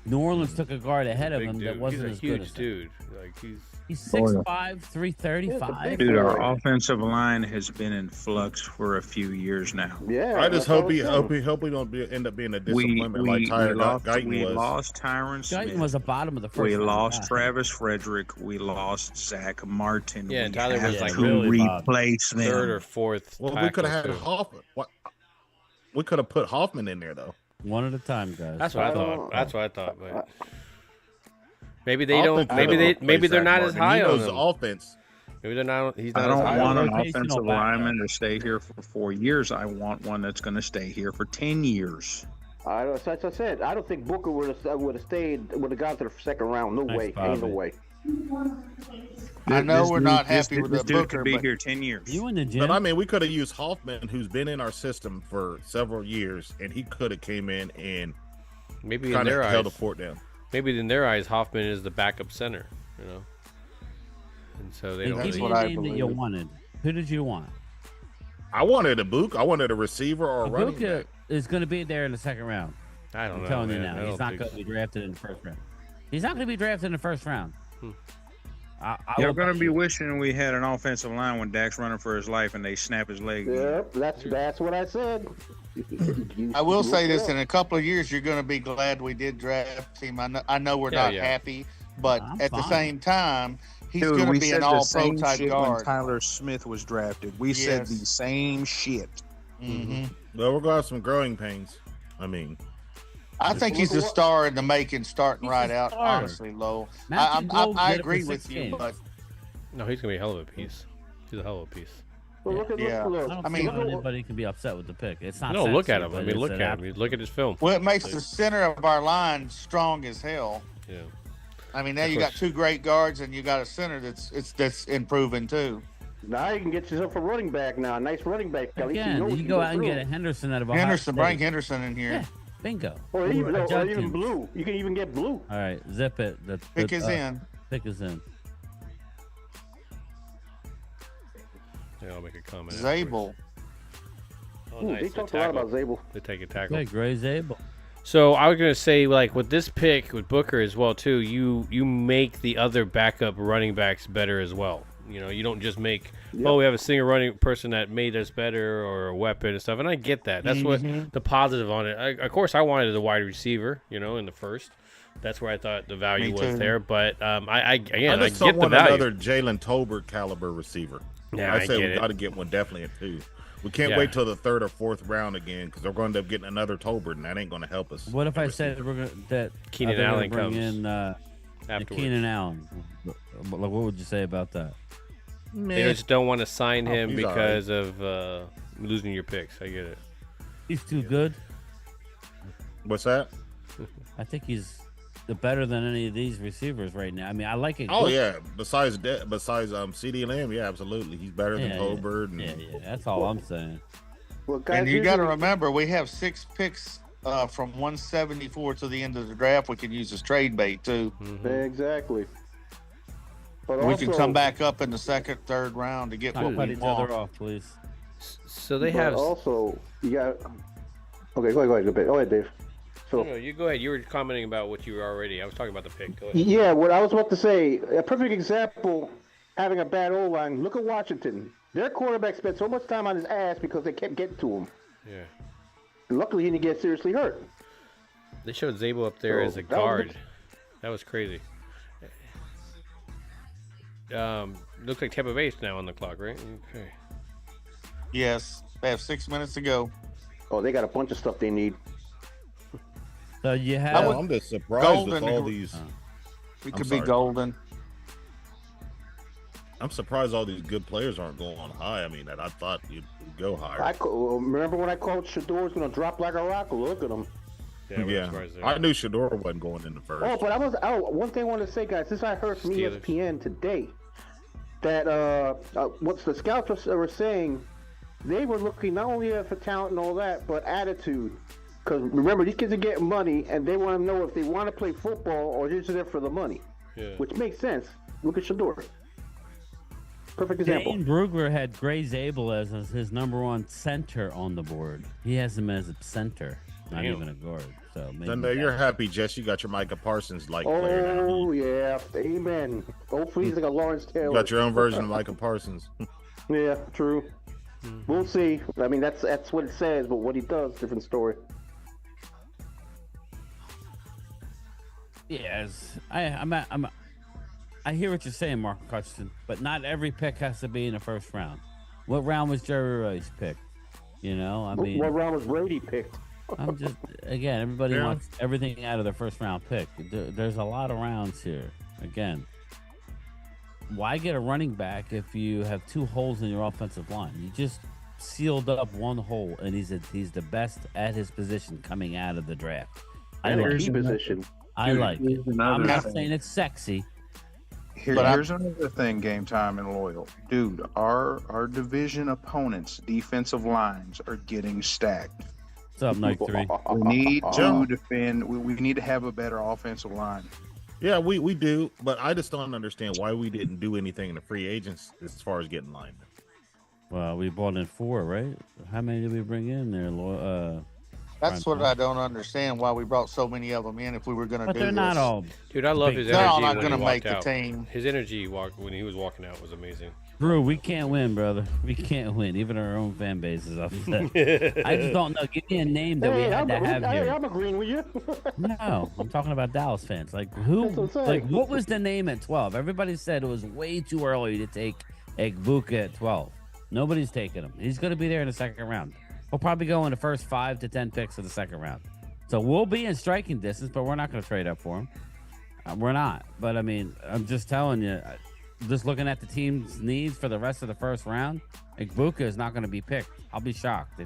New Orleans took a guard ahead of Big him dude. that wasn't he's a as good huge as him. dude. Like He's Oh, yeah. 6'5", 335. Dude, our offensive line has been in flux for a few years now. Yeah. I just that's all hope he I'm hope saying. he hope he don't end up being a We, disappointment we, like we, Tyler lost, Guyton we was. lost Tyron Smith. Guyton was the bottom of the first We round. lost Yeah. Travis Frederick. We lost Zach Martin. Yeah, we Tyler have was like to really bottom. replace them. third or fourth. Well, we could have had tackle, too. Hoffman. What? We could have put Hoffman in there though. One at a time, guys. That's what I I thought. don't- That's what I thought. But maybe they Hoffman don't. could Maybe have they. Maybe replaced they're Zach not as Martin. high He on knows the him. offense. Maybe they're not. He's I not as don't high want on an him. rotational offensive backup. lineman to stay here for 4 years. I want one that's going to stay here for 10 years. As I said, I don't think Booker would have stayed, would have gone to the second round. No Thanks, way. Ain't no Bobby. way. I know This we're dude- not this happy dude- with this the dude Booker, could be but here 10 years. You in the gym? But I mean, we could have used Hoffman, who's been in our system for several years, and he could have came in and Maybe in kind their of held the eyes. fort down. Maybe in their eyes, Hoffman is the backup center. You know. And so they Hey, don't. give That's me Really, what a I name that you believe. wanted. Who did you want? I wanted a Book. I wanted a receiver or a running Ibuka back. is going to be there in the second round. I don't I'm know. telling you man. I now. He's don't not think going to so. be drafted in the first round. He's not going to be drafted in the first round. I You're will going to bet be you. wishing we had an offensive line when Dak's running for his life and they snap his leg. Yep, that's what I said. I will say this: Yeah. in a couple of years, you're going to be glad we did draft him. I know we're Yeah, not yeah. happy, but I'm at the fine. same time, he's Dude, going we to be said an the all-pro same type shit when guard. Tyler Smith was drafted. We said Yes. the same shit. hmm Well, we're gonna have some growing pains. I mean, I think he's a star in the making, starting He's right a out. star. Honestly, Lowell. Matthew Gold I did it for agree 6 with you, games. but No, he's gonna be a hell of a piece. He's a hell of a piece. Well, look at Yeah. look. I don't I mean- see how anybody can be upset with the pick. It's not. No, look sexy, at him. I but mean, it's look an at him. You look at his film. well, it makes the center of our line strong as hell. Yeah. I mean, now Of you got course. two great guards, and you got a center that's improving too. Now you can get yourself a running back now. A nice running back. At least Again, knows you he can can go out and through. get a Henderson out of Ohio Henderson, State. bring Henderson in here. Yeah, bingo. Or even, Or or Judkins. even blue. You can even get blue. All right, zip it. The Pick is in. Pick is in. Yeah, I'll make a comment. Zabel. Oh, Ooh, nice. they The talked a lot tackle. about Zabel. They take a tackle. Okay, Gray's able. So I was gonna say, like with this pick with Booker as well too, you make the other backup running backs better as well. You know, you don't just make oh we have a single running person that made us better or a weapon and stuff, and I get that. That's what the positive on it. Of course, I wanted the wide receiver, you know, in the first. That's where I thought the value Me was too. there. But I I get just the don't want value. another Jalen Tolbert caliber receiver. Yeah, I I say get we it. got to get one definitely at 2. We can't Yeah. wait till the 3rd or 4th round again because they're going to end up getting another Tolbert, and that ain't going to help us. What if at I said receiver. we're gonna that Keenan they're gonna Allen bring comes in afterwards. Keenan Allen? What would you say about that? They just don't want to sign him he's all because of losing your picks. I get it. He's too good. What's that? I think he's better than any of these receivers right now. I mean, I like it. Oh yeah, besides CD Lamb, yeah, absolutely, he's better than Yeah, Tolbert. And Yeah. That's all I'm saying. Well, guys, And you here's got to the- remember, we have 6 picks from 174 to the end of the draft. We can use as trade bait too. Exactly. But We also, can come back up in the 2nd, 3rd round to get Not what cut we each want. other off, please. So they but have. also you got. Okay, go ahead, Go ahead, Dave. So. No, you go ahead. You were commenting about what you were already. I was talking about the pick. Go ahead. Yeah, what I was about to say, a perfect example, having a bad O-line, look at Washington. Their quarterback spent so much time on his ass because they kept getting to him. Yeah. Luckily, he didn't get seriously hurt. They showed Zabel up there Oh, as a that was guard. good. That was crazy. Looks like Tampa Bay's now on the clock, right? Okay. Yes, they have 6 minutes to go. Oh, they got a bunch of stuff they need. So you have. I'm just surprised with Golden- all these. We I'm could be sorry. golden. I'm surprised all these good players aren't going high. I mean, that I thought you'd go higher. Remember when I called Shador was going to drop like a rock? Look at him. Yeah, I knew Shador wasn't going in the first. Oh, but one thing I wanted to say, guys. This I heard from Steelers. ESPN today that what the scouts were saying, they were looking not only for talent and all that, but attitude. Because remember, these kids are getting money, and they want to know if they want to play football or just there for the money. Yeah. Which makes sense. Look at Shador. Perfect example. Dane Brugler had Gray Zabel as his number one center on the board. He has him as a center, not Damn. even a guard. So maybe Then you're happy, Jess. You got your Micah Parsons like player now. Oh, yeah. Amen. Hopefully he's like a Lawrence Taylor. You got your own version of Micah Parsons. Yeah, true. We'll see. I mean, that's what it says, but what he does, different story. Yes, I hear what you're saying, Mark Hutchinson, but not every pick has to be in the first round. What round was Jerry Rice picked? You know, I mean, what round was Brady picked? I'm just again, everybody Yeah. wants everything out of their first round pick. There's a lot of rounds here. Again, why get a running back if you have two holes in your offensive line? You just sealed up one hole, and he's the best at his position coming out of the draft. And a like key it. position. I like it. here's I'm another not thing. saying it's sexy. Here's another thing, Game Time and Loyal. Dude, our division opponents' defensive lines are getting stacked. What's up, Night 3? We need to defend. We need to have a better offensive line. Yeah, we do, but I just don't understand why we didn't do anything in the free agents as far as getting linemen. Well, we brought in 4, right? How many did we bring in there? That's what I don't understand. Why we brought so many of them in if we were going to do But they're this. not all. Dude, I love his They're energy all not when he gonna walked make the out. team. His energy when he was walking out was amazing. Drew, we can't win, brother. We can't win. Even our own fan base is upset. I just don't know. Give me a name that we had to have here. I'm agreeing with you. No, I'm talking about Dallas fans. Like That's who? what I'm saying. Like what was the name at 12? Everybody said it was way too early to take Egbuka at 12. Nobody's taking him. He's going to be there in the second round. We'll probably go in the first 5 to 10 picks of the second round. So we'll be in striking distance, but we're not going to trade up for him. We're not. But I mean, I'm just telling you. Just looking at the team's needs for the rest of the first round, Egbuka is not going to be picked. I'll be shocked.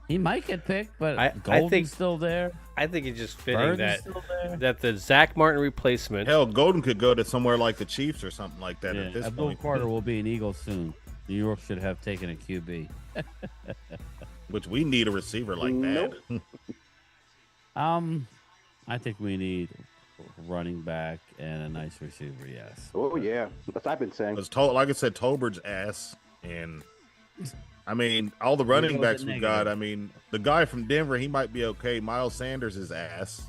He might get picked, but I Golden's think still there. I think it's just fitting Bird is that still there. that the Zach Martin replacement. Hell, Golden could go to somewhere like the Chiefs or something like that Yeah, at this Abdul point, Carter will be an Eagle soon. New York should have taken a QB. which we need a receiver like that. I think we need running back and a nice receiver. Yes. Oh yeah, that's what I've been saying. Because like I said, Tolbert's ass, and I mean all the running backs we got. I mean the guy from Denver, he might be okay. Miles Sanders is ass.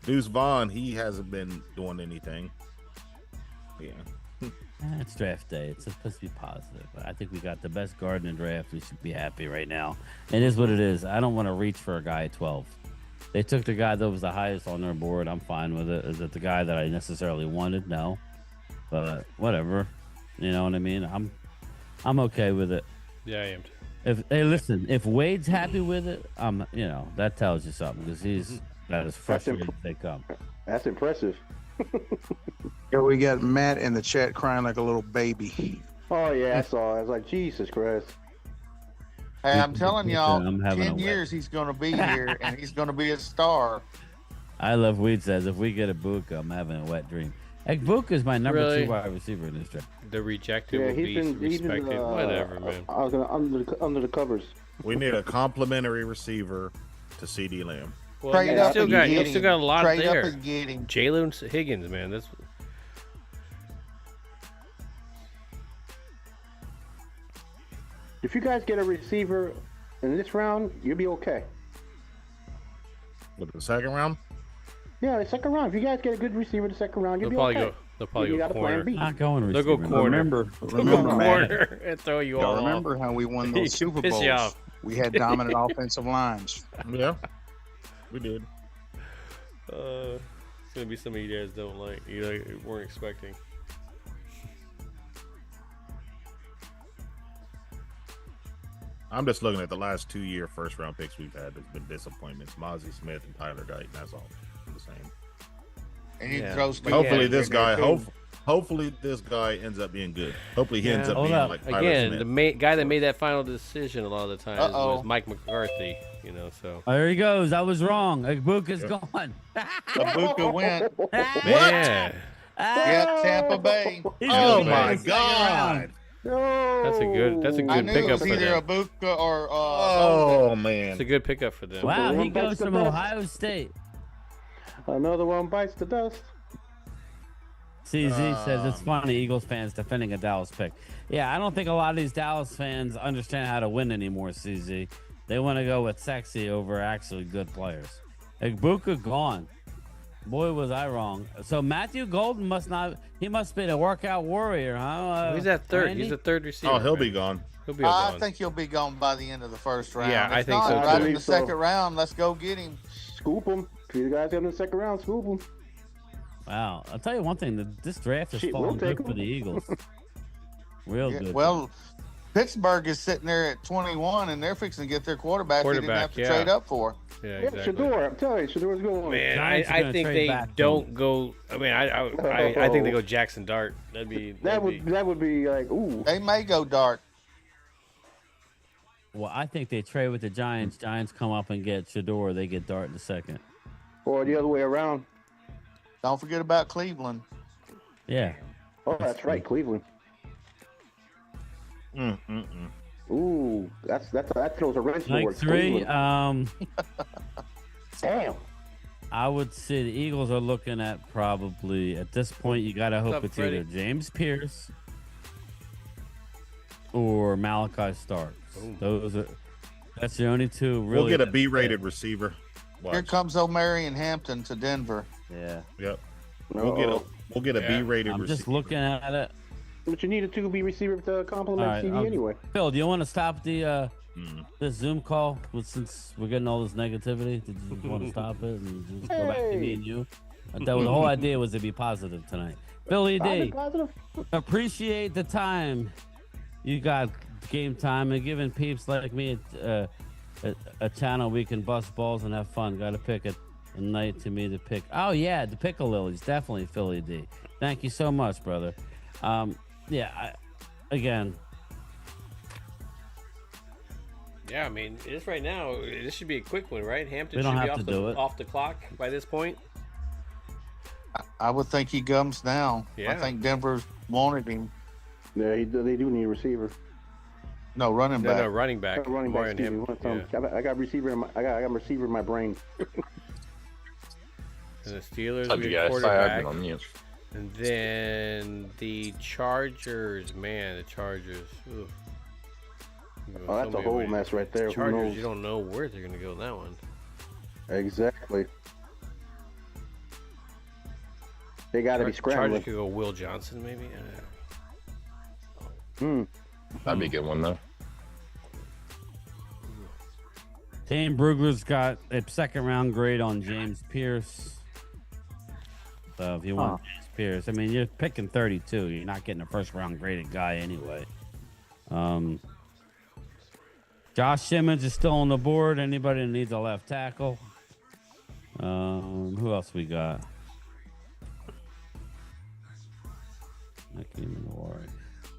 Deuce Vaughn, he hasn't been doing anything. Yeah. It's draft day. It's supposed to be positive. I think we got the best guard in the draft. We should be happy right now. It is what it is. I don't want to reach for a guy at 12. They took the guy that was the highest on their board. I'm fine with it. Is it the guy that I necessarily wanted? No. But whatever. You know what I mean? I'm okay with it. Yeah, I am too. Listen, if Wade's happy with it, that tells you something because he's not as frustrated as they come. That's impressive. Yeah, we got Matt in the chat crying like a little baby. Oh yeah, I saw. I was like, Jesus Christ. Hey, I'm telling y'all, I'm having 10 a years he's going to be here, and he's going to be a star. I love Weed says, if we get a Buka, I'm having a wet dream. Buka is my number Really? 2 wide receiver in this draft. The rejected Yeah, will be respected. Whatever, man. I was gonna under the covers. We need a complimentary receiver to CD Lamb. Well, Trade you up still and got get you still him. got a lot Trade there. up and get him. Jalen Higgins, man. That's If you guys get a receiver in this round, you'll be okay. With the second round? Yeah, the second round. If you guys get a good receiver in the second round, you'll they'll be probably okay. go. They'll probably You go got a plan corner. B. Not going They'll go receiver. corner. Remember, They'll go Matt, corner and throw you all y'all off. remember how we won those Super Piss you Bowls? off. We had dominant offensive lines. Yeah, we did. It's gonna be something you guys don't like. You weren't expecting. I'm just looking at the last 2-year first-round picks we've had. There's been disappointments. Mozzie Smith and Tyler Guyton. That's all. The same. And you throw Steve Hopefully Andrews this in there, guy. too. Hopefully this guy ends up being good. Hopefully he ends up being like Tyler again. Smith. The guy that made that final decision a lot of the times Uh-oh. was Mike McCarthy. You know, so Oh, there he goes. I was wrong. Ibuka's gone. Ibuka went. man, Yeah, Tampa Bay. He's Oh going to my the second round. God! No. that's a good I knew it pickup was for either them. Ibuka or Oh It's man! a good pickup for them. Wow, he One bites goes the from dust. Ohio State. Another one bites the dust. CZ says it's funny Eagles fans defending a Dallas pick. Yeah, I don't think a lot of these Dallas fans understand how to win anymore, CZ. They want to go with sexy over actually good players. Ibuka gone. Boy, was I wrong. So Matthew Golden must be a workout warrior, huh? He's at third. Randy? He's a third receiver. Oh, he'll man. be gone. He'll be I gone. think he'll be gone by the end of the first round. Yeah, I If think not, so, right too. in the second round, let's go get him. Scoop them. If you guys have in the second round, scoop them. Wow. I'll tell you one thing. This draft is Shit, falling we'll take good for him. the Eagles. Real Yeah, good. well, Pittsburgh is sitting there at 21, and they're fixing to get their quarterback. They didn't have to trade up for. Yeah, Yeah, exactly. Shador. I'm telling you, Shador's going. Man, Giants are I gonna think trade they back to don't him. go. I mean, I think they go Jackson Dart. That'd be That would be like, ooh. They may go Dart. Well, I think they trade with the Giants. Giants come up and get Shador. They get Dart in the second. Or the other way around. Don't forget about Cleveland. Yeah. Oh, that's right, Cleveland. Ooh, that throws a wrench Like towards 3, Cleveland. Damn. I would say the Eagles are looking at probably, at this point, you got to hope up, it's Freddie? either James Pierce or Malachi Starks. That's the only two really. We'll get a B-rated receiver. Watch. Here comes O'Marion Hampton to Denver. Yeah. Yep. We'll get a B-rated I'm receiver. just looking at it. But you need a 2B receiver to complement All right, CD anyway. Phil, do you want to stop the this Zoom call since we're getting all this negativity? Did you just want to stop it and just go back to me and you? That was the whole idea was to be positive tonight. Billy D, Positive. appreciate the time you got game time and giving peeps like me a channel we can bust balls and have fun. Got to pick a night to me to pick. Oh yeah, the Pickle Lilies, definitely Philly D. Thank you so much, brother. Again. Yeah, I mean, it's right now. This should be a quick one, right? Hampton We don't should be have to do it. off the clock by this point. I would think he comes now. Yeah. I think Denver's wanted him. Yeah, they do need a receiver. No, running back. No, running back. Running back. Marion Excuse me. Hampton, I got receiver. I got receiver in my brain. And the Steelers, Love we you have guys. Sorry, I've quarterback. been on mute. And then the Chargers, man, the Chargers. Ooh. Oh, that's a whole mess right there. Who Chargers, knows? you don't know where they're going to go in that one. Exactly. They got to be scrambling. Chargers could go Will Johnson, maybe. That'd be a good one, though. Tane Brugler's got a second round grade on James Pierce. So if you want James Pierce, I mean, you're picking 32. You're not getting a first round graded guy anyway. Josh Simmons is still on the board. Anybody that needs a left tackle? Who else we got?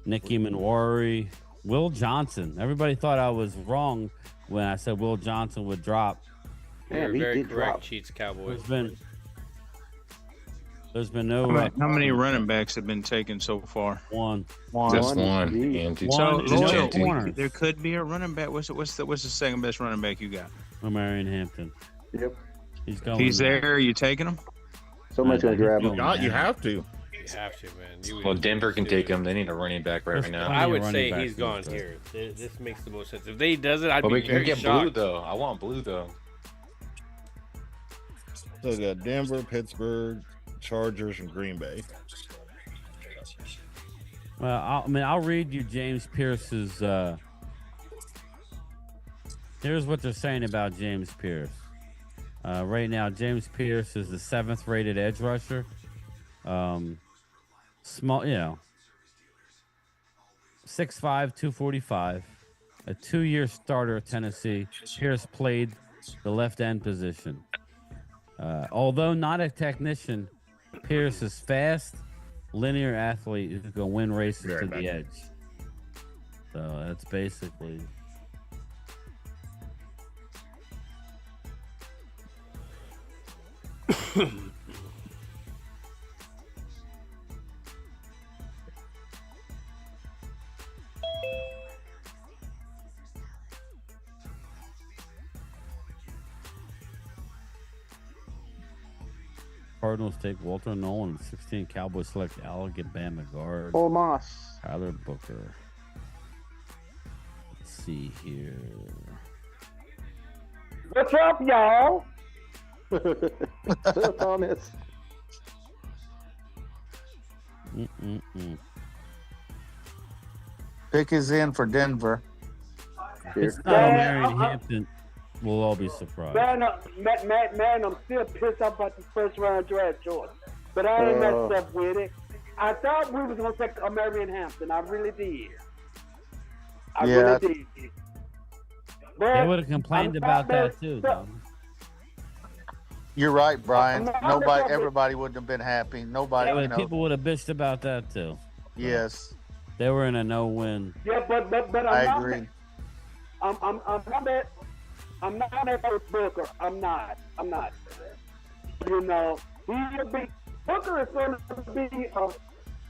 Nicky Manwari. Will Johnson. Everybody thought I was wrong when I said Will Johnson would drop. You're he very did correct, drop. Cheats Cowboys. There's been no How many running backs have been taken so far? one. Just one. Jeez. And two. One So, is Loyal, no corners. there could be a running back. What's the second best running back you got? Marion Hampton. Yep. He's going. He's there. Are you taking him? Somebody's gonna grab him. Oh, You have to. You have to, man. Well, Denver can take him. They need a running back right now. I would running say back he's these gone days. here. This makes the most sense. If they does it, I'd But be we can very get shocked. blue, though. I want blue, though. So we got Denver, Pittsburgh, Chargers, and Green Bay. Well, I'll read you James Pierce's. Here's what they're saying about James Pierce. Right now, James Pierce is the 7th rated edge rusher. Small, 6'5", 245. a 2-year starter at Tennessee. Pierce played the left end position. Although not a technician, Pierce is fast, linear athlete who can win races to the edge. So that's basically. Cardinals take Walter Nolan, 16. Cowboys select Alabama guard Moss. Tyler Booker. Let's see here. What's up, y'all? What's up, Thomas? Pick is in for Denver. It's not Marion Hampton. We'll all be surprised. Man, I'm still pissed off about this first round draft choice. But I ain't messed up with it. I thought we was going to take a Marion Hampton. I really did. I really did. But they would have complained about that too, though. You're right, Brian. Everybody wouldn't have been happy. Nobody, people would have bitched about that too. Yes. They were in a no-win. Yeah, but I agree. I'm not at first Booker. I'm not. You know, Booker is going to be.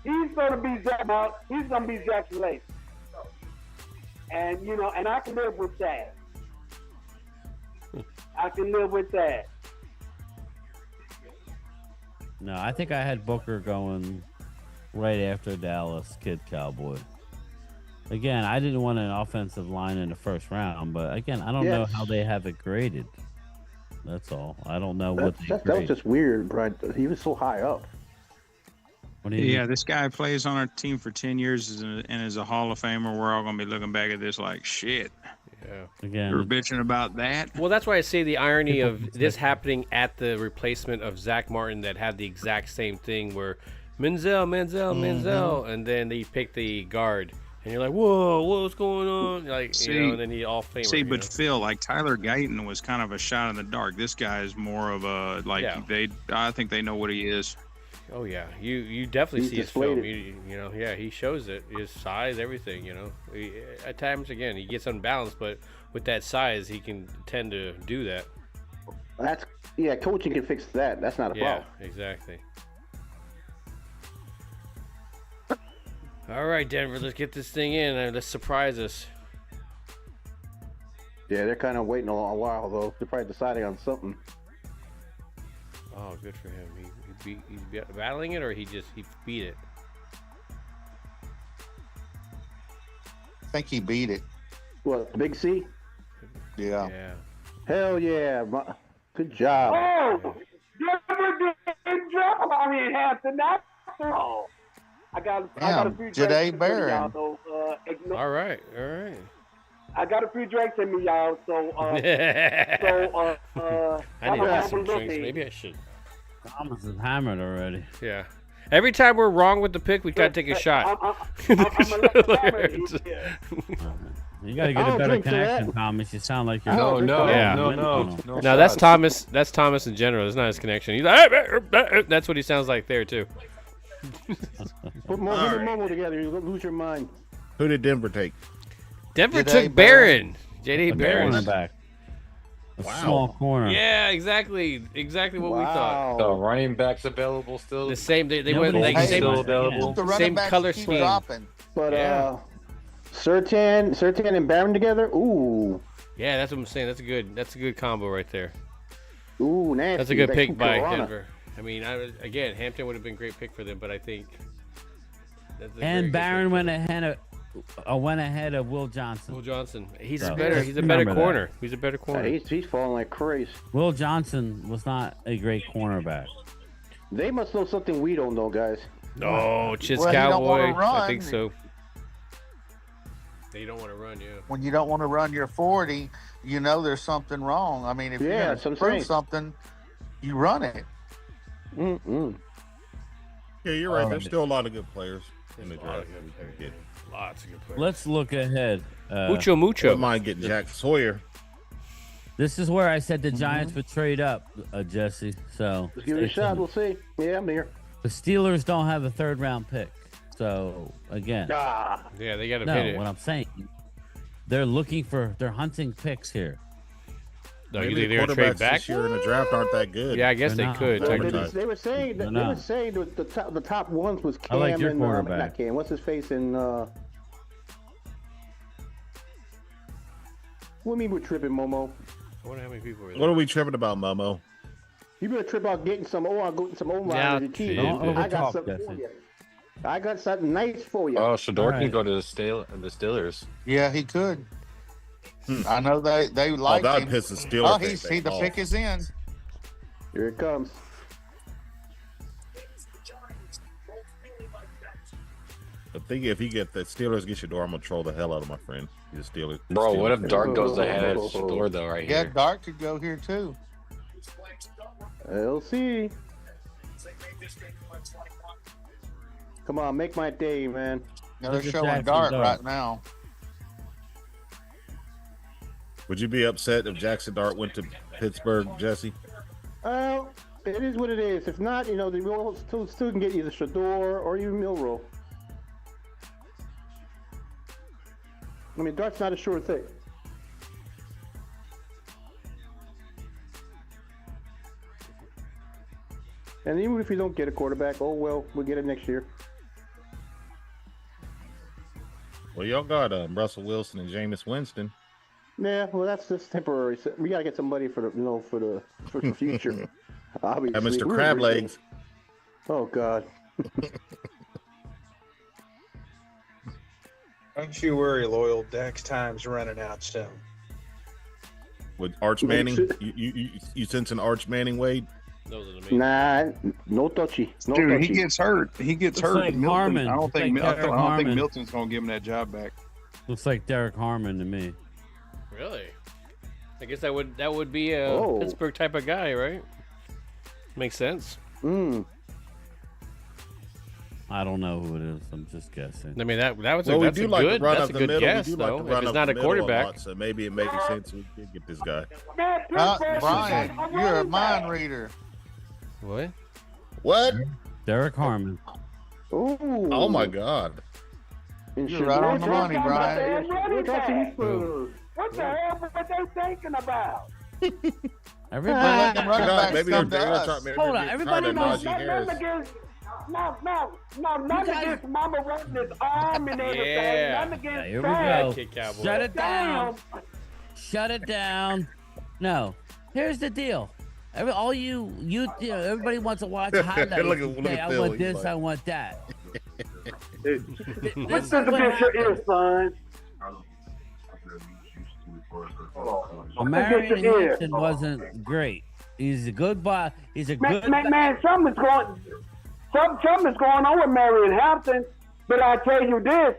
He's going to be Zach. He's going to be Jackson Lake. And you know, and I can live with that. I can live with that. No, I think I had Booker going right after Dallas Kid Cowboy. Again, I didn't want an offensive line in the first round, but again, I don't know how they have it graded. That's all. I don't know what they that was just weird, Brian. He was so high up. This guy plays on our team for 10 years and is a Hall of Famer. We're all going to be looking back at this like, shit. Yeah. Again, we're bitching about that. Well, that's why I say the irony of this happening at the replacement of Zach Martin that had the exact same thing where Menzel, and then they pick the guard. And you're like, whoa, what's going on? Like, and then he all famous. See, but Phil, like Tyler Guyton was kind of a shot in the dark. This guy is more of a I think they know what he is. Oh yeah, you definitely see his film. He shows it, his size, everything. At times again he gets unbalanced, but with that size he can tend to do that. Coaching can fix that. That's not a problem. Yeah, exactly. All right, Denver, let's get this thing in and let's surprise us. Yeah, they're kind of waiting a while though. They're probably deciding on something. Oh, good for him. He's battling it, or he beat it. I think he beat it. What, Big C? Yeah. Hell yeah! Good job. Oh, Denver didn't drop. I mean, Hampton. That's all. I got a few Jadae Barron. All right. I got a few drinks in me, y'all. So, I need to have some drinks. Maybe I should. Thomas is hammered already. Yeah. Every time we're wrong with the pick, we gotta take a shot. I'm a You gotta get a better connection, Thomas. You sound like you're. No. No, that's Thomas. That's Thomas in general. It's not his connection. He's like, that's what he sounds like there too. Put Momo together. You lose your mind. Who did Denver take? Denver took Barron. J.D. Barron. Back. A Wow. small corner. Yeah, exactly what we thought. The running backs available still. The same. They went like still available. The running same backs color keep scheme. dropping. But Surtain and Barron together. Ooh. Yeah, that's what I'm saying. That's a good combo right there. Ooh, nasty. That's a good pick by Denver. I mean, again, Hampton would have been a great pick for them, but I think. And Barron went ahead of Will Johnson. Will Johnson, he's a better corner. He's a better corner. He's falling like crazy. Will Johnson was not a great cornerback. They must know something we don't know, guys. No, Chits Well, Cowboy. run. I think so. You don't want to run, yeah. When you don't want to run your 40, you know there's something wrong. I mean, if you're going to prove something, you run it. Mm-mm. Yeah, you're right. There's still a lot of good players. in the draft. Get. Lots of good players. Let's look ahead. Mucho. Wouldn't mind getting Jack Sawyer. This is where I said the Giants would trade up, Jesse. So Let's give it a shot. We'll see. Yeah, I'm here. the Steelers don't have a 3rd round pick. So again, Yeah, they got to no. pay it. What I'm saying, they're hunting picks here. No, Maybe you the think they're gonna trade quarterbacks back? this year in the draft aren't that good. Yeah, I guess They're they not. could. They're technically. They were saying that the top ones was I Cam like your and quarterback. not Cam. What's his face in? What do you mean we're tripping, Momo? I wonder how many people were there. What are we tripping about, Momo? You better trip out getting some O-line Yeah, on your team. Don't I got overtalk, something for Jesse. you. I got something nice for you. Oh, Shador All can right. go to the Steelers. Yeah, he could. I know they like that him. would piss the Steelers. Oh, the pick is in. Here it comes. But think if he get the Steelers get Shador, I'm gonna troll the hell out of my friend. He's a Steelers. Bro, what if Steelers. Dart goes ahead of Shador though, right Yeah, here? Dart could go here too. We'll see. Come on, make my day, man. Now they're Look at showing Jackson Dart Dart. right now. Would you be upset if Jackson Dart went to Pittsburgh, Jesse? Well, it is what it is. If not, the Royals still can get either Shador or even Milrow. I mean, Dart's not a sure thing. And even if you don't get a quarterback, oh well, we'll get it next year. Well, y'all got Russell Wilson and Jameis Winston. Yeah, well, that's just temporary. We gotta get somebody for the future. Obviously, And Mr. Crab Legs. Oh God. Don't you worry, Loyal. Dak's time's running out soon. With Arch Manning, you sense an Arch Manning Wade? Those are the main. Nah, no touchy. No Dude, touchy. he gets hurt. He gets Looks hurt. like Milton, Harmon. I don't Looks think. like I don't Derek think Harmon. Milton's gonna give him that job back. Looks like Derek Harmon to me. Really? I guess that would be a Oh. Pittsburgh type of guy, right? Makes sense. I don't know who it is. I'm just guessing. I mean that was Well, that's we a do like good to run that's up a the good middle. guess We do like though. to If run it's up not the a middle quarterback, lot, so maybe it makes sense we did get this guy. Brian, you're a mind reader. what? What? Derek Harmon. Ooh. Oh my God! You're right on the money, Brian. We're talking What the hell were they thinking about? Everybody. Let them running backs Maybe come they're to us. trying. Hold on, everybody knows- Najee Harris. None against Mama wanting his arm and everything. Yeah. None against Here we that. go. Kick Cowboys. Shut it Damn. down. Shut it down. No. Here's the deal. Everybody wants to watch highlights. Look at Okay, I Phil, want he's this, like- I want that. What's This this is what against your ear, happens. son? Marion Against your ear. Hampton wasn't great. He's a good buy. He's a good. Man, something's going on with Marion Hampton. But I tell you this: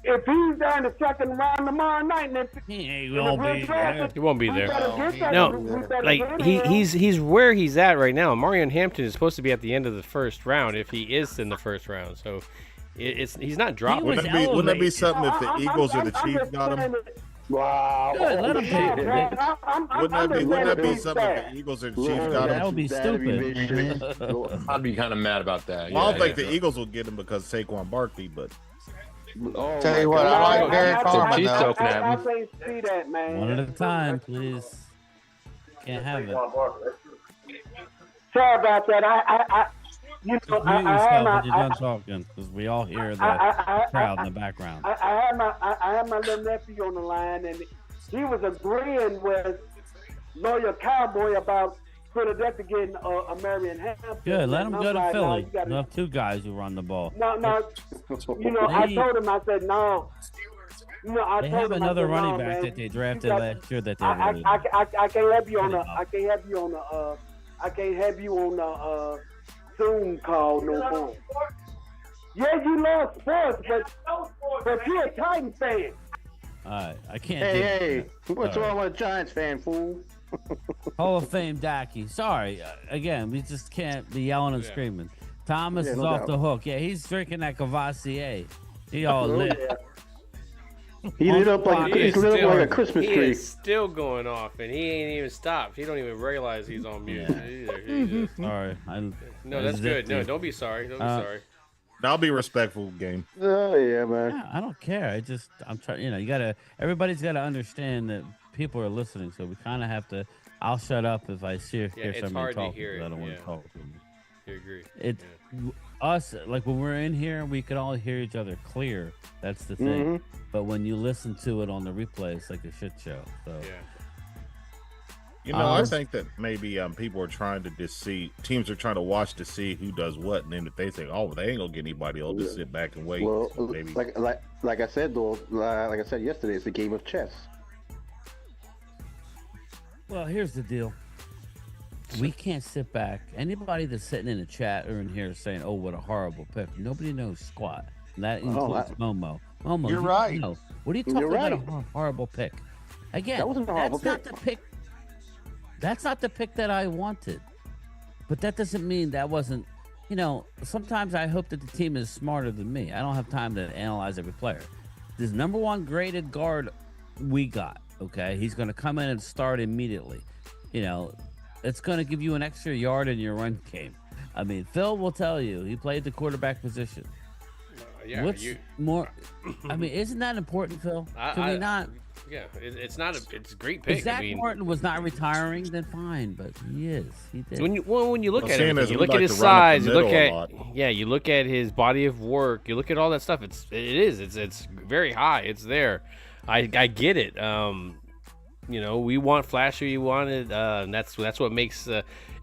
if he's there in the second round tomorrow night, and if He won't be there. He won't be we there. better get that- No, we better like get him. he's where he's at right now. Marion Hampton is supposed to be at the end of the first round if he is in the first round. So he's not dropping. was Wouldn't that be elevated. something if the Eagles or the I'm Chiefs just got him? saying that- Wow. Good, let him take it. Wouldn't that be something if the Eagles or the Chiefs got That him? would be stupid. I'd be kind of mad about that. Well, I don't think yeah. the Eagles will get him because of Saquon Barkley, but Tell you what, I like Derek Harmon Chiefs though. choking at I him. can't see that, man. One at a time, please. Can't have it. Sorry about that. I Just mute yourself when you're done talking, because we all hear the crowd in the background. I had my little nephew on the line, and he was agreeing with Lawyer Cowboy about Philadelphia getting a Marion Hampton. Good, let him And go I'm to like, Philly. No, you gotta- We'll have two guys who run the ball. no. I told him, I said, no. I They told have him, another I said, running no, back man. that they drafted You got- last year that they I really can't have you on I can't have you on I can't have you on the Zoom call no more. Yeah, you love sports, but you're a Titan fan. Alright, I can't Hey, do what's Sorry. wrong with a Giants fan, fool? Hall of Fame Dacky. Sorry, again, we just can't be yelling and screaming. Thomas is no off doubt. the hook. Yeah, he's drinking that Cavassier. He all Oh, lit. yeah. He lit up like he's lit up like a Christmas He tree. is still going off, and he ain't even stopped. He don't even realize he's on mute either. He just, Sorry. no, that's good. No, don't be sorry. Don't be sorry. I'll be respectful, game. Oh yeah, man. Yeah, I don't care. I'm trying. Everybody's got to understand that people are listening, so we kind of have to. I'll shut up if I hear It's somebody hard to talking. hear I don't it, want yeah. to talk to them. I agree. Us, like when we're in here, we could all hear each other clear. That's the thing. But when you listen to it on the replay, it's like a shit show. So I think that maybe people are trying to teams are trying to watch to see who does what, and then if they think, oh, they ain't gonna get anybody, they'll just sit back and wait. Well, maybe. like I said though, like I said yesterday, it's a game of chess. Well, here's the deal. We can't sit back. Anybody that's sitting in the chat or in here saying, "Oh, what a horrible pick," nobody knows squat. And that includes Momo. Momo, You're right. Know. What are you talking about? A horrible pick. Again, That wasn't a horrible that's not the pick. That's not the pick that I wanted. But that doesn't mean that wasn't. Sometimes I hope that the team is smarter than me. I don't have time to analyze every player. This number one graded guard we got. Okay, he's going to come in and start immediately. It's going to give you an extra yard in your run game. I mean, Phil will tell you he played the quarterback position. What's more? I mean, isn't that important, Phil? Not? Yeah, it's not. It's a great pick. If Zach Martin was not retiring, then fine, but he is. He did. When you look at him, you look like at his to run up size, the you look middle a at lot. you look at his body of work, you look at all that stuff. It's very high. It's there. I get it. We want flasher. You want it, and that's what makes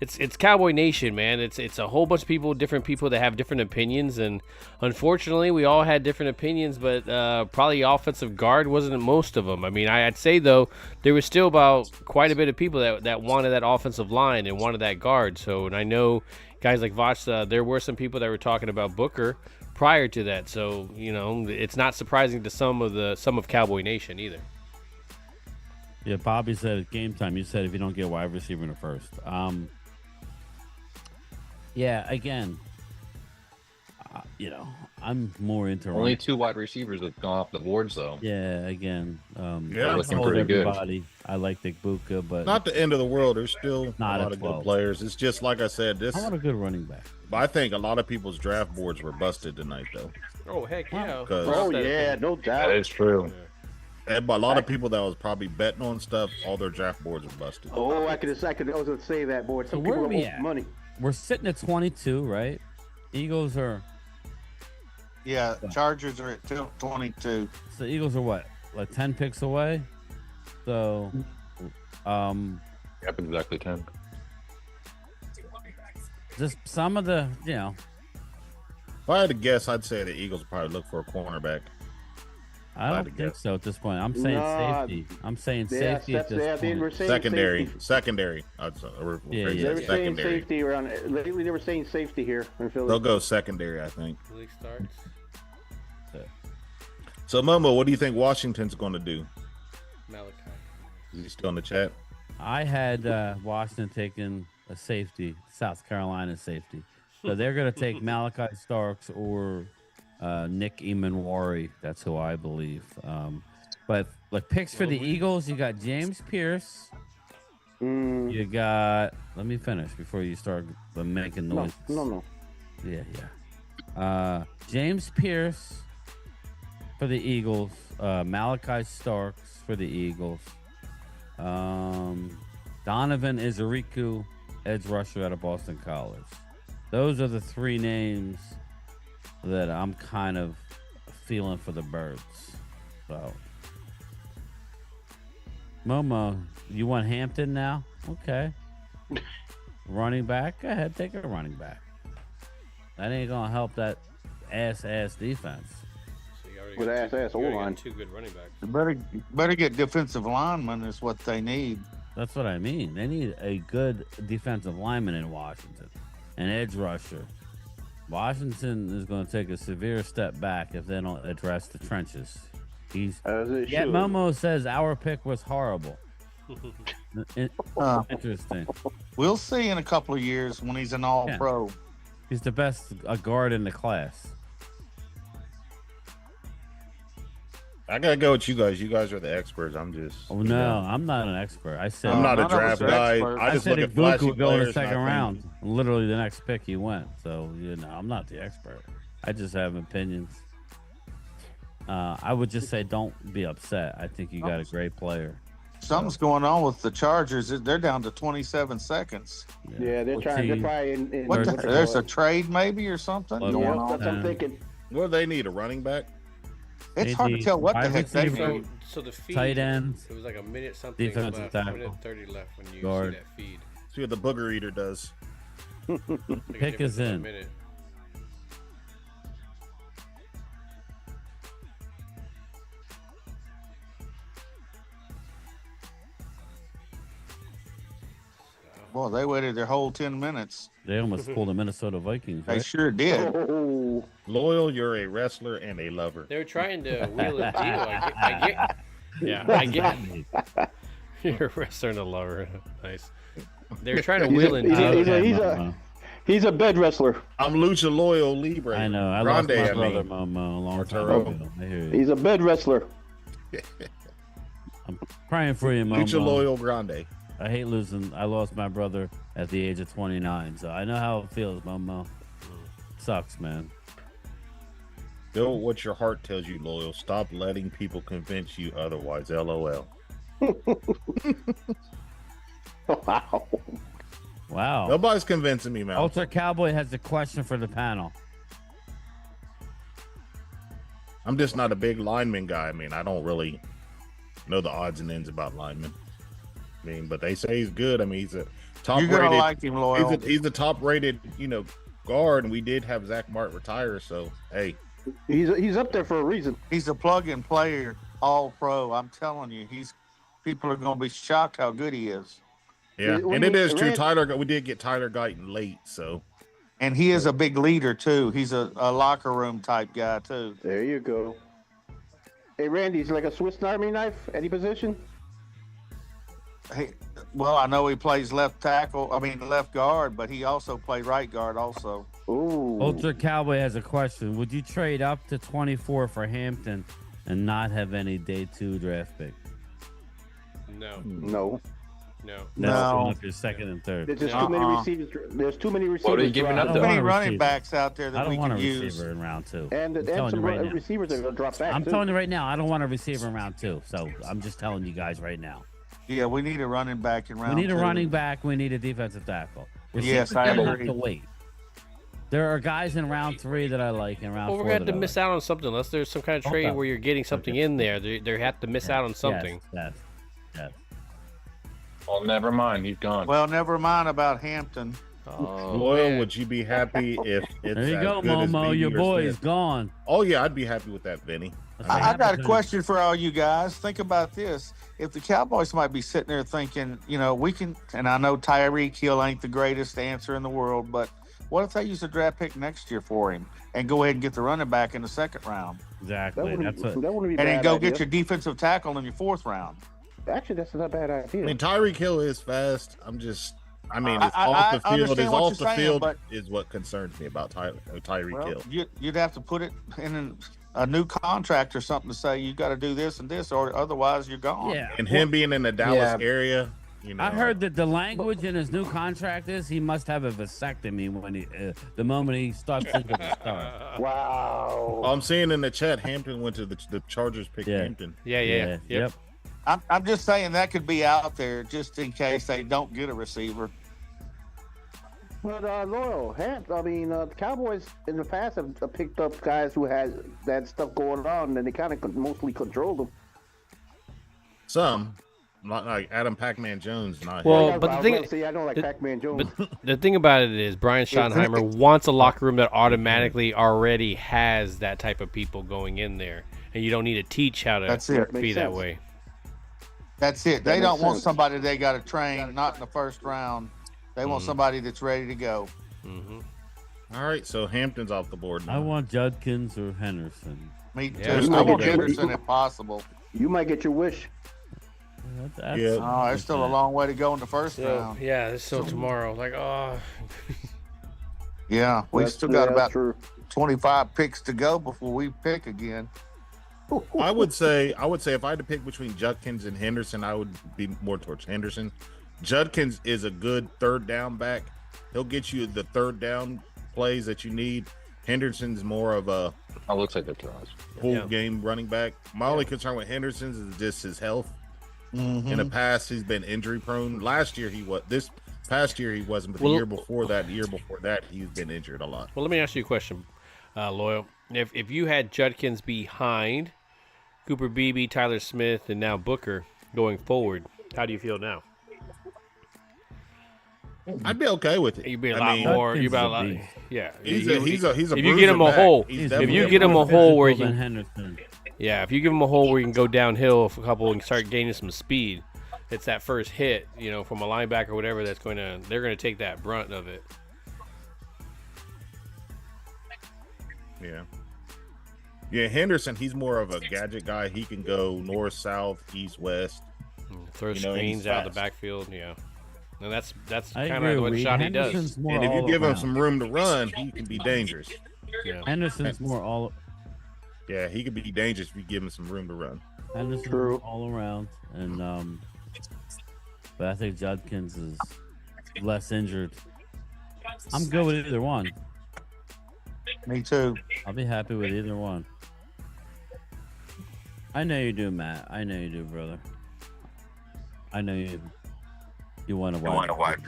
it's Cowboy Nation, man. It's a whole bunch of people, different people that have different opinions, and unfortunately, we all had different opinions. But probably offensive guard wasn't most of them. I mean, I'd say though there was still about quite a bit of people that wanted that offensive line and wanted that guard. So, and I know guys like Voch, there were some people that were talking about Booker prior to that. So it's not surprising to some of Cowboy Nation either. Yeah, Bobby said at game time. You said if you don't get wide receiver in the first. Yeah, again, I'm more into only 2 wide receivers have gone off the boards though. Yeah, again, I looking told pretty good. everybody I like Igbuka, but Not the end of the world. There's still Not a a lot of 12. good players. It's just like I said. I want a good running back. I think a lot of people's draft boards were busted tonight, though. Oh heck yeah! Oh yeah, no doubt. That is true. And by a lot of people that was probably betting on stuff, all their draft boards were busted. Oh, I was gonna say that, boy. So Some where people are we owe at? money. We're sitting at 22, right? Eagles are. Yeah, Chargers are at 22. So Eagles are what, like 10 picks away? So, Yep, exactly 10. just some of the, If I had to guess, I'd say the Eagles would probably look for a cornerback. I don't think so at this point. I'm saying safety. I'm saying safety at this point. We're saying Secondary. safety. Secondary. Yeah. They were saying Secondary. safety around. Lately, they were saying safety here in Philly. They'll go secondary, I think. League starts. So, Momo, what do you think Washington's going to do? Malachi. Is he still in the chat? I had Washington taking a safety, South Carolina safety. So they're going to take Malachi Starks or Nick Emanwari. That's who I believe. But like picks for the Eagles, you got James Pierce. You got. Let me finish before you start making noises. No. Yeah. James Pierce for the Eagles. Malachi Starks for the Eagles. Donovan Izariku, edge rusher out of Boston College. Those are the 3 names that I'm kind of feeling for the Birds. So, Momo, you want Hampton now? Okay. Running back? Go ahead, take a running back. That ain't gonna help that ass defense. With ass O-line. 2 good running backs. Better get defensive linemen is what they need. That's what I mean. They need a good defensive lineman in Washington, an edge rusher. Washington is going to take a severe step back if they don't address the trenches. Momo says our pick was horrible. Interesting. We'll see in a couple of years when he's an all-pro. He's the best guard in the class. I gotta go with you guys. You guys are the experts. I'm just. Oh no, I'm not an expert. I said I'm not a none of us draft are guy. experts. I just said look at Ibuku flashy would go in the players. and second I think- round. Literally the next pick he went. So I'm not the expert. I just have opinions. I would just say don't be upset. I think you got a great player. Something's going on with the Chargers. They're down to 27 seconds. Yeah, they're trying. They're probably in What the, what they there's call a trade maybe or something Eleven. going Yeah, on. that's what I'm thinking. What do they need? A running back? It's hard to AD, tell what the wide heck they receiver, need. So the feed, tight ends, it was like a minute something defensive left, tackle, minute 30 left when you guard. see that feed. See what the booger eater does. Like a Pick difference is of a in. minute. Boy, they waited their whole 10 minutes. They almost pulled the Minnesota Vikings. They Right? sure did. Oh, Loyal, you're a wrestler and a lover. They were trying to wheel a deal. I get. You're a wrestler and a lover. Nice. They were trying to wheel and deal. he's a bed wrestler. I'm Lucha Loyal Libre. I know. I Grande, lost my I brother mean. Momo a long time Arturo. ago. I hear you. He's a bed wrestler. I'm praying for you, Momo. Lucha Loyal Grande. I hate losing. I lost my brother at the age of 29, so I know how it feels, Momo. Sucks, man. Do what your heart tells you, Loyal. Stop letting people convince you otherwise. LOL. Wow. Wow. Nobody's convincing me, man. Ultra Cowboy has a question for the panel. I'm just not a big lineman guy. I mean, I don't really know the odds and ends about linemen. I mean, but they say he's good. I mean, he's a top You're gonna rated. like him, Loyal. He's the top rated, guard, and we did have Zach Martin retire. So hey, He's up there for a reason. He's a plug-in player, all pro. I'm telling you, people are going to be shocked how good he is. yeah, and it is true. We did get Tyler Guyton late, so And he is a big leader too. He's a locker room type guy too. There you go. Hey, Randy, he's like a Swiss Army knife. Any position? Well, I know he plays left guard, but he also played right guard also. Ooh. Ultra Cowboy has a question. Would you trade up to 24 for Hampton and not have any day 2 draft pick? No. No. No. That's going up your second and third. There's just too many receivers. There's too many receivers. What are you giving up? Too many running backs out there I that don't we want can a use. receiver in round 2. And telling some you right now. receivers are going to drop back. I'm too. telling you right now, I don't want a receiver in round 2. So I'm just telling you guys right now. Yeah, we need a running back in round We need a 2. running back. We need a defensive tackle. Yes, I Receivers have agree. to wait. There are guys in round 3 that I like. In round Well, 4 we're going to have that to I miss like. out on something unless there's some kind of trade Okay. where you're getting something in there. They have to miss out on something. Yes. Yes. Oh, never mind. He's gone. Well, never mind about Hampton. Oh, Loyal, man. would you be happy if it's There you as go, good as Momo. Vinny Your or boy is Smith? gone. Oh yeah, I'd be happy with that, Vinny. I got a question for all you guys. Think about this. If the Cowboys might be sitting there thinking, we can, and I know Tyreek Hill ain't the greatest answer in the world, but what if they use a draft pick next year for him and go ahead and get the running back in the second round? Exactly. That's what. That wouldn't be And then bad go idea. get your defensive tackle in your fourth round. Actually, that's not a bad idea. I mean, Tyreek Hill is fast. It's I off the field. understand His what off you're the saying, field but- is what concerns me about Tyreek Well, Hill. you'd have to put it in a new contract or something to say you got to do this and this, or otherwise you're gone. Yeah. And him being in the Dallas area, I heard that the language in his new contract is he must have a vasectomy when the moment he starts thinking of start. Wow. I'm seeing in the chat, Hampton went to the Chargers picked Hampton. Yeah. Yep. I'm just saying that could be out there just in case they don't get a receiver. But Loyal, the Cowboys in the past have picked up guys who had that stuff going on, and they kind of mostly controlled them. Some, not like Adam Pac-Man Jones, not Well, him. but the thing, I don't like Pac-Man Jones. But the thing about it is, Brian Schottenheimer wants a locker room that automatically already has that type of people going in there, and you don't need to teach how to That's it. be Makes that sense. way. That's it. That They don't makes want sense. somebody they got to train, not in the first round. They want somebody that's ready to go. All right, so Hampton's off the board now. I want Judkins or Henderson. Me too. Yeah, you I might want get- Henderson if possible. You might get your wish. Yeah. Oh, there's still a long way to go in the first round. Yeah, this is still tomorrow. Like, oh, Yeah, we That's- still got yeah, about that's true. 25 picks to go before we pick again. I would say if I had to pick between Judkins and Henderson, I would be more towards Henderson. Judkins is a good third down back. He'll get you the third down plays that you need. Henderson's more of a looks like it does. full game running back. My only concern with Henderson's is just his health. Mm-hmm. In the past, he's been injury prone. Last year he was. This past year he wasn't, but the year before that, he's been injured a lot. Well, let me ask you a question, Loyal. If you had Judkins behind Cooper Beebe, Tyler Smith, and now Booker going forward, how do you feel now? I'd be okay with it. You'd be a lot more. You'd be a lot. Yeah, He's a If you get him a hole, if you get him a hole where he can, Henderson. yeah, if you give him a hole where he can go downhill a couple and start gaining some speed, it's that first hit, from a linebacker or whatever they're going to take that brunt of it. Yeah, Henderson, he's more of a gadget guy. He can go north, south, east, west. Throw screens out of the backfield, yeah. And that's kind agree of what with Shotty Henderson's does. more And if you all give him around. some room to run, he can be dangerous. Yeah. Henderson's more all. Yeah, he could be dangerous if you give him some room to run. Henderson's True. all around, and but I think Judkins is less injured. I'm good with either one. Me too. I'll be happy with either one. I know you do, Matt. I know you do, brother. I know you. You want to wipe.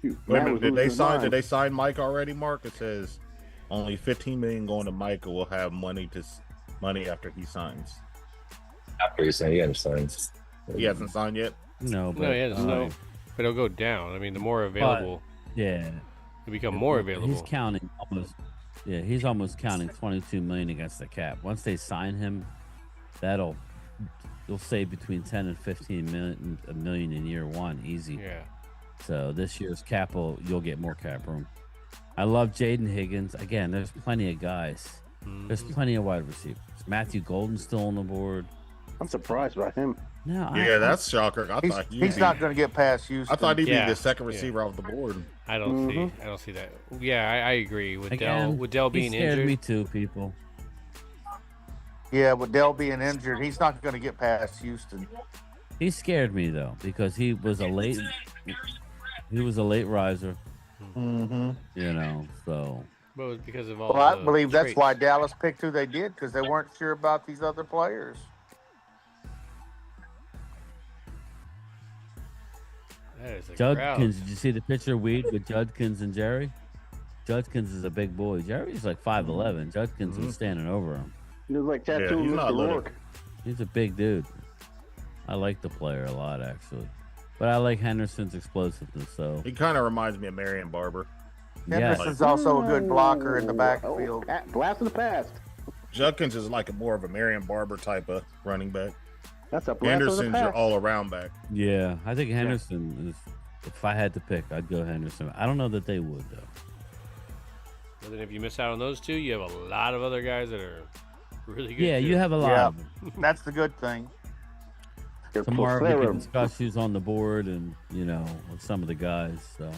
Wait a minute, did they sign Mike already, Mark? It says only $15 million going to Mike, or we'll have money after he signs. After he signed. He hasn't signed yet? No, but but it'll go down. I mean, the more available, yeah, it'll become more available. He's counting almost. Yeah, he's almost counting $22 million against the cap. Once they sign him, you'll save between 10 and 15 million in year one, easy. Yeah. So this year's cap you'll get more cap room. I love Jaden Higgins. Again, there's plenty of guys. There's plenty of wide receivers. Matthew Golden's still on the board. I'm surprised by him. No, that's shocker. He's not going to get past Houston. I thought he'd be the second receiver off the board. I don't see that. Yeah, I agree with Again, Dell being he scared injured. me too, people. Yeah, with Dell being injured, he's not going to get past Houston. He scared me though because he was a late riser. Mm-hmm. So. But it was because of all. Well, I the believe that's traits. why Dallas picked who they did, because they weren't sure about these other players. That is a Judkins, crowd. did you see the picture with Judkins and Jerry? Judkins is a big boy. Jerry's like 5'11". Judkins was standing over him. He was like tattooing he's not Mr. little. Rourke. He's a big dude. I like the player a lot, actually. But I like Henderson's explosiveness, so. He kind of reminds me of Marion Barber. Henderson's also a good blocker in the backfield. Blast in the past. Judkins is like more of a Marion Barber type of running back. That's a blast in the Henderson's your past. all-around back. Yeah, I think Henderson is. If I had to pick, I'd go Henderson. I don't know that they would, though. But then if you miss out on those two, you have a lot of other guys that are really good. Yeah, too. you have a lot Yeah, of them. that's the good thing. Tomorrow we can discuss who's on the board and, with some of the guys. So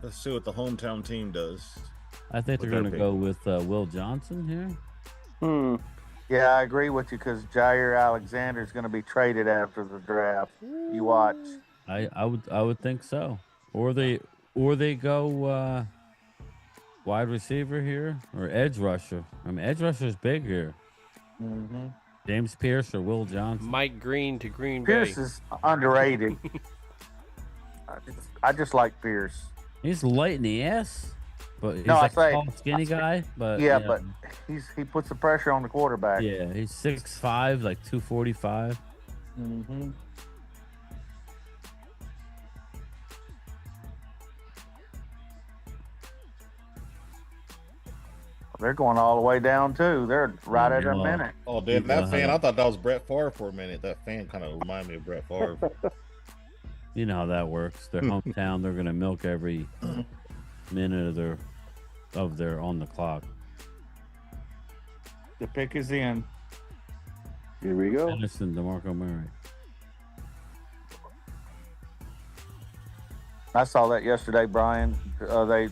Let's see what the hometown team does. I think they're going to go with Will Johnson here. Yeah, I agree with you because Jair Alexander is going to be traded after the draft. You watch. I would think so. Or they go wide receiver here or edge rusher. I mean, edge rusher's big here. Mm-hmm. James Pierce or Will Johnson. Mike Green to Green Pierce Bay. is underrated. I just like Pierce. He's light in the ass, but he's No, like I say- a tall, skinny guy. But Yeah, but he puts the pressure on the quarterback. yeah, he's 6'5", like 245. Mm-hmm. They're going all the way down too. They're right at a minute. Oh, damn, that fan! I thought that was Brett Favre for a minute. That fan kind of reminded me of Brett Favre. You know how that works. Their hometown, they're gonna milk every minute of their on the clock. The pick is in. Here we go. Henderson, DeMarco Murray. I saw that yesterday, Brian. They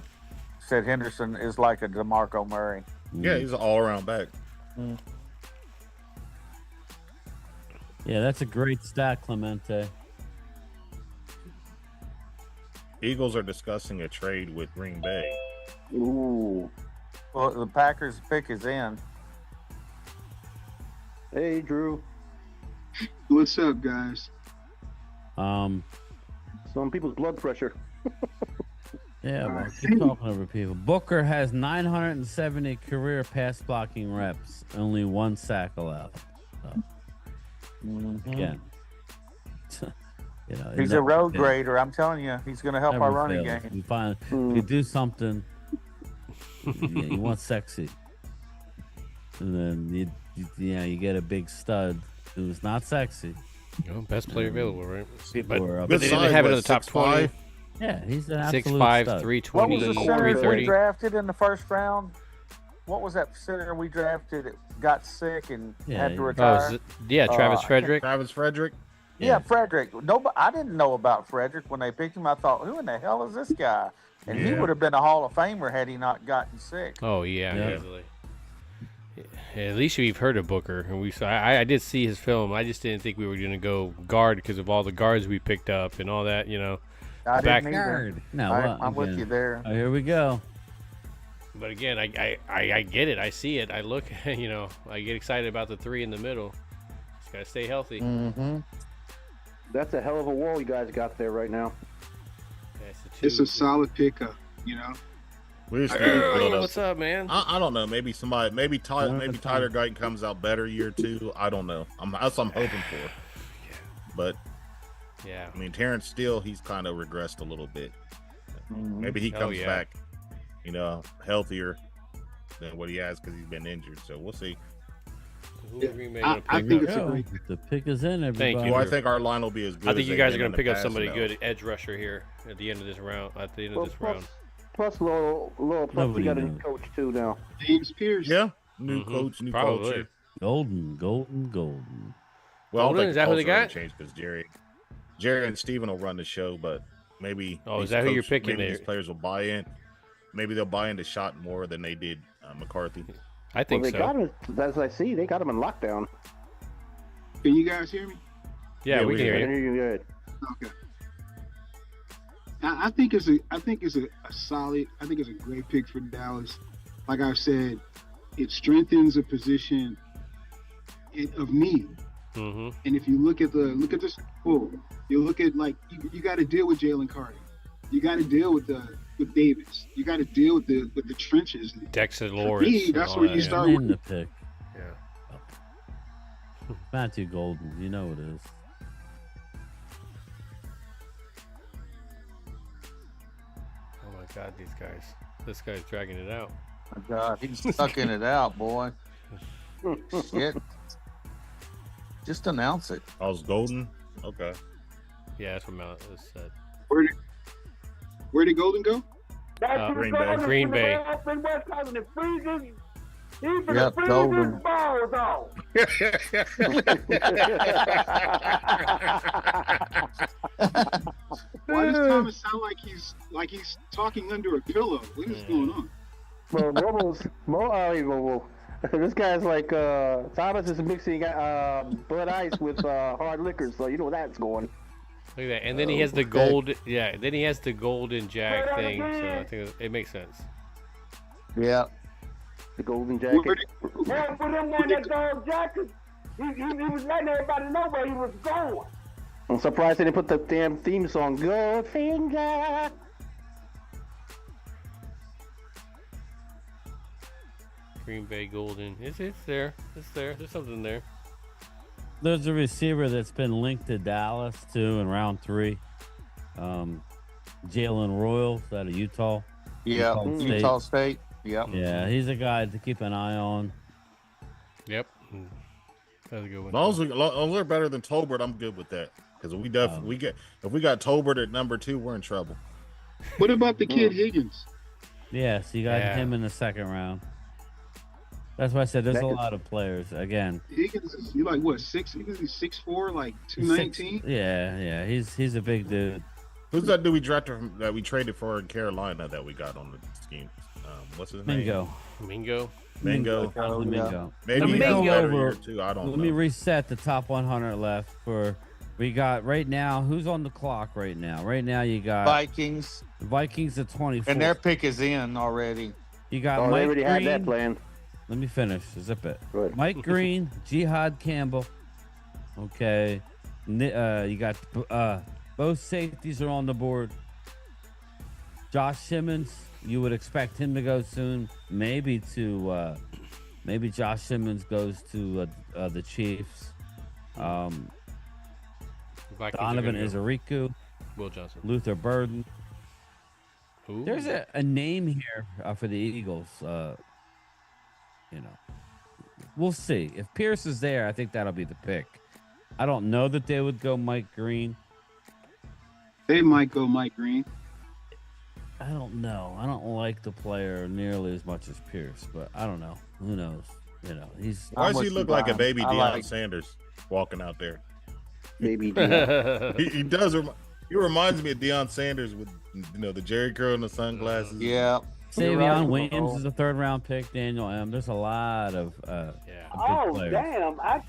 said Henderson is like a DeMarco Murray. Yeah, he's an all-around back. Yeah, that's a great stat, Clemente. Eagles are discussing a trade with Green Bay. Ooh. Well, the Packers pick is in. Hey, Drew. What's up, guys? Some people's blood pressure. Yeah, well, keep talking over people. Booker has 970 career pass blocking reps, only 1 sack allowed. So, again, you know, He's a road grader. I'm telling you, he's going to help our running game. You do something. You want sexy, and then you get a big stud who's not sexy. Best player available, right? But they didn't have it in the top 20. Yeah, he's an absolute 6'5", stud. 320, What was the center we 330. drafted in the first round? What was that center we drafted that got sick and had to retire? Travis Frederick. Travis Frederick. Yeah, Frederick. Nobody, I didn't know about Frederick when they picked him. I thought, who in the hell is this guy? And he would have been a Hall of Famer had he not gotten sick. Oh yeah. Easily. Yeah, at least we've heard of Booker, and I did see his film. I just didn't think we were going to go guard because of all the guards we picked up and all that. I didn't either. Guard. No, I'm with you there. Oh, here we go. But again, I get it. I see it. I look, I get excited about the 3 in the middle. Just gotta stay healthy. That's a hell of a wall you guys got there right now. It's a solid pickup, We just what's up, man? I don't know. Maybe Tyler Guyton comes out better year 2. I don't know. That's what I'm hoping for. But yeah, I mean Terrence Steele, he's kind of regressed a little bit. Maybe he comes back, healthier than what he has because he's been injured. So we'll see. I think it's a great The pick is in, everybody. Thank you. Well, I think our line will be as good. I think as you guys are going to pick up somebody good edge rusher here at the end of this round. Plus, Lowell, plus we got a new coach too now. James Pierce. Yeah, new coach, new culture. Golden. Well, Golden, I don't think is that who they got? Change because Jerry and Steven will run the show, but maybe. Oh, is that who you're picking? Maybe these players will buy in. Maybe they'll buy into Shot more than they did McCarthy. I think they got him, as I see, they got him in lockdown. Can you guys hear me? Yeah, we can hear you. Good. Okay. I think it's a solid. I think it's a great pick for Dallas. Like I've said, it strengthens a position of need. And if you look at this pool, you look at you got to deal with Jalen Carter. You got to deal with Davis. You got to deal with the trenches. Dexter Lawrence. That's where you start in the pick. Yeah. Matthew Golden, you know it is. Oh my God, these guys! This guy's dragging it out. My God, he's sucking it out, boy. Shit. Just announce it. I was Golden. Okay. Yeah, that's what Mount said. Where did Golden go? Green Bay. Green Bay. Yep, Golden. Balls off. Why does Thomas sound like he's talking under a pillow? What is going on? Well, this guy's like Thomas is mixing Bud Ice with hard liquor, so you know where that's going. Look at that, and then he has the gold. Yeah, then he has the golden jack thing. So I think it makes sense. Yeah. The golden jacket. Yeah, for them on that dog jacket, he was letting everybody know where he was going. I'm surprised they didn't put the damn theme song, Goldfinger. Green Bay Golden. It's there. It's there. There's something there. There's a receiver that's been linked to Dallas too in round 3. Jalen Royals out of Utah. Yeah, Utah State. Yep. Yeah, he's a guy to keep an eye on. Yep. That's a good one. As long as they're better than Tolbert, I'm good with that. Because if we got Tolbert at number 2, we're in trouble. What about the kid Higgins? Yeah, so you got him in the second round. That's why I said there's a lot of players. Again, Higgins is like what 6? He's 6'4", like 219. Yeah, he's a big dude. Who's that dude we drafted from, that we traded for in Carolina that we got on the scheme? What's his name? Mingo. Mingo. Maybe he's better here too. I don't know. Let me reset the top 100 left for. We got right now. Who's on the clock right now? Right now you got Vikings. The Vikings at 24. And their pick is in already. You got They Mike already Green. had that planned. Let me finish. Zip it. Good. Mike Green, Jihad Campbell. Okay. You got both safeties are on the board. Josh Simmons, you would expect him to go soon. Maybe Josh Simmons goes to the Chiefs. Donovan Izariku. Will Johnson. Luther Burden. Ooh. There's a name here for the Eagles. We'll see. If Pierce is there, I think that'll be the pick. I don't know that they would go Mike Green. They might go Mike Green. I don't know. I don't like the player nearly as much as Pierce, but I don't know. Who knows? He's. Why does he look like a baby Deion Sanders walking out there? Baby Deion. he does. He reminds me of Deion Sanders with the Jerry curl and the sunglasses. Yeah. Savion Williams is a 3rd round pick. Daniel M. There's a lot of Oh players. damn! I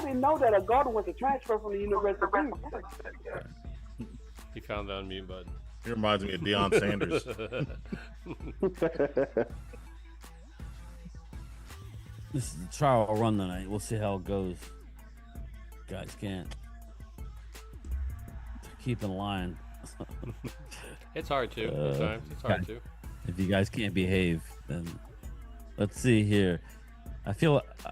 didn't know that a guard was a transfer from the University of Houston. He found the unmute button. He reminds me of Deion Sanders. This is the trial run tonight. We'll see how it goes. Guys can't keep in line. It's hard to. Sometimes it's hard to. If you guys can't behave, then let's see here.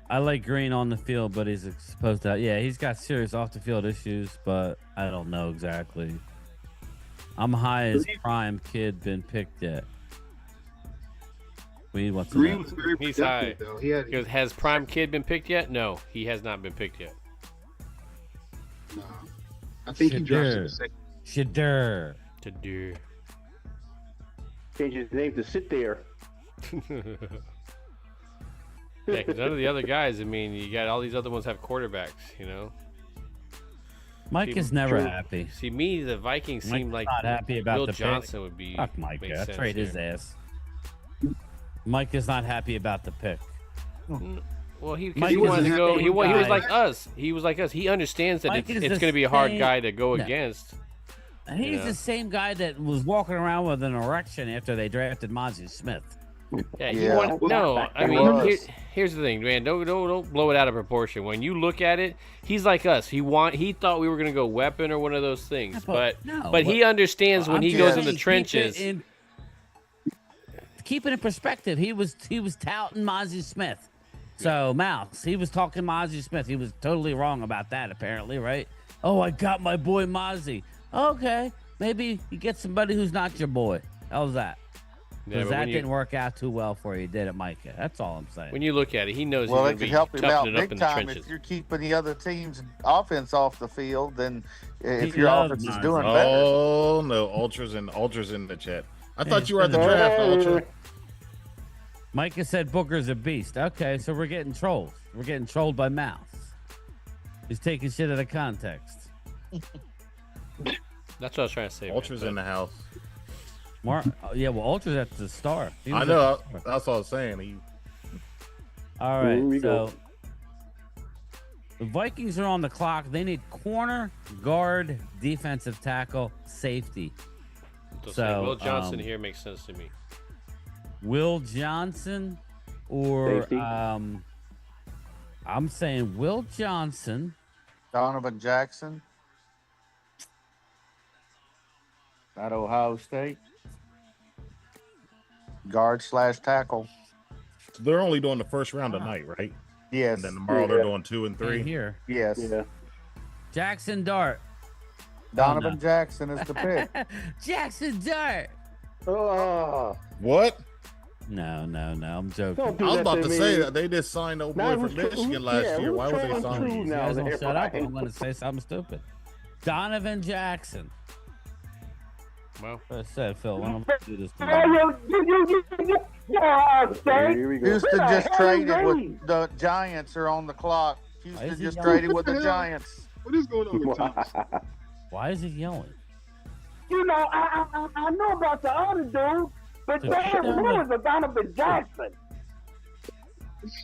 I like Green on the field, but he's supposed to. Yeah, he's got serious off the field issues, but I don't know exactly. I'm high as prime kid been picked yet. We what's Green was very He's high. productive, though. He goes, has prime kid been picked yet? No, he has not been picked yet. No. I think he dropped to the second. Shadur. Change his name to Sit There. Yeah, because none of the other guys. I mean, you got all these other ones have quarterbacks. Mike is never happy. See, me, the Vikings Mike's seem like not happy about Will the pick. Johnson would be. Fuck Mike. make Yeah, sense trade his here. ass. Mike is not happy about the pick. Well, he Mike wanted to is go. a He was guy. like us. He was like us. He understands that Mike it's is going the to be a hard same- guy to go No. against. He's the same guy that was walking around with an erection after they drafted Mozzie Smith. Yeah, Yeah. I He mean, was. here's the thing, man. Don't blow it out of proportion. When you look at it, he's like us. He thought we were gonna go weapon or one of those things, but he understands when he goes in the trenches. Keep it in perspective. He was touting Mozzie Smith. So Mouse, he was talking Mozzie Smith. He was totally wrong about that, apparently, right? Oh, I got my boy Mozzie. Okay, maybe you get somebody who's not your boy. How's that? Yeah, Because but that when you- didn't work out too well for you, did it, Micah? That's all I'm saying. When you look at it, he knows Well, he's it going could to help be him out toughing it up big in the time trenches. if you're keeping the other team's offense off the field. Then if He your loves offense is Mozzie. doing better, Oh no, ultras in the chat. I thought you were at the draft, Ultra. Micah said Booker's a beast. Okay, so we're getting trolled. We're getting trolled by Mouse. He's taking shit out of context. That's what I was trying to say. Ultra's in the house. Yeah, well, Ultra's at the star. He I was know. at the star. That's what I was saying. All Here we right, go. so the Vikings are on the clock. They need corner, guard, defensive tackle, safety. So, Will Johnson here makes sense to me. Will Johnson or Safety. I'm saying Will Johnson. Donovan Jackson at Ohio State, guard / tackle. So they're only doing the first round tonight, right? Yes. And then tomorrow they're doing 2 and 3. Right here. Yes. Yeah. Jackson Dart. Donovan Oh, no. Jackson is the pick. Jackson Dart. Oh, What? No, I'm joking. don't do I was that about to me. say that they just signed old Now boy who's from true- Michigan who- last yeah, year. who's Why would they telling sign truth him? You now? guys don't They're shut up. right. I'm going to say something stupid. Donovan Jackson. Well, I said, Phil, why don't we do this Oh, tomorrow? Here we go. Houston just hell traded is with the Giants are on the clock. Why is Houston he just yelling? traded with What the the hell? Giants. What is going on with Thomas? Why is he yelling? You know, I know about the other dude, but So damn, shut who down was a Donovan Jackson?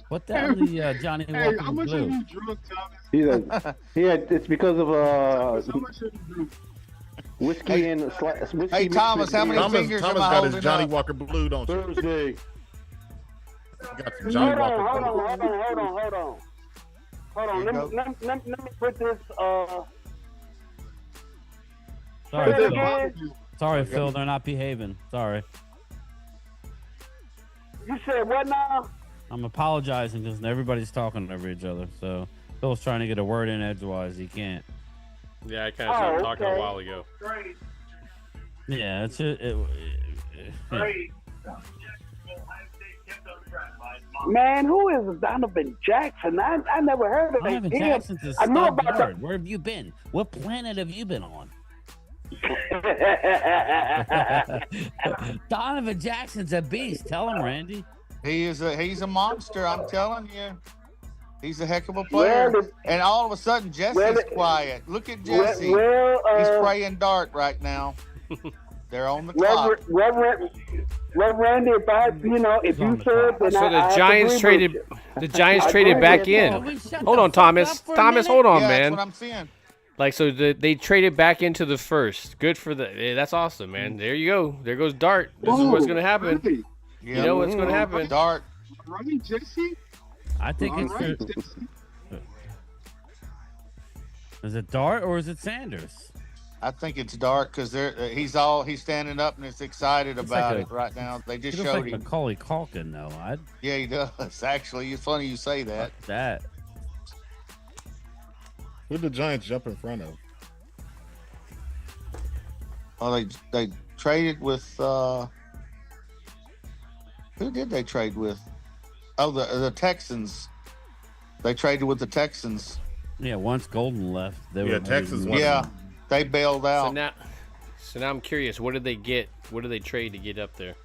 What down the Johnny Hey, Walker how much are Blue? you drunk, Thomas? It's because of Thomas, how much are you drunk? whiskey and whiskey. Hey, Thomas, how many fingers Thomas am I got his holding Johnny up? Walker Blue, don't you? Thursday. You got some Johnny Walker Blue. Hold on. Here you Let me put this. Sorry, Say it Phil. again. Sorry, Phil. They're not behaving. Sorry. You said what now? I'm apologizing because everybody's talking over each other. So Phil's trying to get a word in edgewise. He can't. Yeah, I kind of started talking a while ago. Yeah, it's yeah. Man, who is Donovan Jackson? I never heard of Donovan him. Jackson's a I know stud about guard. Where have you been? What planet have you been on? Donovan Jackson's a beast. Tell him, Randy. He's a monster. I'm telling you. He's a heck of a player. And all of a sudden, Jesse's quiet. Look at Jesse. He's praying dart right now. They're on the clock. Reverend Randy, if you said, then So I the Giants traded. The Giants traded back in. Hold on, Thomas. Thomas, hold on, man. That's what I'm saying. Like, so they traded back into the first. Good for that's awesome, man. There you go. There goes Dart. This is what's gonna happen. Really? You know what's gonna happen. Dart. Right, Jesse? I think it's. Right, Jesse. Is it Dart or is it Sanders? I think it's Dart because he's standing up and is excited about it right now. They just showed like him. Macaulay Culkin, though. Yeah, he does. Actually, it's funny you say that. That. Who did the Giants jump in front of? Oh, they traded with who did they trade with? Oh, the Texans. They traded with the Texans. Yeah, once Golden left, they were Texas. Yeah, they bailed out. So now I'm curious. What did they get? What did they trade to get up there?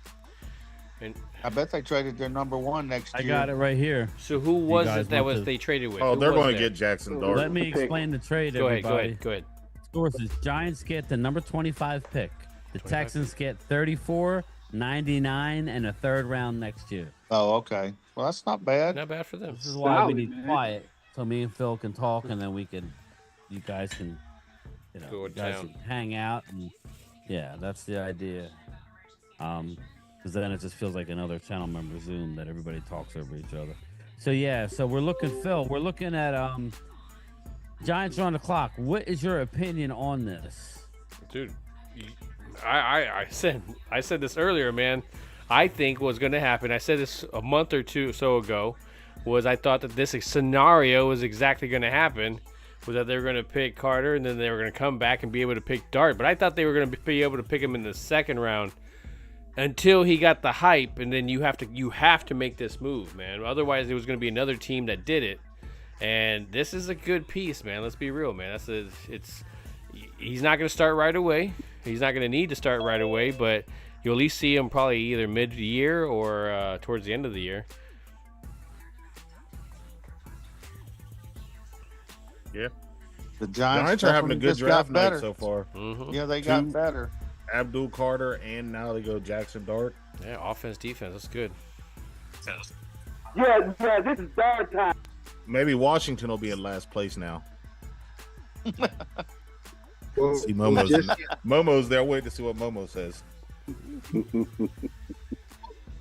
And I bet they traded their number one next year. I got it right here. So who was it that was they traded with? Oh, Who they're was going to that? get Jackson Dart. Let me explain the trade, Go ahead. everybody. Go ahead. Sources: Giants get the number 25 pick. The Texans get 34, 99, and a third round next year. Oh, okay. Well, that's not bad. Not bad for them. This is why we need quiet, so me and Phil can talk, and then you guys can, Go you guys down. can hang out, and yeah, that's the idea. Because then it just feels like another channel member Zoom that everybody talks over each other. So yeah, so we're looking, Phil. We're looking at Giants are on the clock. What is your opinion on this, Dude? I said this earlier, man. I think what's going to happen, I said this a month or two so ago, was I thought that this scenario was exactly going to happen, was that they were going to pick Carter and then they were going to come back and be able to pick Dart. But I thought they were going to be able to pick him in the second round until he got the hype, and then you have to make this move, man. Otherwise, there was going to be another team that did it. And this is a good piece, man. Let's be real, man. He's not going to start right away. He's not going to need to start right away, but you'll at least see him probably either mid-year or towards the end of the year. Yeah. The Giants are having a good just draft got night better. so far. Mm-hmm. Yeah, they got better. Abdul Carter, and now they go Jackson Dart. Yeah, offense, defense. That's good. Yeah, this is Dart time. Maybe Washington will be in last place now. Well, See, Momo's, Jesse, Momo's there. Wait to see what Momo says.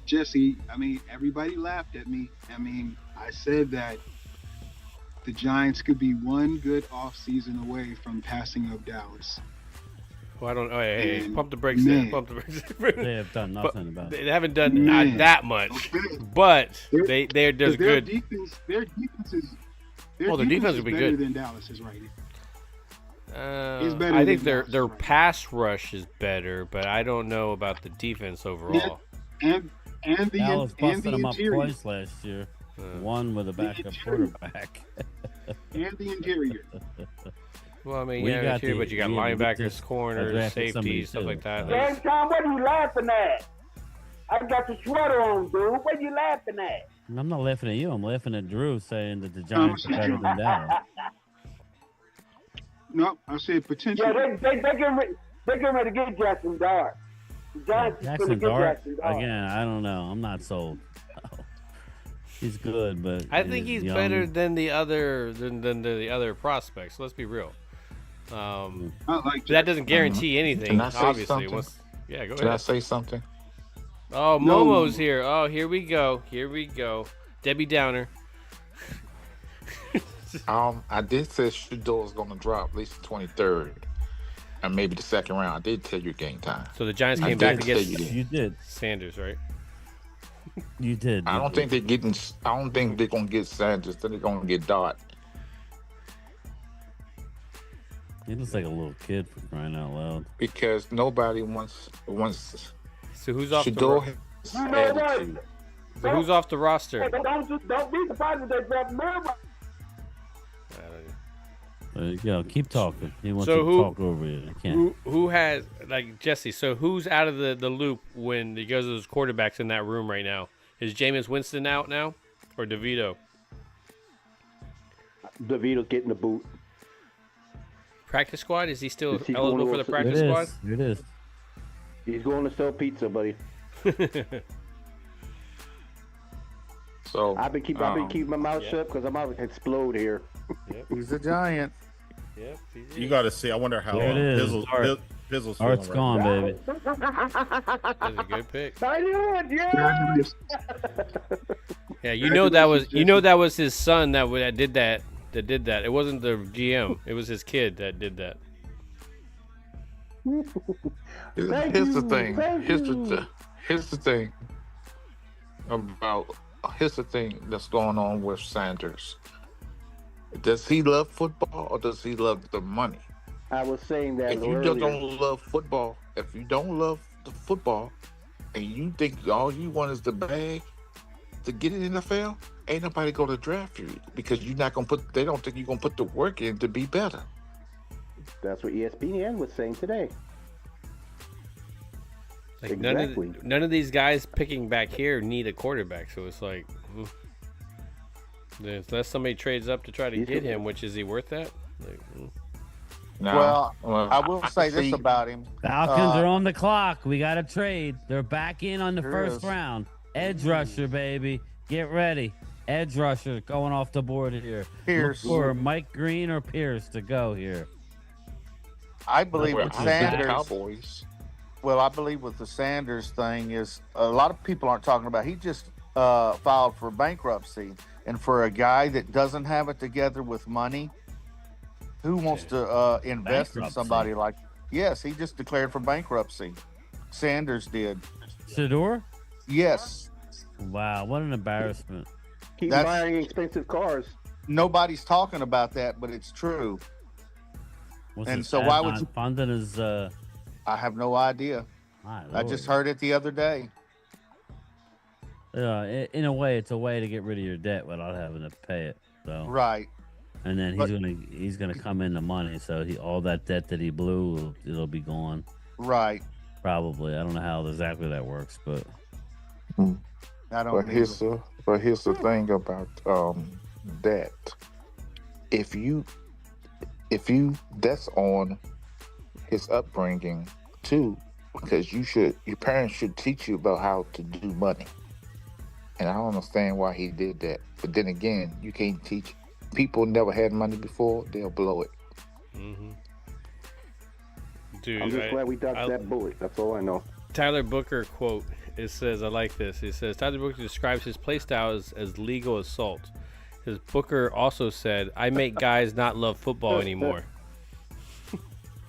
Jesse, I mean, everybody laughed at me. I mean, I said that the Giants could be one good offseason away from passing up Dallas. Well, I don't. Oh, hey, And pump the brakes man. there. Pump the brakes. They have done nothing about it. They haven't done Man. not that much, but they're Their good. defense, their defense is. Well, their defense will be better good. than Dallas's right now. It's better I think than their Dallas right pass rush is better, but I don't know about the defense overall. And the Dallas and busted the them up interior twice last year. One with a backup quarterback. and the interior. Well, I mean, We yeah, got too, the- but you got we linebackers, just corners, drafted somebody safeties, stuff too, like that. so- There's- Hey, Tom, what are you laughing at? I got the sweater on, dude. What are you laughing at? I'm not laughing at you. I'm laughing at Drew saying that the Giants are better than Dallas. No, I said potentially. Yeah, they getting ready to get Jackson Dart. The Giants is Jackson gonna get Dart Jackson Dart. again. I don't know. I'm not sold. He's good, but I think he's young. better than the other prospects. Let's be real. I like That doesn't guarantee anything. Can I say Obviously, something? yeah, go Can I ahead. say something? Oh, No. Momo's here. Oh, here we go. Debbie Downer. I did say Shador is going to drop at least the 23rd, and maybe the second round. I did tell you game time. So the Giants I came back did to get say You did. Sanders, right? You did. I don't think they're getting. I don't think they're going to get Sanders. They're going to get Dart. He looks like a little kid for crying out loud. Because nobody wants. So who's off Shador the has You know what? attitude. So who's off the roster? Don't be surprised if they draft Merrill. There you go. Keep talking. He wants So to who- talk over you. I can't. Who has, like, Jesse, so who's out of the loop when he goes to those quarterbacks in that room right now? Is Jameis Winston out now? Or DeVito? DeVito's getting the boot. Practice squad? Is he still Is he eligible going for the to- practice It squad? is. It is. He's going to sell pizza, buddy. So I've been keeping my mouth shut because I'm about to explode here. he's a giant. Yep. You got to see. I wonder how There it is. Pizzle's Art's feeling gone, right baby. That's a good pick. I knew it, yeah. Yeah, you know that was his son that did that. It wasn't the GM. It was his kid that did that. Here's the thing. Here's the thing about. Here's the thing that's going on with Sanders. Does he love football or does he love the money? I was saying that If you earlier. just don't love football, if you don't love the football, and you think all you want is the bag to get in the NFL, ain't nobody going to draft you because you're not going to put. They don't think you're going to put the work in to be better. That's what ESPN was saying today. Like Exactly. none of these guys picking back here need a quarterback, so it's like, unless somebody trades up to try to get him, which is he worth that? Like, Now, Well, I will say this about him. Falcons are on the clock. We got to trade. They're back in on the Sure first is. round. Edge rusher, baby. Get ready. Edge rusher going off the board here. Pierce. Look for Mike Green or Pierce to go here. I believe with I- Sanders. Cowboys. Well, I believe with the Sanders thing is a lot of people aren't talking about. He just filed for bankruptcy, and for a guy that doesn't have it together with money, who wants to invest in Bankruptcy? somebody like? Yes, he just declared for bankruptcy. Sanders did. Shador? Yes. Wow, what an embarrassment. Keep That's- buying expensive cars. Nobody's talking about that, but it's true. Was And his so dad why would not you- funding his I have no idea. my I just Lord. heard it the other day. In a way, it's a way to get rid of your debt without having to pay it. So Right. and then But- he's gonna come into money, so all that debt that he blew, it'll be gone. Right. Probably. I don't know how exactly that works, but I don't. But here's either. the thing about that. If you that's on his upbringing too, because your parents should teach you about how to do money. And I don't understand why he did that. But then again, you can't teach people never had money before, they'll blow it. Mm-hmm. Dude, I'm just glad we dodged that bullet. That's all I know. Tyler Booker quote. It says, I like this. It says, Tyler Booker describes his play style as legal assault. His Booker also said, I make guys not love football anymore.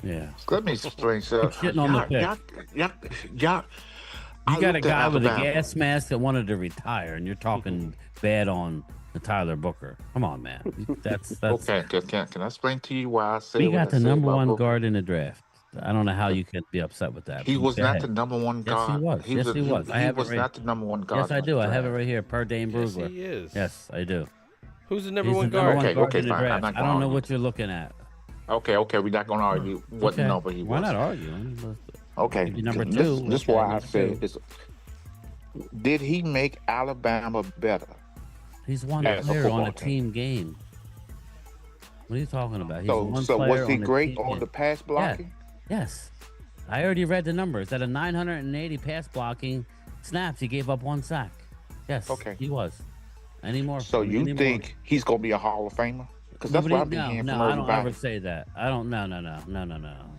yeah. Let me explain something. Shitting on the pick. I You got a looked at guy with a Alabama. gas mask that wanted to retire, and you're talking bad on the Tyler Booker. Come on, man. That's Okay, can I explain to you why I say we what got I the say number about one Booker? guard in the draft. I don't know how you can be upset with that. He was Go not ahead. the number one Yes, guard. he was. Yes, he was. I He have it was right. not the number one guard. Yes, I in the do. I have it draft. right here. Per Dane Yes, Brugler. he is. Yes, I do. Who's the number He's one the number guard? one guard in the fine. I'm draft. not I gonna don't know argue. what you're looking at. Okay, we're not going to argue what Okay. number he was. Why not argue? Okay, Maybe number this- two. This is Okay, why I number say two. is, did he make Alabama better? He's one As a player on a football team. team game. What are you talking about? He's So, one so player was he on the great team. on the pass blocking? Yes. I already read the numbers. At a 980 pass blocking snaps, he gave up 1 sack. Yes, Okay. he was. Any more? So you think he's gonna be a Hall of Famer? Because that's what I've been hearing from I don't everybody. ever say that. I don't. No.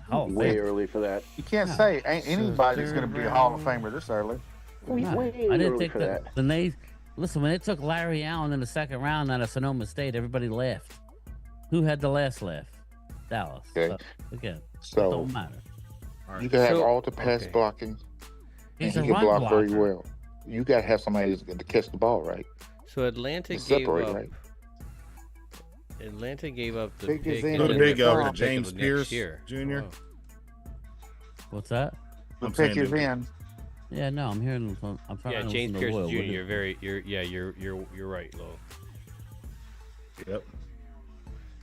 Hall of Way Fame. early for that. You can't say ain't anybody's going to be a Hall of Famer this early. Way I didn't early think for that. that. When they took Larry Allen in the second round out of Sonoma State, everybody laughed. Who had the last laugh? Dallas. Okay. So, again, So it don't matter. you can have So- all the pass blocking, He's and a he can run block very blocker. well. You gotta have somebody that's going to catch the ball, right? So Atlanta And gave separate, up. right? Atlanta gave up the Big pick. is in Who and the then big the over third to pick of James the next Pierce year. Jr.? Oh, wow. What's that? The I'm pick saying is that- in. Yeah, no, I'm hearing. I'm trying Yeah, to James listen Pierce to Loyal. Jr. What is- You're right, Lowell. Yep.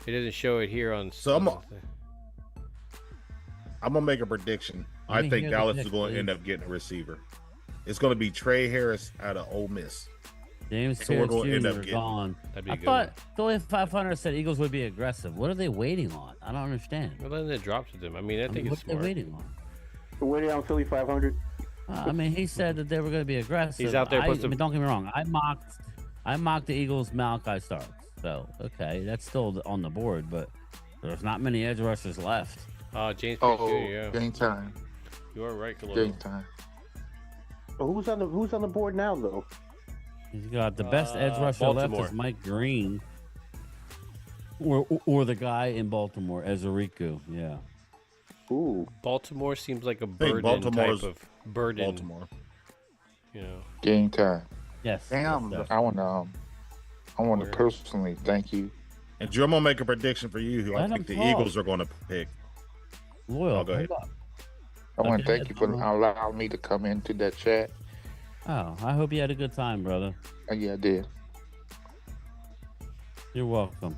It doesn't show it here on. So I'm gonna make a prediction. Let I me think hear the Dallas pick, is going please. to end up getting a receiver. It's going to be Trey Harris out of Ole Miss. James So we're Pierce gonna end up Jr. getting- gone. That'd be a I good thought Philly 500 said Eagles would be aggressive. What are they waiting on? I don't understand. Well, then it drops to them. I mean, I think what it's are they smart. waiting on? Waiting on Philly 500. I mean, he said that they were going to be aggressive. He's out there I supposed to- mean, don't get me wrong. I mocked the Eagles' Malachi Starks. So okay, that's still on the board, but there's not many edge rushers left. James Pierce Oh, Jr. Yeah, game time. you are right, Khalil. Game time. Well, who's on the board now though? He's got the best edge rusher left Baltimore. is Mike Green, or the guy in Baltimore, Ezeriku. Yeah. Ooh, Baltimore seems like a think burden Baltimore's type of burden. Baltimore. You know. Game time. Yes. Damn. yes, I want to personally thank you. And Drew, I'm gonna make a prediction for you. Who I Let think him the talk. Eagles are going to pick. Loyal. Oh, go ahead. hold up. I want to Okay, thank you for allowing me to come into that chat. Oh, I hope you had a good time, brother. Yeah, I did. You're welcome.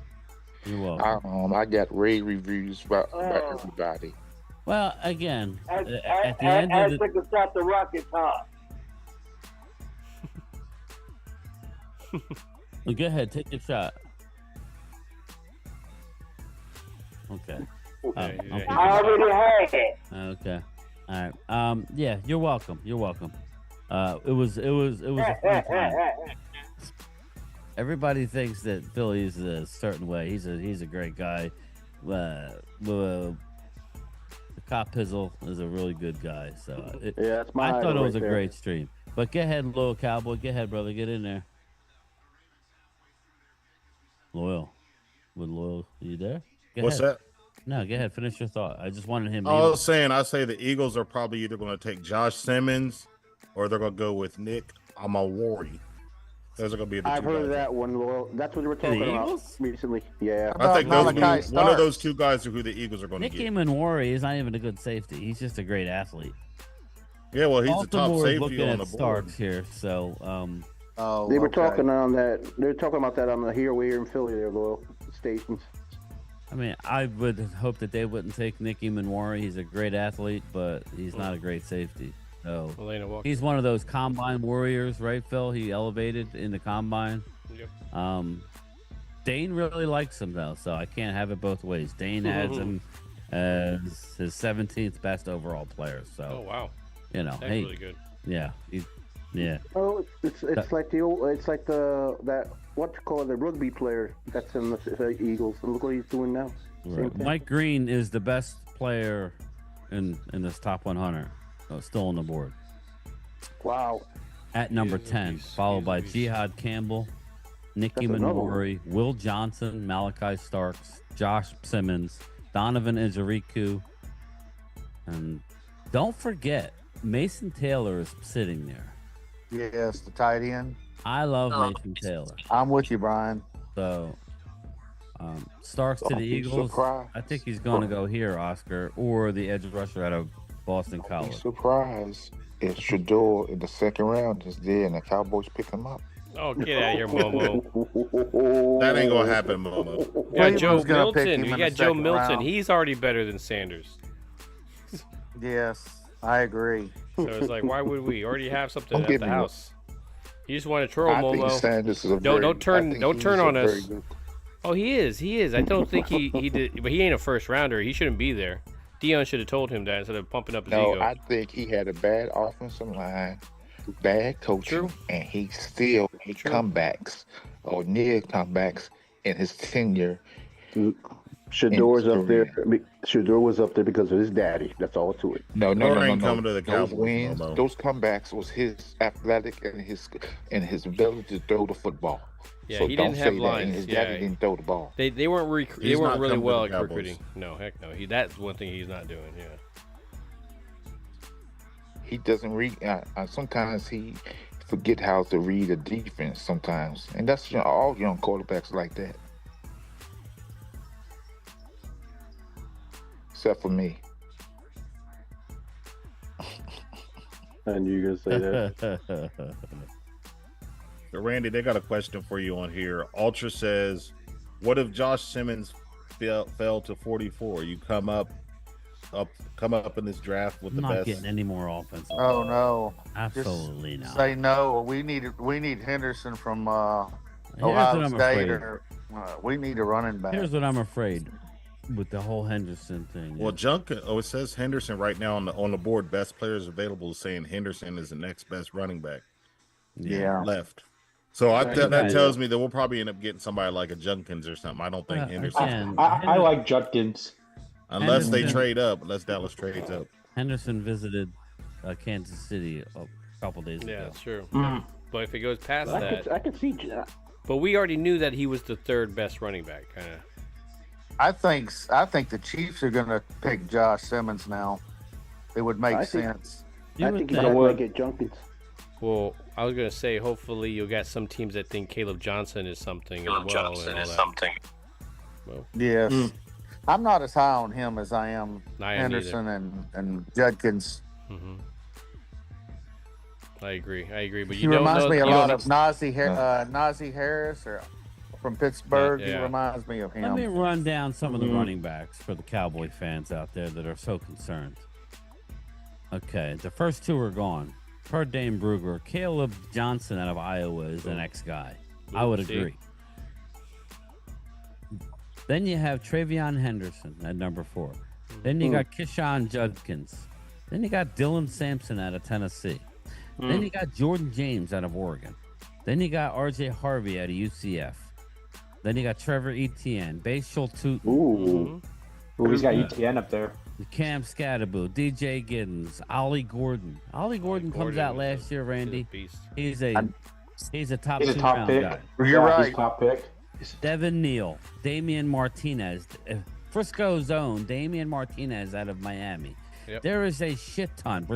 You're welcome. I got rave reviews about everybody. Well, again, As at the end of the they can start the rocket top. well, go ahead, take your shot. Okay. Okay, I'll yeah, pick I it already had it. Okay. All right. Yeah, you're welcome. You're welcome. It was a fun time. Everybody thinks that Philly's a certain way. He's a great guy. The Cop Pizzle is a really good guy. So yeah, that's my. I thought it idol was right a there. great stream. But get ahead, Loyal Cowboy. Get ahead, brother. Get in there. Loyal. With Loyal, you there? Go What's ahead. that? No, go ahead. Finish your thought. I just wanted him. I was saying, I say the Eagles are probably either going to take Josh Simmons or they're going to go with Nick Amawari. Those are going to be the I've two heard guys. of that one. Well, that's what we were The talking about Eagles? recently. Yeah. I think those Malachi one of Starks? those two guys are who the Eagles are going to Nick get. Amawari is not even a good safety. He's just a great athlete. Yeah, well, he's the top Baltimore is safety looking on at the board. Starks here, so Oh, They were okay. talking on that. They were talking about that on the here in Philly. Their little stations. I mean, I would hope that they wouldn't take Nicky Manwari. He's a great athlete, but he's not a great safety. So Elena Walker. he's one of those combine warriors, right, Phil? He elevated in the combine. Yep. Dane really likes him though, so I can't have it both ways. Dane has him as his 17th best overall player. So Oh wow. you know, That's hey, really good. yeah, yeah. Oh, it's like the old. It's like that what you call it, the rugby player that's in the Eagles. And look what he's doing now. Same Right. thing. Mike Green is the best player in this top 100. Still on the board Wow. at number 10, followed by Jihad Campbell, Nicky That's another Manwari, Will Johnson, Malachi Starks, Josh Simmons, Donovan Ezeriku, and don't forget Mason Taylor is sitting there. Yes, the tight end. I love Mason Taylor. I'm with you, Brian. So Starks to Don't the be Eagles. surprised. I think he's going to go here, Oscar, or the edge rusher out of Boston Don't be College. surprised if Shador in the second round is there and the Cowboys pick him up. Oh, get out of here, Momo. That ain't going to happen, Momo. You got Joe Cleveland's gonna pick Milton. him You in got the Joe second Milton. round. He's already better than Sanders. Yes, I agree. So it's like, why would we already have something Don't at get the me house? You just want to troll, I think Momo. Sanders is a Don't very, turn- I think don't he's turn a on us. very good- Oh, he is. He is. I don't think he did, but he ain't a first rounder. He shouldn't be there. Dion should have told him that instead of pumping up his No, ego. I think he had a bad offensive line, bad coaching, True. and he still made comebacks or near comebacks in his tenure. Shador's up there. Shador was up there because of his daddy. That's all to it. No. Ain't coming to the Those Cowboys wins, no more. those comebacks was his athletic and his ability to throw the football. Yeah, so he don't didn't have say lines. that. And his Yeah. daddy didn't throw the ball. They weren't He's they weren't not really coming to well the at Cowboys. recruiting. No, heck no. That's one thing he's not doing. Yeah. He doesn't read. Sometimes he forget how to read a defense. Sometimes, and that's all young quarterbacks like that. Except for me. I knew you were gonna say that. So Randy, they got a question for you on here. Ultra says, "What if Josh Simmons fell to 44? You come up in this draft with the not best." getting any more offense. Oh no, absolutely Just not. Say no. We need Henderson from what Ohio I'm State, afraid. or we need a running back. Here's what I'm afraid with the whole Henderson thing. Well, it says Henderson right now on the board. Best players available is saying Henderson is the next best running back. Yeah. Left. So Right. that tells me that we'll probably end up getting somebody like a Junkins or something. I don't think Henderson. again, I like Judkins. Unless they Henderson- trade up, unless Dallas trades up. Henderson visited Kansas City a couple days ago. Yeah, that's true. Mm. But if it goes past that, I could see that. But we already knew that he was the third best running back, kind of. I think the Chiefs are going to pick Josh Simmons now. It would make sense. I think he's going to get Junkins. Well, I was gonna say, hopefully you'll get some teams that think Caleb Johnson is something as well. Well, Yes. I'm not as high on him as I am I am Henderson and Judkins. Mm-hmm. I agree. But He you don't reminds know, me a you lot don't of Najee Harris or from Pittsburgh. He reminds me of him. Let me run down some of the Mhm. running backs for the Cowboy fans out there that are so concerned. Okay, the first two are gone. Per Dame Brugger, Caleb Johnson out of Iowa is the next guy. I would See? agree. Then you have Travion Henderson at number 4. Then you got Keyshawn Judkins. Then you got Dylan Sampson out of Tennessee. Then you got Jordan James out of Oregon. Then you got R.J. Harvey out of UCF. Then you got Trevor Etienne, Bashal Tootin. Ooh, he's got ETN up there. Cam Scatterbo, DJ Giddens, Ollie Gordon. Ollie Gordon comes out last year, Randy. He's a top He's a 2 top round pick. guy. You're right. He's top pick. Devin Neal, Damian Martinez, Frisco's own Damian Martinez out of Miami. Yep. There is a shit ton.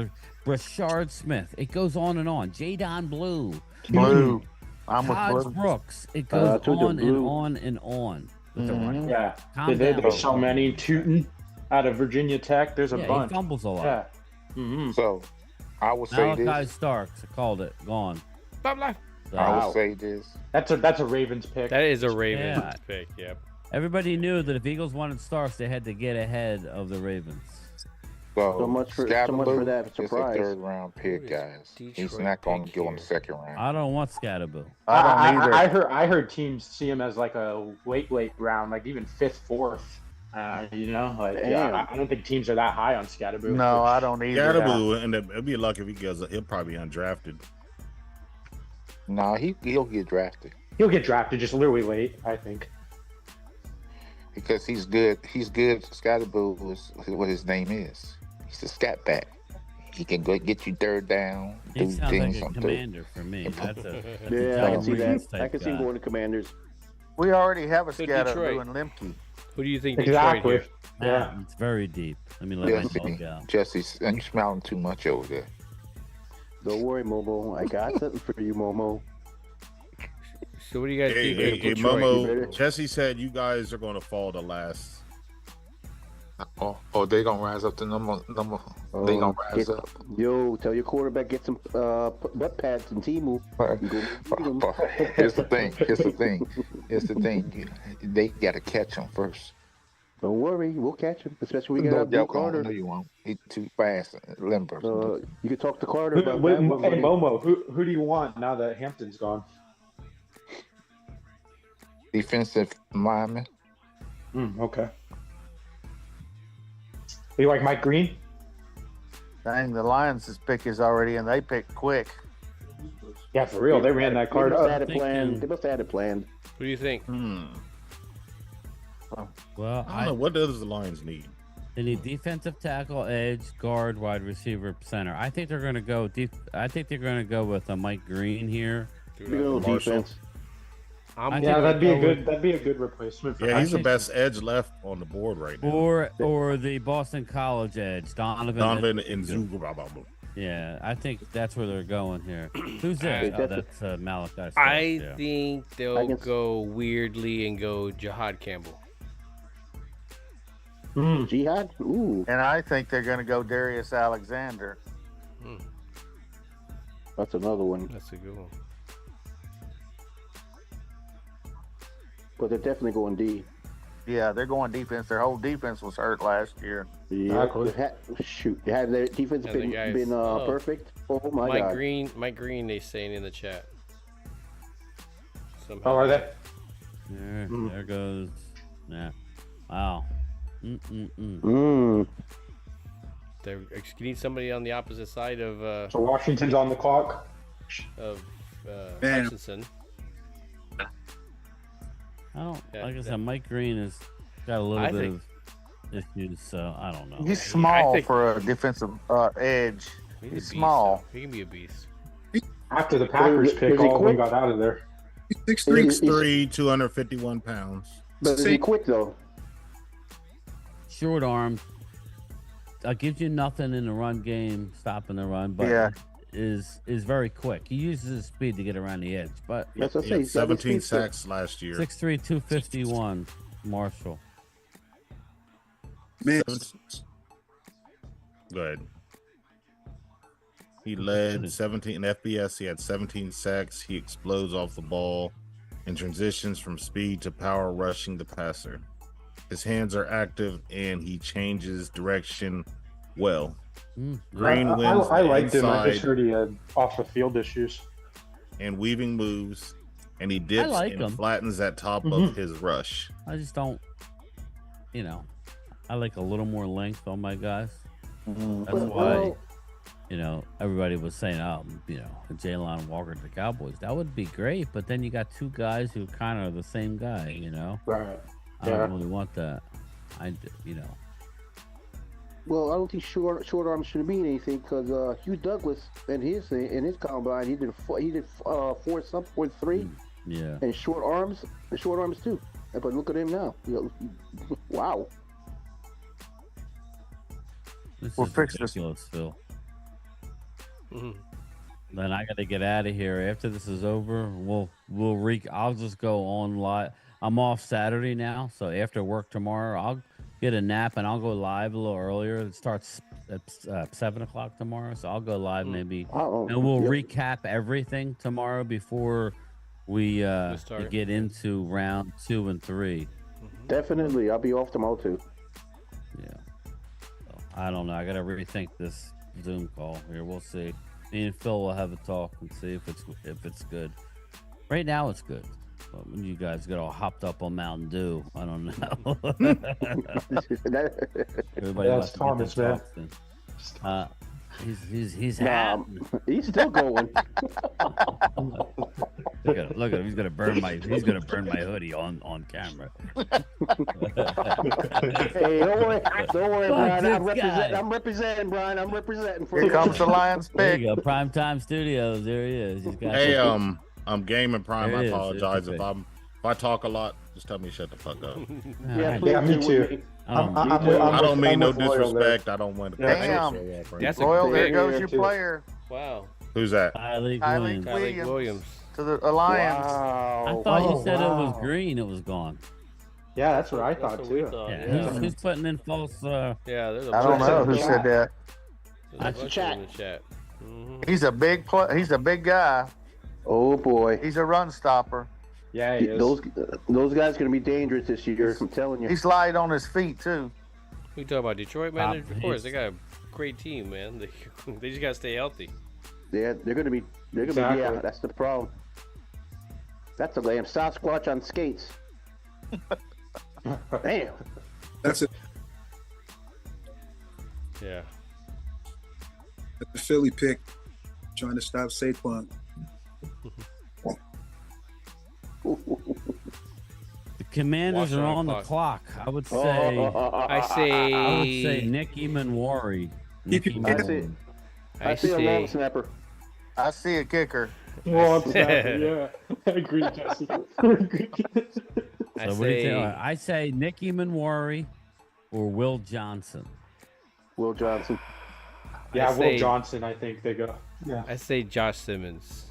Brashard Smith. It goes on and on. Jadon Blue. Blue. I'm with Todd Blue. Brooks. It goes on and on and on. With the running. Yeah. Calm There's down. so many. Tootin out of Virginia Tech. There's a Yeah, bunch. he fumbles a lot. Yeah. Mm-hmm. So, I would say Malachi this. Starks. I called it. Gone. Blah, blah. So- I would say this. That's a Ravens pick. That is a Ravens Yeah. pick. Yep. Everybody knew that if Eagles wanted Starks, they had to get ahead of the Ravens. So much for Scatterbo that is surprise. a third round pick, guys. He's not going to go in the second round. I don't want Scatterbo. I don't either. I heard teams see him as like a late round, like even 5th, 4th. I don't think teams are that high on Scatterbo. No, I don't either. Scatterbo, and it'd be lucky if he goes. He'll probably be undrafted. Nah, he'll get drafted He'll get drafted just literally late, I think. because he's good. He's good. Scatterbo is what his name is. He's a scat back. He can go get you third down, He do sounds things like a on third. commander for me. That's a Yeah, I can see John that. Reeves I type can see guy. going to Commanders. We already have a So Scatterbo Detroit. and Limke. Who do you think Exactly. Detroit Yeah. It's very deep. Let me let my dog out. Jesse, and you smiling too much over there. Don't worry, Momo. I got something for you, Momo. here? So what do you guys Hey, think of Detroit? Momo. Jesse said you guys are going to fall to last. Oh, they gonna rise up to number. They gonna rise up. Yo, tell your quarterback get some butt pads and Timu. Here's the thing. They gotta catch him first. Don't worry, we'll catch him. Especially when we got No, Carter. no, you won't. He's too fast, limber. You can talk to Carter about Hey, that. Momo, who do you want now that Hampton's gone? defensive lineman. Okay. You like Mike Green? Dang, the Lions' pick is already in. They picked quick. Yeah, for real. They ran that card They must up. have had it planned. They must have had it planned. What do you think? Well, I don't know. What does the Lions need? They need defensive tackle, edge, guard, wide receiver, center. I think they're going to go deep. I think they're going to go with Mike Green here. Defense. Yeah, that'd be a good replacement. For Yeah, he's the best edge left on the board right now. Or the Boston College edge, Donovan and Zugu. Yeah, I think that's where they're going here. Who's that? That's Malachi. I think they'll go weirdly and go Jihad Campbell. Jihad? Ooh. And I think they're going to go Darius Alexander. That's another one. That's a good one. But they're definitely going D. Yeah, they're going defense. Their whole defense was hurt last year. Yeah. Shoot. Had their defense been perfect? Oh my God. Mike Green, they saying in the chat. Somehow. Oh, are they? There goes. Yeah. Wow. They need somebody on the opposite side of. So Washington's on the clock. Of Hutchinson. Like I said, Mike Green has got a little bit of issues, so I don't know. He's small for a defensive edge. He's small. He can be a beast. After the Packers pick, all of them got out of there. 6'3", 251 pounds. But is he quick though? Short arm. Gives you nothing in the run game, stopping the run, but is very quick. He uses his speed to get around the edge. But 17 sacks last year. 6'3", 251, Marshall. Man. Go ahead. He led 17 in FBS. He had 17 sacks. He explodes off the ball and transitions from speed to power, rushing the passer. His hands are active and he changes direction well. Green wins. I liked him. I just heard he had off the field issues. And weaving moves, and he dips and flattens at top of his rush. I just don't, I like a little more length on my guys. That's why, everybody was saying, Jalen Walker to the Cowboys. That would be great, but then you got two guys who kind of are the same guy, Right. I don't really want that. Well, I don't think short arms should mean anything because Hugh Douglas in his combine he did 4.3. Yeah. And short arms too. But look at him now. Wow. We'll fix ridiculous, Phil. Then I got to get out of here. After this is over, I'll just go on live. I'm off Saturday now, so after work tomorrow, I'll get a nap and I'll go live a little earlier. It starts at 7 o'clock tomorrow, so I'll go live maybe, and we'll recap everything tomorrow before we get into round 2 and 3. Definitely, I'll be off tomorrow too. Yeah, so, I don't know. I got to rethink this Zoom call here. We'll see. Me and Phil will have a talk and see if it's good. Right now, it's good. But when you guys get all hopped up on Mountain Dew, I don't know. Everybody That's Thomas, man. He's he's still going. Look at him. He's gonna burn my hoodie on camera. Hey, don't worry, Brian. I'm representing, Brian. I'm representing for Here comes the Lions pick. There you go, Primetime Studios. There he is. He's got I'm Game and Prime. I apologize if I talk a lot. Just tell me to shut the fuck up. Yeah, me too. I don't mean no disrespect. I don't want to. Damn. Royal, there goes your player. Wow. Who's that? Tyleek Williams. To the Lions. Wow. I thought you said it was green. It was gone. Yeah, that's what I thought too. Who's putting in false? There's I don't know who said that. That's the chat. In the chat. He's a big He's a big guy. Oh boy. He's a run stopper. Yeah, he is. Those guys are gonna be dangerous this year. I'm telling you. He's light on his feet too. Who you talking about? Detroit, man? Of course, they got a great team, man. They just gotta stay healthy. Yeah, they're gonna be. Yeah, that's the problem. That's a lamb Sasquatch on skates. Damn. That's a Yeah. Philly pick, trying to stop Saquon. The Commanders Watch are our on the clock. clock. I would say. I say Nick Eamon-Wari. Keep your I see. I see a long snapper. I see a kicker. Well, I'm snapping. Yeah, I agree, Jesse. So what do you think? I say Nick Eamon-Wari or Will Johnson. Will Johnson. Yeah, I say- Will Johnson. I think they go. Yeah. I say Josh Simmons.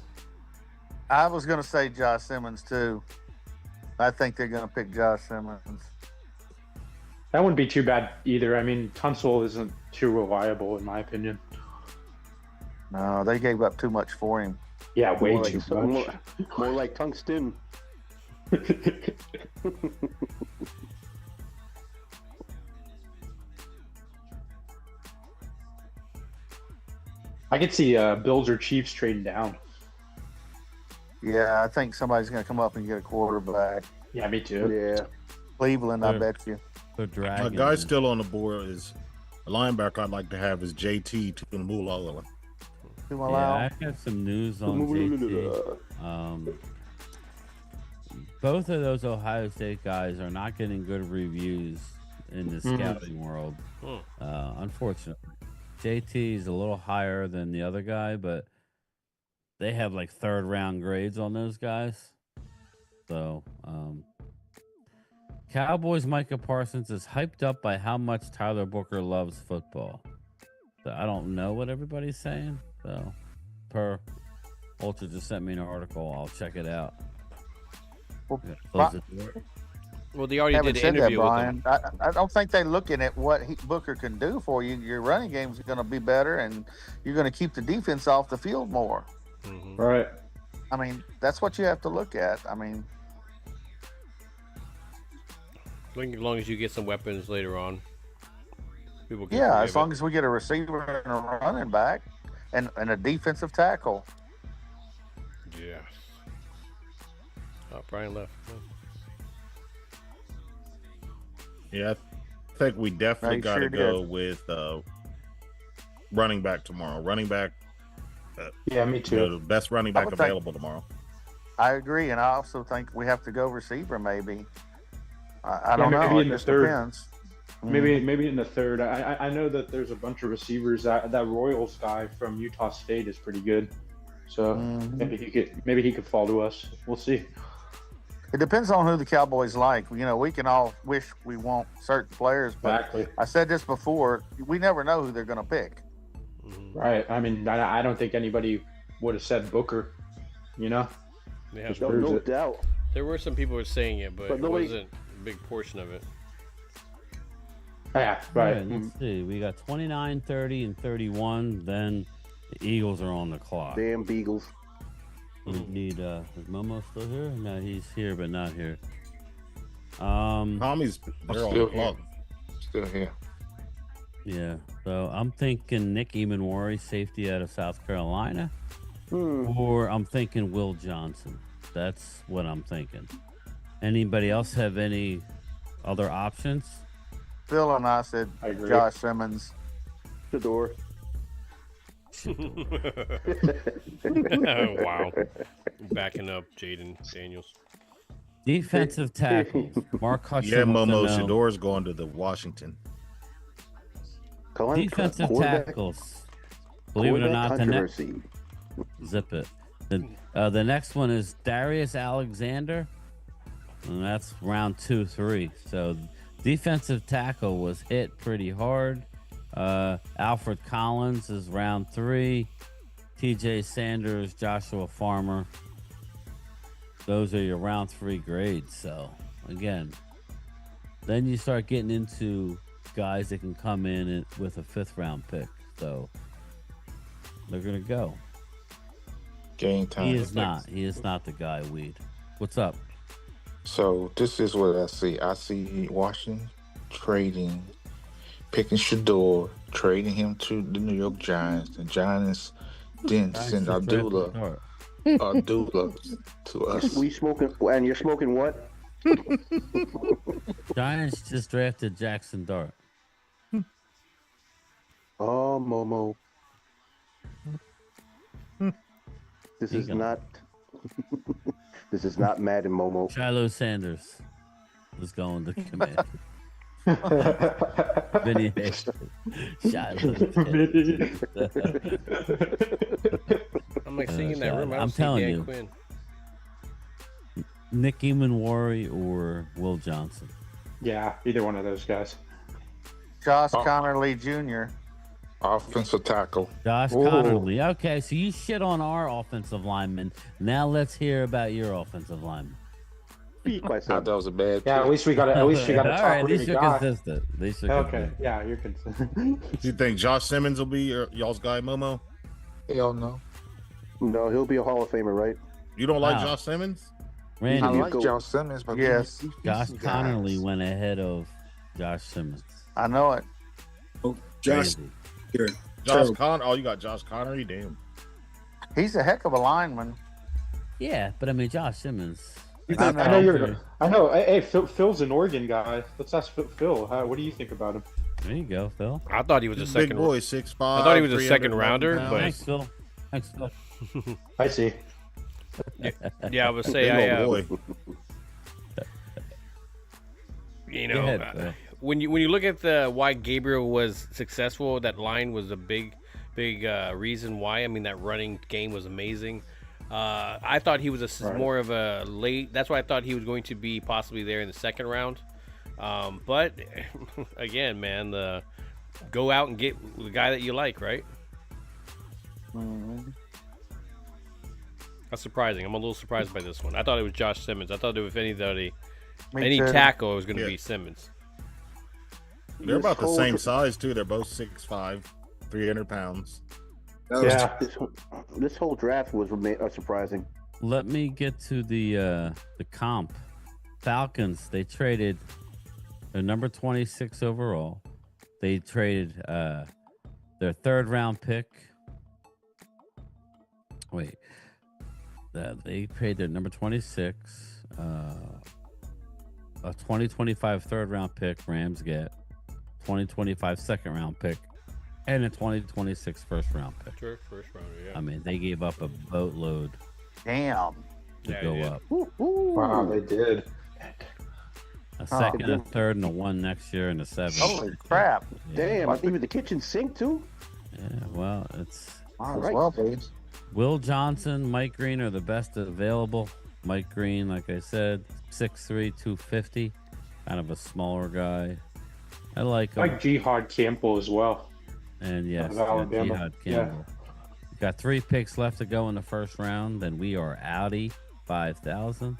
I was going to say Josh Simmons too. I think they're going to pick Josh Simmons. That wouldn't be too bad either. I mean, Tunsil isn't too reliable in my opinion. No, they gave up too much for him. Yeah, way More too like, much. more like tungsten. I could see Bills or Chiefs trading down. Yeah, I think somebody's going to come up and get a quarterback. Yeah, me too. Yeah. Cleveland, I bet you. The A Dragon. guy still on the board is a linebacker I'd like to have is JT Tuimoloau. Yeah, I have some news on JT. Both of those Ohio State guys are not getting good reviews in the scouting world. Unfortunately, JT is a little higher than the other guy, but they have like third round grades on those guys. So, Cowboys Micah Parsons is hyped up by how much Tyler Booker loves football. So I don't know what everybody's saying. So, Ultra just sent me an article. I'll check it out. Well, they already Haven't did said an interview that, with Brian. him. I don't think they're looking at what Booker can do for you. Your running game's going to be better, and you're going to keep the defense off the field more. Mm-hmm. Right. I mean, that's what you have to look at. I mean, As long as you get some weapons later on, people can yeah, forgive as long it. as we get a receiver and a running back and a defensive tackle. Yeah. Oh, Brian left. Yeah, I think we definitely No, got to you sure go did. with running back tomorrow. Running back. Yeah, me too. The best running I back would think- available tomorrow. I agree, and I also think we have to go receiver maybe. I don't maybe know. in It the just third. depends. Maybe in the third. I know that there's a bunch of receivers. That Royals guy from Utah State is pretty good. So maybe he could fall to us. We'll see. It depends on who the Cowboys like. You know, we can all wish we want certain players, but Exactly. I said this before. We never know who they're going to pick. Right. I mean, I don't think anybody would have said Booker. You know. Yeah, Just No, proves no it. doubt. there were some people who were saying it, but But it nobody- wasn't a big portion of it. Yeah. Right. All let's see. We got 29, 30, and 31. Then the Eagles are on the clock. Damn Beagles. We need is Momo still here? No, he's here but not here. Tommy's I'm they're on still the here. clock. Still here. Yeah. So I'm thinking Nick Eamon-Wari, safety out of South Carolina. Or I'm thinking Will Johnson. That's what I'm thinking. Anybody else have any other options? Phil and I said I agree. Josh Simmons. Shador. Oh, wow. Backing up Jaden Daniels. Defensive tackles. Mark Hutchinson. Yeah, wants to Momo know- Shador's going to the Washington. Defensive Quarterback- tackles. Believe it or quarterback not, the next controversy. zip it. The next one is Darius Alexander, and that's round 2, 3. So defensive tackle was hit pretty hard. Alfred Collins is round 3. TJ Sanders, Joshua Farmer. Those are your round 3 grades. So again, then you start getting into guys that can come in with a 5th round pick. So they're gonna go. Game time. He is not. He is not the guy. Weed. What's up? So this is what I see. I see Washington picking Shador, trading him to the New York Giants. The Giants then send Abdullah to us. We smoking, and you're smoking what? Giants just drafted Jackson Dart. Oh, Momo. This is not. This is not Madden, Momo. Shiloh Sanders was going to command. Vinny Hayes. Shiloh Sanders. I'm like seeing in that room. I don't I'm see telling Dan you. Quinn. Nick Eamon or Will Johnson. Yeah, either one of those guys. Josh Connerly Jr. Offensive tackle. Josh Connerly. Okay, so you shit on our offensive lineman. Now let's hear about your offensive lineman. Be quite I thought that was a bad Yeah, at least we got to All talk. right, at least really you're guy. consistent. At least you're Okay, consistent. yeah, you're consistent. Do you think Josh Simmons will be y'all's guy, Momo? Hell no. No, he'll be a Hall of Famer, right? You don't like Wow. Josh Simmons? Randy, I like Josh Simmons, but Yes. these Josh guys- Connerly went ahead of Josh Simmons. I know it. Oh, Josh. Crazy. Here. Josh Conner. Oh, you got Josh Connery? Damn. He's a heck of a lineman. Yeah, but I mean Josh Simmons. I know you're. I know. Hey, Phil's an Oregon guy. Let's ask Phil. What do you think about him? There you go, Phil. I thought he was a He's a second big boy, 6'5". I thought he was a 311 second rounder, pounds. but Thanks, Phil. Thanks, Phil. I see. yeah, I would say Big I. old boy. You Go know, ahead, Phil. when you look at why Gabriel was successful, that line was a big reason why. I mean, that running game was amazing. I thought he was more of a late. That's why I thought he was going to be possibly there in the second round. But again, man, go out and get the guy that you like, right? Mm-hmm. That's surprising. I'm a little surprised by this one. I thought it was Josh Simmons. I thought if anybody, Me any too. tackle, it was going to Yeah. be Simmons. They're about the same size too. They're both 6'5", 300 pounds. Yeah. This whole draft was surprising. Let me get to the comp. Falcons, they traded their number 26 overall. They traded their third round pick. Wait. They paid their number 26, a 2025 third round pick, Rams get 2025 second round pick, and a 2026 first round pick. Sure, first rounder, yeah. I mean, they gave up a boatload Damn. to Yeah, go yeah. up. Wow, they did. A second, a third, and a one next year, and a seven. Holy crap. Damn, I think with the kitchen sink too. Yeah, well, it's Might as Right. well, please. Will Johnson, Mike Green are the best available. Mike Green, like I said, 6'3", 250, kind of a smaller guy. I like him. Like Jihad Campbell as well. And yes, Out of Alabama. Jihad Campbell. Got 3 picks left to go in the first round. Then we are outie 5,000.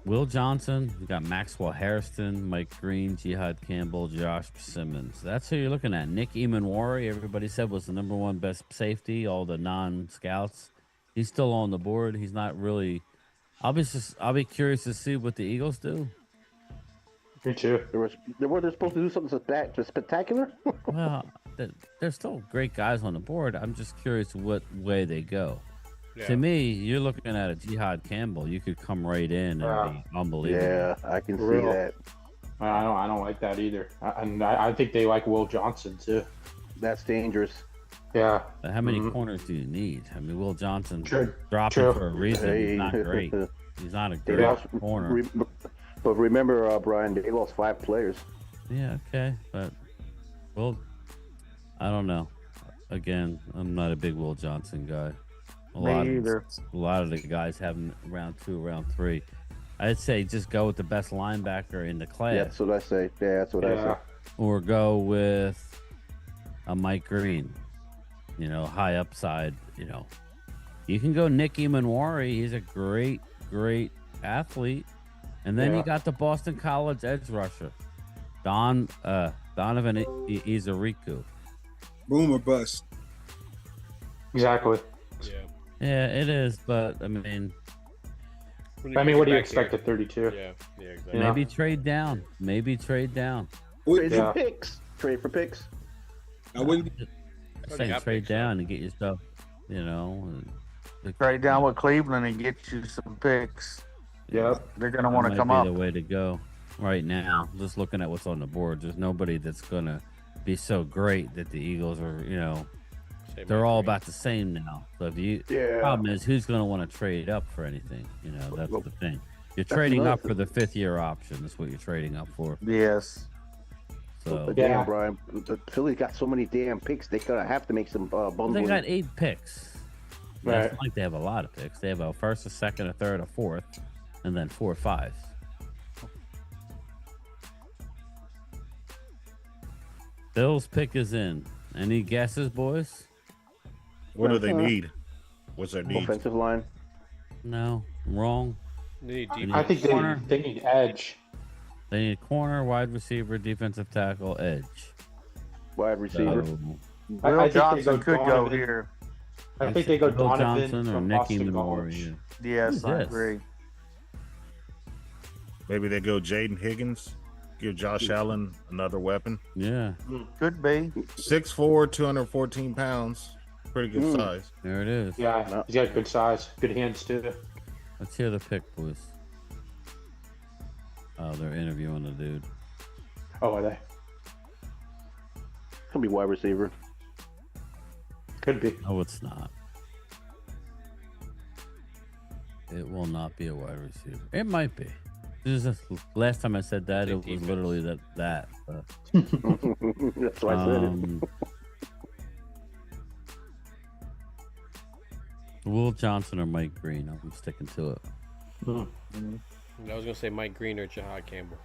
Will Johnson, we got Maxwell Hairston, Mike Green, Jihad Campbell, Josh Simmons. That's who you're looking at. Nick Eamon, everybody said was the number 1 best safety, all the non-scouts. He's still on the board. He's not really. I'll be curious to see what the Eagles do. Me too. They were supposed to do something spectacular. Well, there's still great guys on the board. I'm just curious what way they go. Yeah. To me, you're looking at a Jihad Campbell. You could come right in and be unbelievable. Yeah, I can see Real. that. I don't like that either. I think they like Will Johnson too. That's dangerous. Yeah. But how many corners do you need? I mean, Will Johnson True. dropping True. for a reason. He's not great. He's not a They great lost- corner. But remember, Brian, they lost 5 players. Yeah, okay, but well, I don't know. Again, I'm not a big Will Johnson guy. A lot of the guys have him round 2, round 3. I'd say just go with the best linebacker in the class. Yeah, that's what I say. Yeah, that's what I say. Or go with a Mike Green. You know, high upside. You know, you can go Nick Eamon. He's a great athlete. And then you got the Boston College edge rusher, Donovan Izariku. Boom or bust. Exactly. Yeah. Yeah, it is, but I mean, what do you expect at 32? Yeah, exactly. maybe trade down. Trade for picks. Trade for picks. I wouldn't. I'm saying trade down and get You know, Trade down with Cleveland and get you some picks. Yep. They're going to want to might come be up. the way to go right now. Just looking at what's on the board, there's nobody that's gonna be so great that the Eagles are. They're all about the same now. So the problem is who's going to want to trade up for anything. That's the thing. You're trading up for the 5th-year option. That's what you're trading up for. Yes. So But damn, Brian, the Philly got so many damn picks. They're gonna have to make some bundles. they got 8 picks. Right. It's not like they have a lot of picks. They have a first, a second, a third, a fourth, and then 4 or 5. Bill's pick is in. Any guesses, boys? What do they need? What's their need? Offensive line. No, wrong. They need I think corner. they need edge. They need corner, wide receiver, defensive tackle, edge. Wide receiver. So, I Will think they Johnson could go Donovan. here. I think they go Bill Donovan Johnson or from Nicky Boston Memori. College. Yes, Who's I this? agree. Maybe they go Jaden Higgins, give Josh Allen another weapon. Yeah, Could be. 6'4", 214 pounds. Pretty good size. there it is. Yeah, he's got good size, good hands too. Let's hear the pick, boys. Oh, they're interviewing the dude. Oh, are they? It's gonna be wide receiver. Could be. No, it's not. It will not be a wide receiver. It might be. This is last time I said that, it was literally that. But, That's why I said it. Will Johnson or Mike Green? I'm sticking to it. I was gonna say Mike Green or Jihad Campbell.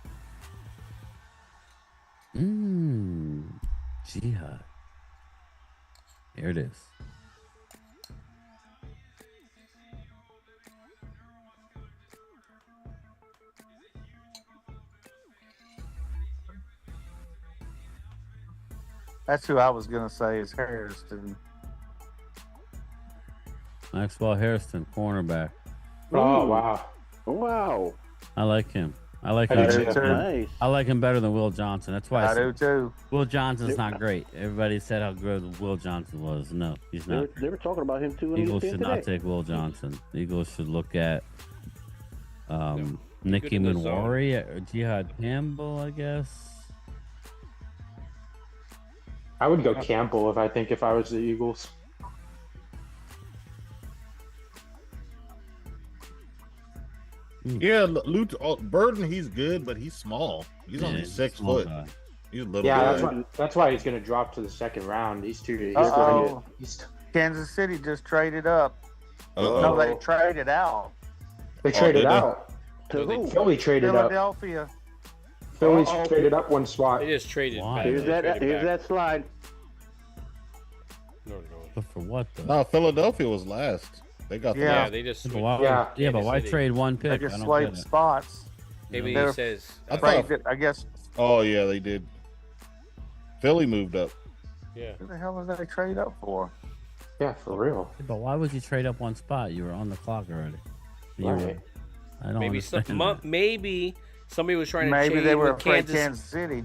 Jihad. Here it is. That's who I was going to say is Harrison. Maxwell Harrison, cornerback. Oh, wow. Wow. I like him. I like I him. do too. Nice. I like him better than Will Johnson. That's why I said do too. Will Johnson's not great. Everybody said how good Will Johnson was. No, he's not. They were talking about him too. Eagles should not take Will Johnson. The Eagles should look at Nicky in the zone. Memori or Jihad Campbell, I guess. I would go Campbell if I was the Eagles. Yeah, Burden, he's good, but he's small. He's only he's a 6 small foot. guy. He's a little Yeah, guy. that's why he's going to drop to the second round. He's too. Uh-oh. He's, Kansas City just traded up. Uh-oh. No, they traded out. they traded did they? out. To who? Philly traded up. Philadelphia. Philly's traded up one spot. They just traded. Why? back. Here's They traded that back. slide. No. But for what though? No, Philadelphia was last. They got Yeah. Yeah, they just But switched. why, Yeah. but why City. trade one They pick? just I don't swayed get it. spots. Maybe They're- he says. I thought- Traded, I guess. Oh yeah, they did. Philly moved up. Yeah. Who the hell did they trade up for? Yeah, for real. But why would you trade up one spot? You were on the clock already. You Right. were- I don't Maybe understand that. maybe somebody was trying to Maybe trade they were with afraid Kansas. Kansas City.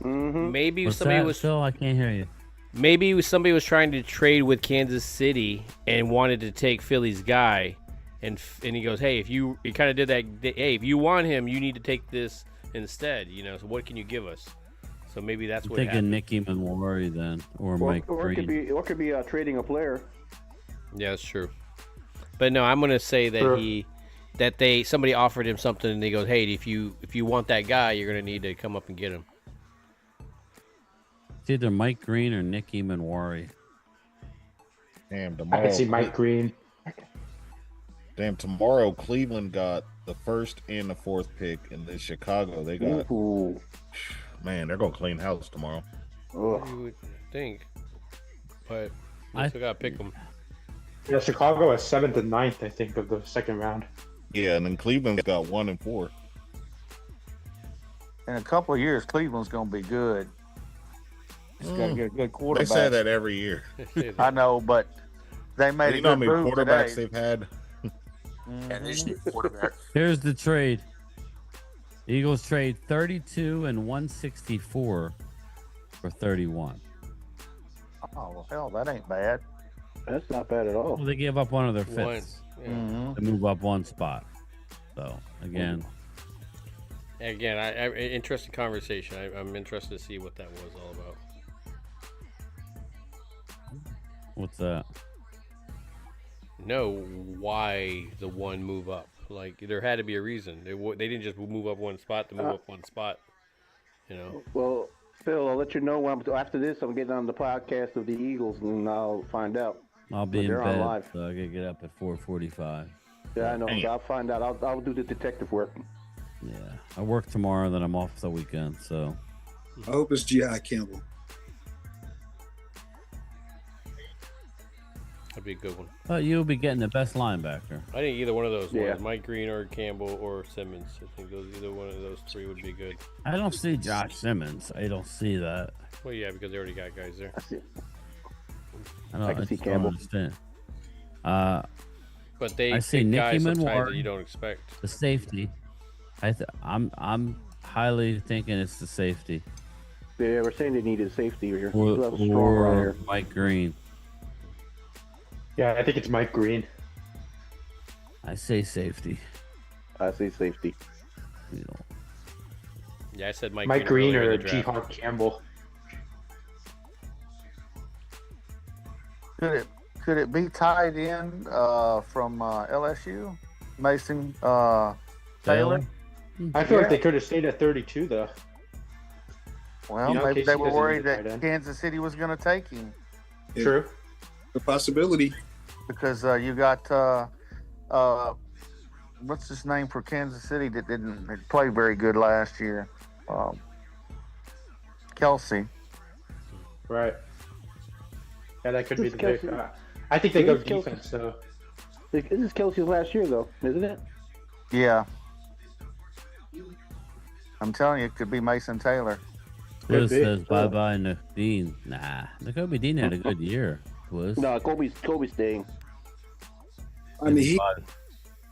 Mm-hmm. Maybe What's somebody that, was. Phil? I can't hear you. Maybe somebody was trying to trade with Kansas City and wanted to take Philly's guy, and he goes, "Hey, if you kind of did that, hey, if you want him, you need to take this instead. So what can you give us?" So maybe that's I'm what thinking happened. Nicky Memori then, or Mike Or it Green. could be trading a player. Yeah, that's true. But no, I'm gonna say that Sure. somebody offered him something, and he goes, "Hey, if you want that guy, you're gonna need to come up and get him." It's either Mike Green or Nicky Memori. Damn, I tomorrow. can see Mike Green. Damn, tomorrow Cleveland got the 1st and the 4th pick, and then Chicago they got. Ooh. Man, they're gonna clean house tomorrow. Ugh. You would think, but I- I still gotta pick them. Yeah, Chicago is 7th and 9th, I think, of the second round. Yeah, and then Cleveland's got 1 and 4. In a couple of years, Cleveland's going to be good. It's got to get a good They quarterback. say that every year. I know, but they made You a know how good many move quarterbacks today. they've had? Here's the trade. Eagles trade 32 and 164 for 31. Oh, well, hell, that ain't bad. That's not bad at all. Well, they gave up one of their One, fifths yeah. to move up one spot. So again, interesting conversation. I'm interested to see what that was all about. what's that? No, why the one move up? Like there had to be a reason. They didn't just move up one spot to move up one spot. You know. Well, Phil, I'll let you know when after this. I'm getting on the podcast of the Eagles, and I'll find out. I'll be in they're bed, on live. so I gotta get up at 4:45. Yeah, I know. So I'll find out. I'll do the detective work. Yeah, I work tomorrow, then I'm off the weekend. So I hope it's G.I. Campbell. That'd be a good one. you'll be getting the best linebacker. I think either one of those Yeah. ones, Mike Green or Campbell or Simmons. I think either one of those three would be good. I don't see Josh Simmons. I don't see that. Well, yeah, because they already got guys there. I can see just don't Campbell. understand. But they I see pick Nicky guys sometimes Manward, that you don't expect. the safety. I'm highly thinking it's the safety Yeah, we're saying they needed safety here. or, Who else is strong around here? Mike Green. Yeah, I think it's Mike Green. I say safety. I say safety. You know, Yeah, I said Mike Mike Green earlier or in the draft. Jihad Campbell. Could it be tied in from LSU? Mason Taylor? I feel like they could have stayed at 32 though. Well, You know, maybe KC they were doesn't worried need a tight that end. Kansas City was going to take him True. The possibility. because you got what's his name for Kansas City that didn't play very good last year? Kelsey. Right. Yeah, that could be This the pick. Kelsey- I think they This go Kelsey- defense though. This is Kelsey's last year, though, isn't it? Yeah. I'm telling you, it could be Mason Taylor. Quiz be. says bye bye Dean. Nah, Nakobe Dean had a good year. Quiz. No, Kobe's staying. I mean, he Bye.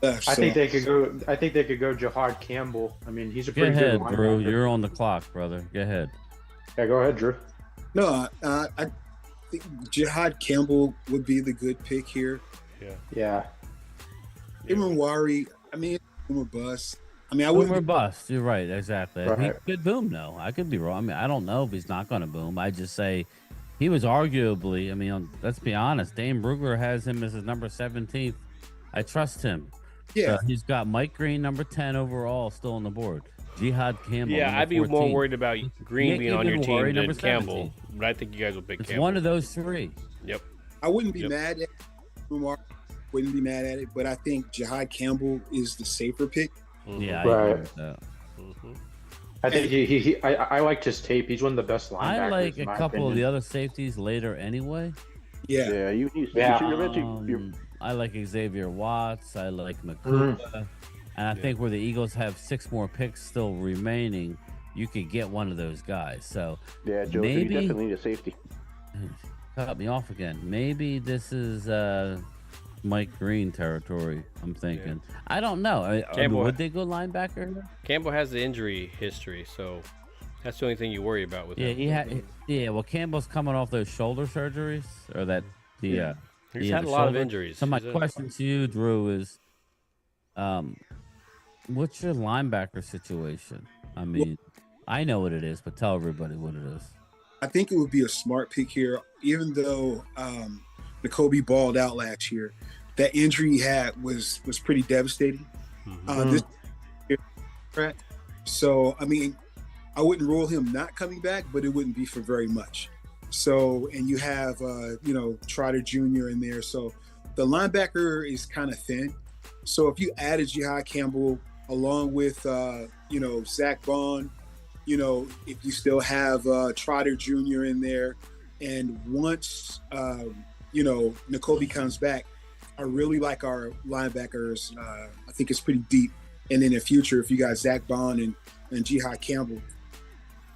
left. I So think they could go. I think they could go Jihad Campbell. I mean, he's a Go pretty ahead, good Drew. linebacker. You're on the clock, brother. Go ahead. Yeah, go ahead, Drew. no, I think Jihad Campbell would be the good pick here. Yeah. Imran, I mean, boomer bust. I mean, I Boom or wouldn't. bust. You're right. Exactly. He Right. could boom, though. I could be wrong. I mean, I don't know if he's not going to boom. I just say he was arguably, I mean, let's be honest. Dane Brugler has him as his number 17th. I trust him. Yeah, He's got Mike Green, number 10 overall, still on the board. Jihad Campbell. Yeah, number I'd be more 14. worried about Green Nick being on your even team worried, than number Campbell. 17. But I think you guys will pick It's Campbell. one of those three. Yep. I wouldn't be Yep. mad at Imran. Wouldn't be mad at it, but I think Jihad Campbell is the safer pick. Yeah, I Right. agree with that. I think I liked his tape. He's one of the best linebackers. I like a in my couple of the opinion. other safeties later anyway. Yeah, Yeah, you Yeah. should eventually. I like Xavier Watts. I like Makuba. And I think where the Eagles have 6 more picks still remaining, you could get one of those guys. So Yeah, Joe, so you maybe definitely need a safety. cut me off again. Maybe this is Mike Green territory. I'm thinking. I don't know. I mean, Campbell- would they go linebacker here? Campbell has the injury history, so that's the only thing you worry about with Yeah, him. he had. Yeah, well, Campbell's coming off those shoulder surgeries, or that the. He's the had a lot of shoulder. injuries. So my He's a- question to you, Drew, is, what's your linebacker situation? I mean, I know what it is, but tell everybody what it is. I think it would be a smart pick here, even though Nakobe balled out last year. That injury he had was pretty devastating. This year, right? So, I mean, I wouldn't rule him not coming back, but it wouldn't be for very much. So, and you have, Trotter Jr. in there. So the linebacker is kind of thin. So if you added Jihad Campbell along with, Zach Bond, if you still have Trotter Jr. in there, and once, Nakobe comes back, I really like our linebackers. I think it's pretty deep. And in the future, if you got Zach Bond and Jihad Campbell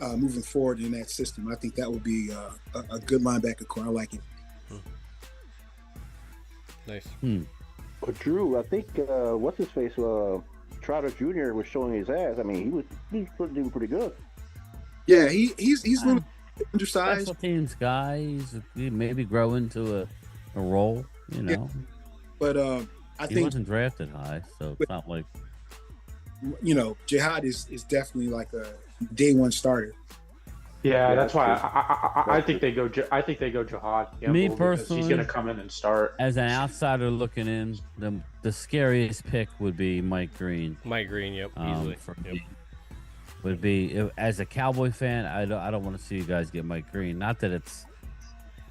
moving forward in that system, I think that would be a good linebacker core. I like it. Nice. But Drew, I think what's his face? Trotter Jr. was showing his ass. I mean, he's doing pretty good. Yeah, he's a little undersized. Special teams guys, maybe grow into a a role, you know. But I he think wasn't drafted high, so it's not like Jihad is definitely like a day one starter. Yeah, that's why true. I think they go. I think they go Jihad Campbell me because he's personally, going to come in and start. as an outsider looking in, the scariest pick would be Mike Green. Mike Green, yep, easily. For me. Would be as a Cowboy fan, I don't want to see you guys get Mike Green. Not that it's,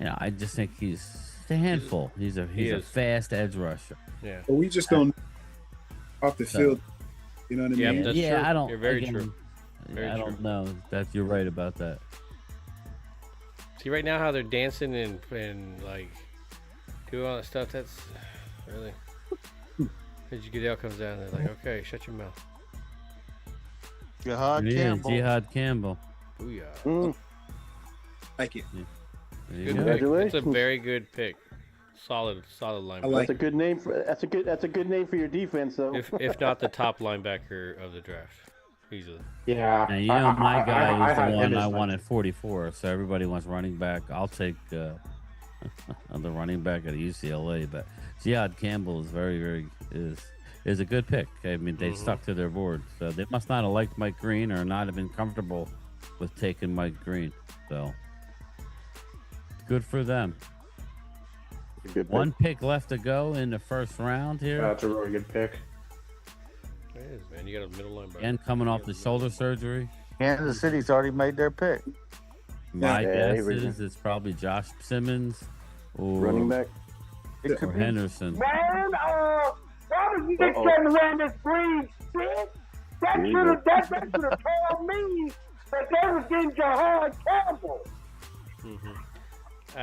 I just think he's a handful. He's a fast edge rusher. Yeah, but we just don't off the field. You know what I mean? Yep, that's true. I don't. You're very true. Very I don't know that you're right about that. See right now how they're dancing and like doing all that stuff. That's really. As Goodell comes down, they're like, "Okay, shut your mouth." Jihad Campbell. Booyah. Like it. Good pick. Congratulations. It's a very good pick. Solid linebacker. That's a good name for. That's a good name for your defense, though. If not the top linebacker of the draft, easily. Yeah. Now, my guy is had the him one as I my- want at 44. So everybody wants running back. I'll take the running back at UCLA, but Jihad Campbell is very is a good pick. I mean, they stuck to their board, so they must not have liked Mike Green or not have been comfortable with taking Mike Green. So good for them. Good One pick left to go in the first round here. That's a really good pick. It is, man. You got a middle linebacker. And coming off the shoulder surgery. Kansas City's already made their pick. My guess he is it's probably Josh Simmons or running back. It could or be. Henderson. Man, why would you get carried around this green shit? That should have told me that they was getting Jihad Campbell.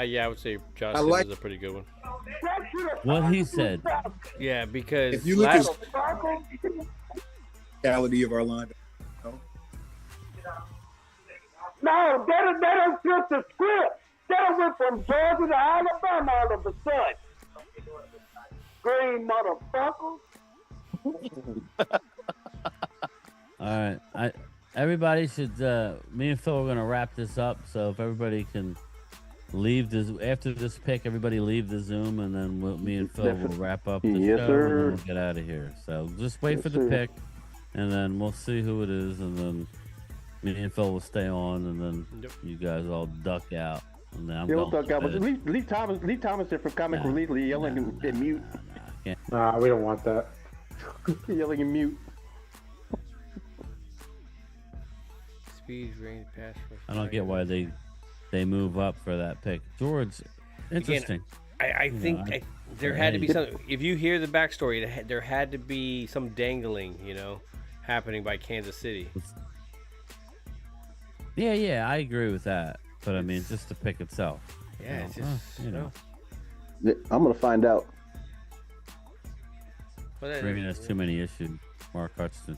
Yeah, I would say Josh I Simmons like- is a pretty good one. What he said. Yeah, because If you look at Fucking- quality of our line, No, they don't flip the script. They went from Georgia to Alabama all of a sudden. Green motherfucker. All right. Everybody should. Me and Phil are gonna wrap this up. So if everybody can leave this after this pick, everybody leave the Zoom, and then me and Phil will wrap up the Yes, show, sir. and then we'll get out of here. So just wait for the sir. pick, and then we'll see who it is, and then me and Phil will stay on, and then you guys all duck out, and then I'm We'll going duck out, but to bed. leave Thomas there for comic relief, yelling and mute, Nah, we don't want that. yelling and mute. speed, range, pass rush. I don't get why they move up for that pick. George, interesting. I think there had to be something. If you hear the backstory, there had to be some dangling, happening by Kansas City. Yeah, I agree with that. But I mean, just the pick itself. Yeah, it's just I'm gonna find out. Green has too many issues. Mark Hutchinson,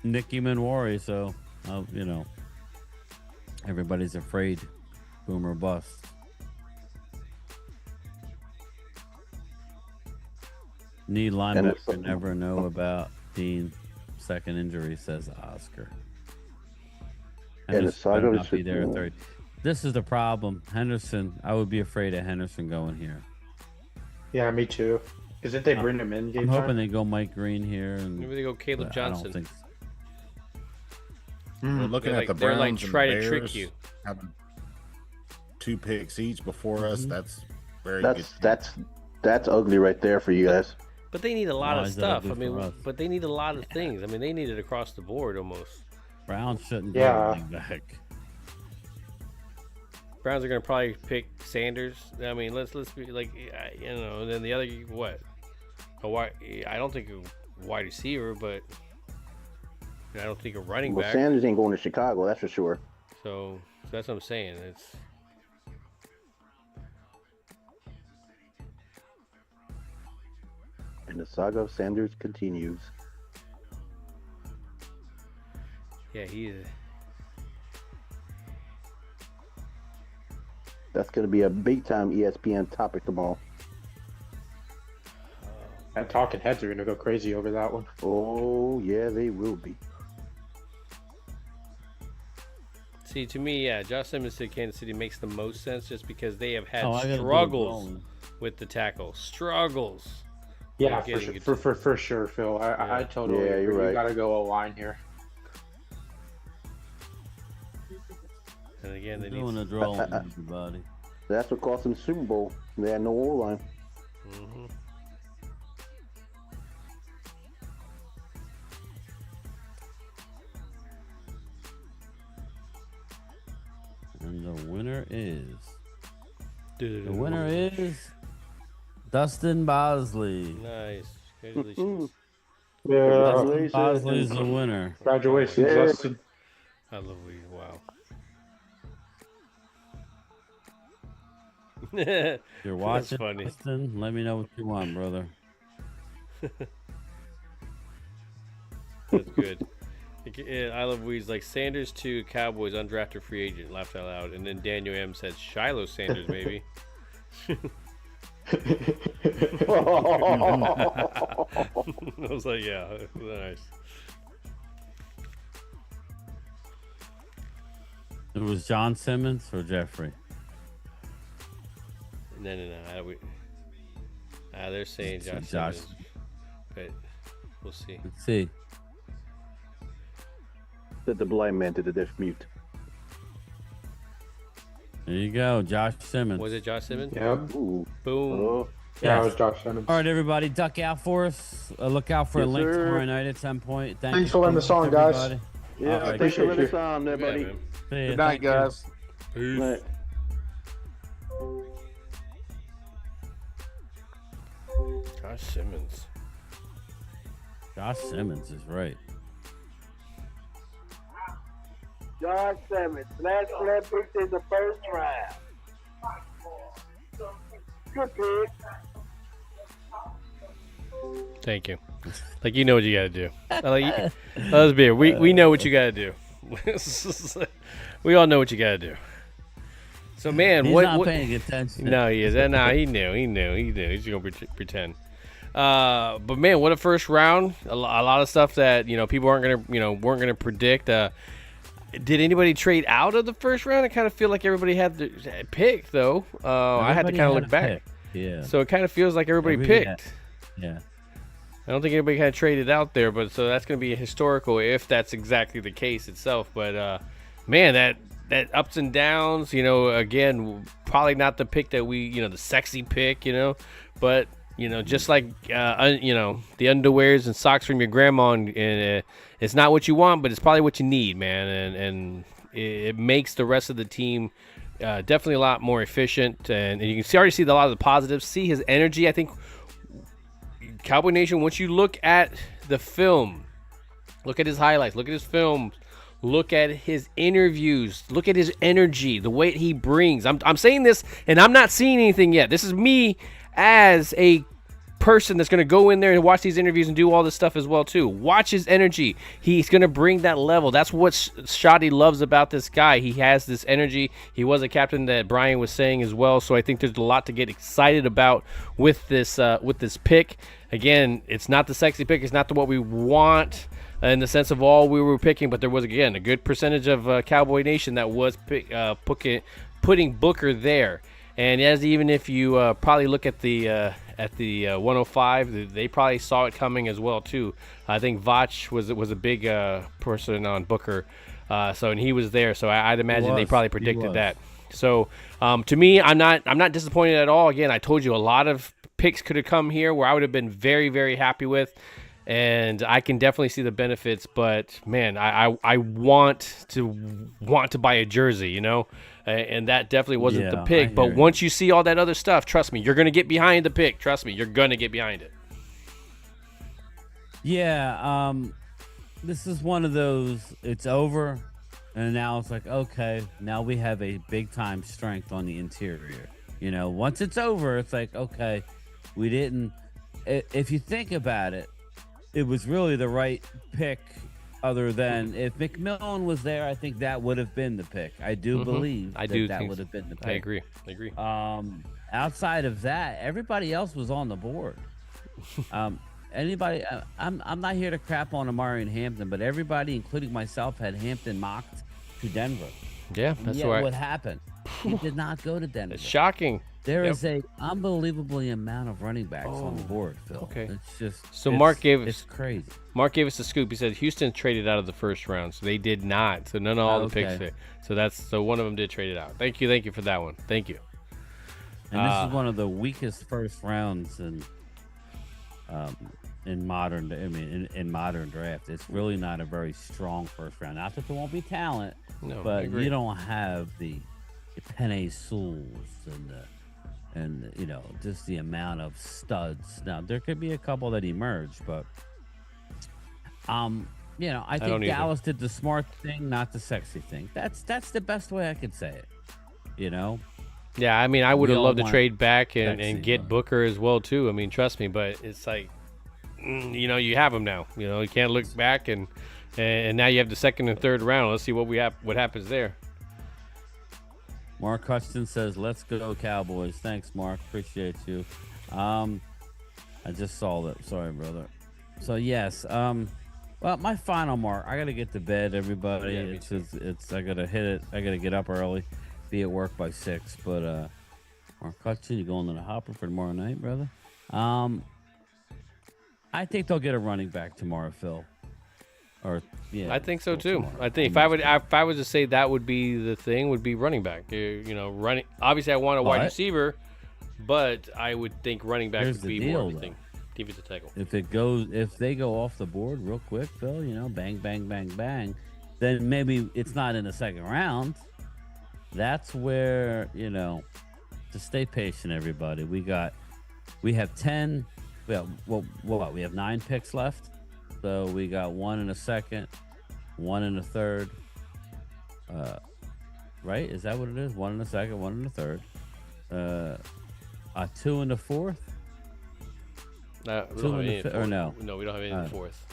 Nicky Manwari. So, everybody's afraid. Boomer bust. Need linebacker. Never know about Dean's second injury, says Oscar. Henderson better not be there at 30. This is the problem. Henderson, I would be afraid of Henderson going here. Yeah, me too. Because didn't they bring him in? I'm hoping they go Mike Green here. And maybe they go Caleb Johnson. I don't think We're looking They're at the like- they're like Browns and trying the to trick Bears you. having 2 picks each before us. That's very That's ugly right there for you guys. But they need a lot Why of is that stuff. I ugly for mean, us? but they need a lot of things. I mean, they need it across the board almost. Browns shouldn't Yeah. go running back. Browns are going to probably pick Sanders. I mean, let's be like, and then the other what? I don't think a wide receiver, but I don't think a running Well, back. Sanders ain't going to Chicago, that's for sure. So that's what I'm saying. It's And the saga of Sanders continues. he is. That's going to be a big time ESPN topic tomorrow. And talking heads are going to go crazy over that one. Oh, yeah, they will be. See, to me, yeah, Josh Simmons to Kansas City makes the most sense just because they have had I gotta do it struggles wrong. with the tackle. Struggles. Yeah, with getting it for sure, Phil. I totally Yeah, agree. you're You right. got to go O-line here. And again, they need Doing a draw on everybody. That's what cost them the Super Bowl. They had no O-line. Mm-hmm. And the winner is. Dustin Bosley. Nice. Congratulations. Yeah. Dustin Bosley's the winner. Congratulations, Yeah. Dustin. I love you. Wow. If you're watching, That's funny. Dustin, let me know what you want, brother. That's good. I love Weeds like Sanders to Cowboys undrafted free agent. Laughed out loud, and then Daniel M said Shiloh Sanders maybe. I was like, yeah, nice. It was John Simmons or Jeffrey. No. They're saying Josh Josh. Simmons, but we'll see. Let's see. Said the blind man to the deaf mute. There you go, Josh Simmons. Was it Josh Simmons? Yep. Ooh. Boom. Oh. Yeah, it was Josh Simmons. All right, everybody, duck out for us. Look out for a Yes, link sir. tomorrow night at some point. Thanks for letting us on, guys. everybody. Yeah, All right. thanks for letting Appreciate us on there, Yeah, buddy. man. See ya. Good night, Thank you. guys. Peace. Right. Josh Simmons. Josh Simmons is right. Josh Simmons, last pick in the first round. Good pick. Thank you. Like you know what you gotta do. Let's be. We know what you gotta do. We all know what you gotta do. So man, He's what? not what paying attention. No, he is. Nah, he knew. He's gonna pretend. But man, what a first round! A lot of stuff that people weren't gonna predict. Did anybody trade out of the first round? I kind of feel like everybody had the pick though. I had to Everybody kind of had look a back. pick. Yeah. So it kind of feels like everybody Everybody picked. Yeah. I don't think anybody kind of traded out there, but so that's going to be historical if that's exactly the case itself. But man, that ups and downs, again, probably not the pick that we, the sexy pick, but just like the underwears and socks from your grandma, and it's not what you want, but it's probably what you need, man, and it makes the rest of the team definitely a lot more efficient, and you can already see a lot of the positives. See his energy, I think. Cowboy Nation, once you look at the film, look at his highlights, look at his films, look at his interviews, look at his energy, the weight he brings. I'm saying this, and I'm not seeing anything yet. This is me as a person that's going to go in there and watch these interviews and do all this stuff as well too. Watch his energy. He's going to bring that level. That's what Shotty loves about this guy. He has this energy. He was a captain that Brian was saying as well. So I think there's a lot to get excited about with this pick. Again, it's not the sexy pick. It's not what we want in the sense of all we were picking, but there was, again, a good percentage of Cowboy Nation that was putting Booker there. And even if you probably look at the 105, they probably saw it coming as well too. I think Vach was a big person on Booker, and he was there. So I'd imagine they probably predicted that. So to me, I'm not disappointed at all. Again, I told you a lot of picks could have come here where I would have been very, very happy with, and I can definitely see the benefits. But man, I want to buy a jersey, and that definitely wasn't the pick. But once you see all that other stuff, trust me, you're gonna get behind the pick. Trust me, you're gonna get behind it. Yeah, this is one of those. It's over, and now it's like, okay, now we have a big time strength on the interior. Once it's over, it's like, okay, we didn't. If you think about it, it was really the right pick. Other than if McMillan was there, I think that would have been the pick. I do believe that would have been the pick. I agree. Outside of that, everybody else was on the board. Anybody? I'm not here to crap on Amari and Hampton, but everybody, including myself, had Hampton mocked to Denver. Yeah, that's yet right. what happened? He did not go to Denver. It's shocking. There is a unbelievably amount of running backs on the board, Phil. Okay. It's just It's crazy. Mark gave us the scoop. He said Houston traded out of the first round, so they did not. So none of all the picks there. So one of them did trade it out. Thank you for that one. Thank you. And this is one of the weakest first rounds in modern. I mean, in modern draft, it's really not a very strong first round. Not that there won't be talent, but you don't have the Penei Sewells and just the amount of studs. Now there could be a couple that emerge, but I think Dallas did the smart thing, not the sexy thing. That's the best way I could say it. Yeah, I mean, I would have loved to trade back sexy, and get Booker as well too. I mean, trust me, but it's like, you have him now. You can't look back and now you have the second and third round. Let's see what happens there. Mark Hutchinson says, "Let's go Cowboys." Thanks, Mark. Appreciate you. I just saw that. Sorry, brother. So yes. Well, my final mark. I gotta get to bed, everybody. Yeah, it's. I gotta hit it. I gotta get up early, be at work by 6. But Mark Hutchinson, you going to the hopper for tomorrow night, brother? I think they'll get a running back tomorrow, Phil. I think so too. Tomorrow. I think if I was to say that would be the thing, would be running back. Running. Obviously, I want a wide receiver, but I would think running back would be more of a thing. Defensive tackle. If they go off the board real quick, Phil, bang, bang, bang, bang, then maybe it's not in the second round. That's where to stay patient, everybody. We have 10. We have 9 picks left. So we got 1 in a second, 1 in a third. Right? Is that what it is? 1 in a second, 1 in a third. A 2 in the fourth. No, we don't have any in the fourth.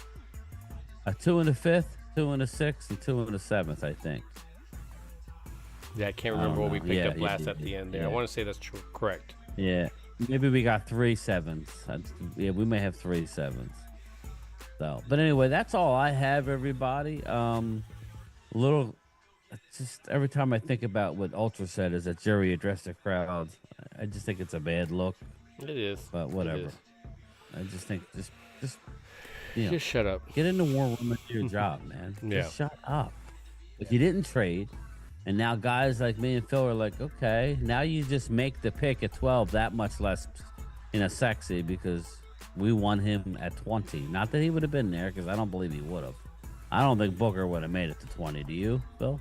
A 2 in the fifth, 2 in the sixth, and 2 in the seventh, I think. Yeah, I can't remember what we picked up last at the end there. I want to say that's correct. Yeah, maybe we got 3 sevens. We may have 3 sevens. So, but anyway, that's all I have, everybody. Just every time I think about what Ultra said is that Jerry addressed the crowd, I just think it's a bad look. It is. But whatever. I just think just shut up. Get in the war room and do your job, man. Yeah. Just shut up. If you didn't trade, and now guys like me and Phil are like, okay, now you just make the pick at 12 that much less sexy because we won him at 20. Not that he would have been there, because I don't believe he would have. I don't think Booker would have made it to 20. Do you, Phil?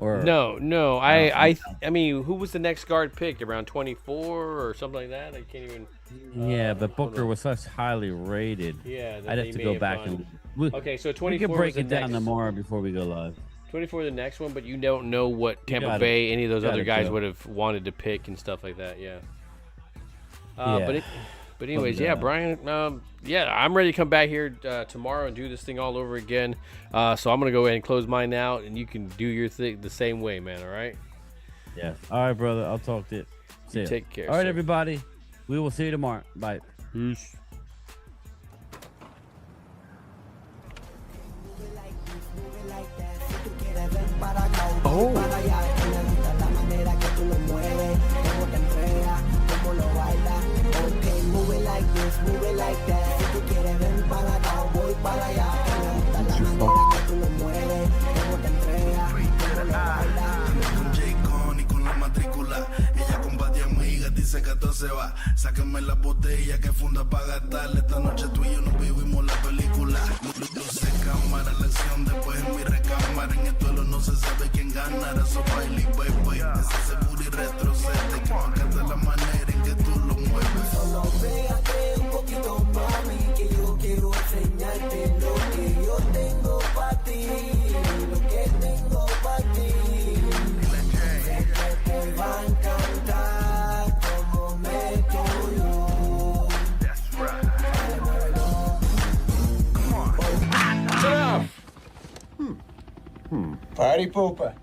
Or no. I mean, who was the next guard picked? Around 24 or something like that? I can't even. Yeah, but Booker was such highly rated. Yeah, I'd have to go back and. Okay, so 24. We can break it down tomorrow before we go live. 24 the next one, but you don't know what Tampa Bay, any of those other guys would have wanted to pick and stuff like that. Yeah. But anyways, Brian. I'm ready to come back here tomorrow and do this thing all over again. So I'm gonna go ahead and close mine out, and you can do your thing the same way, man. All right. Yeah. All right, brother. I'll talk to you. See ya. Take care. All right, everybody. We will see you tomorrow. Bye. Peace. Move it like that. Si tú quieres ven para acá, voy para allá. Me gusta la manera que tú lo mueves, cómo te entregas, cómo lo bailas. Con J-Con y con la matrícula. Ella comparte amigas, dice que todo se va. Sáquenme la botella que funda para gastarle. Esta noche tú y yo nos vivimos la película. Luce cámara, la acción después en mi recámara. En el duelo no se sabe quién ganará. So baile y baby, ese seguro y retrocede. Que me encanta la manera en que tú lo mueves. Solo pégate un poquito, mami, que yo quiero enseñarte lo que yo tengo para ti, lo que tengo para ti. Sé que te va a encantar como me yo. Dale, muévelo. Come on. Party pooper.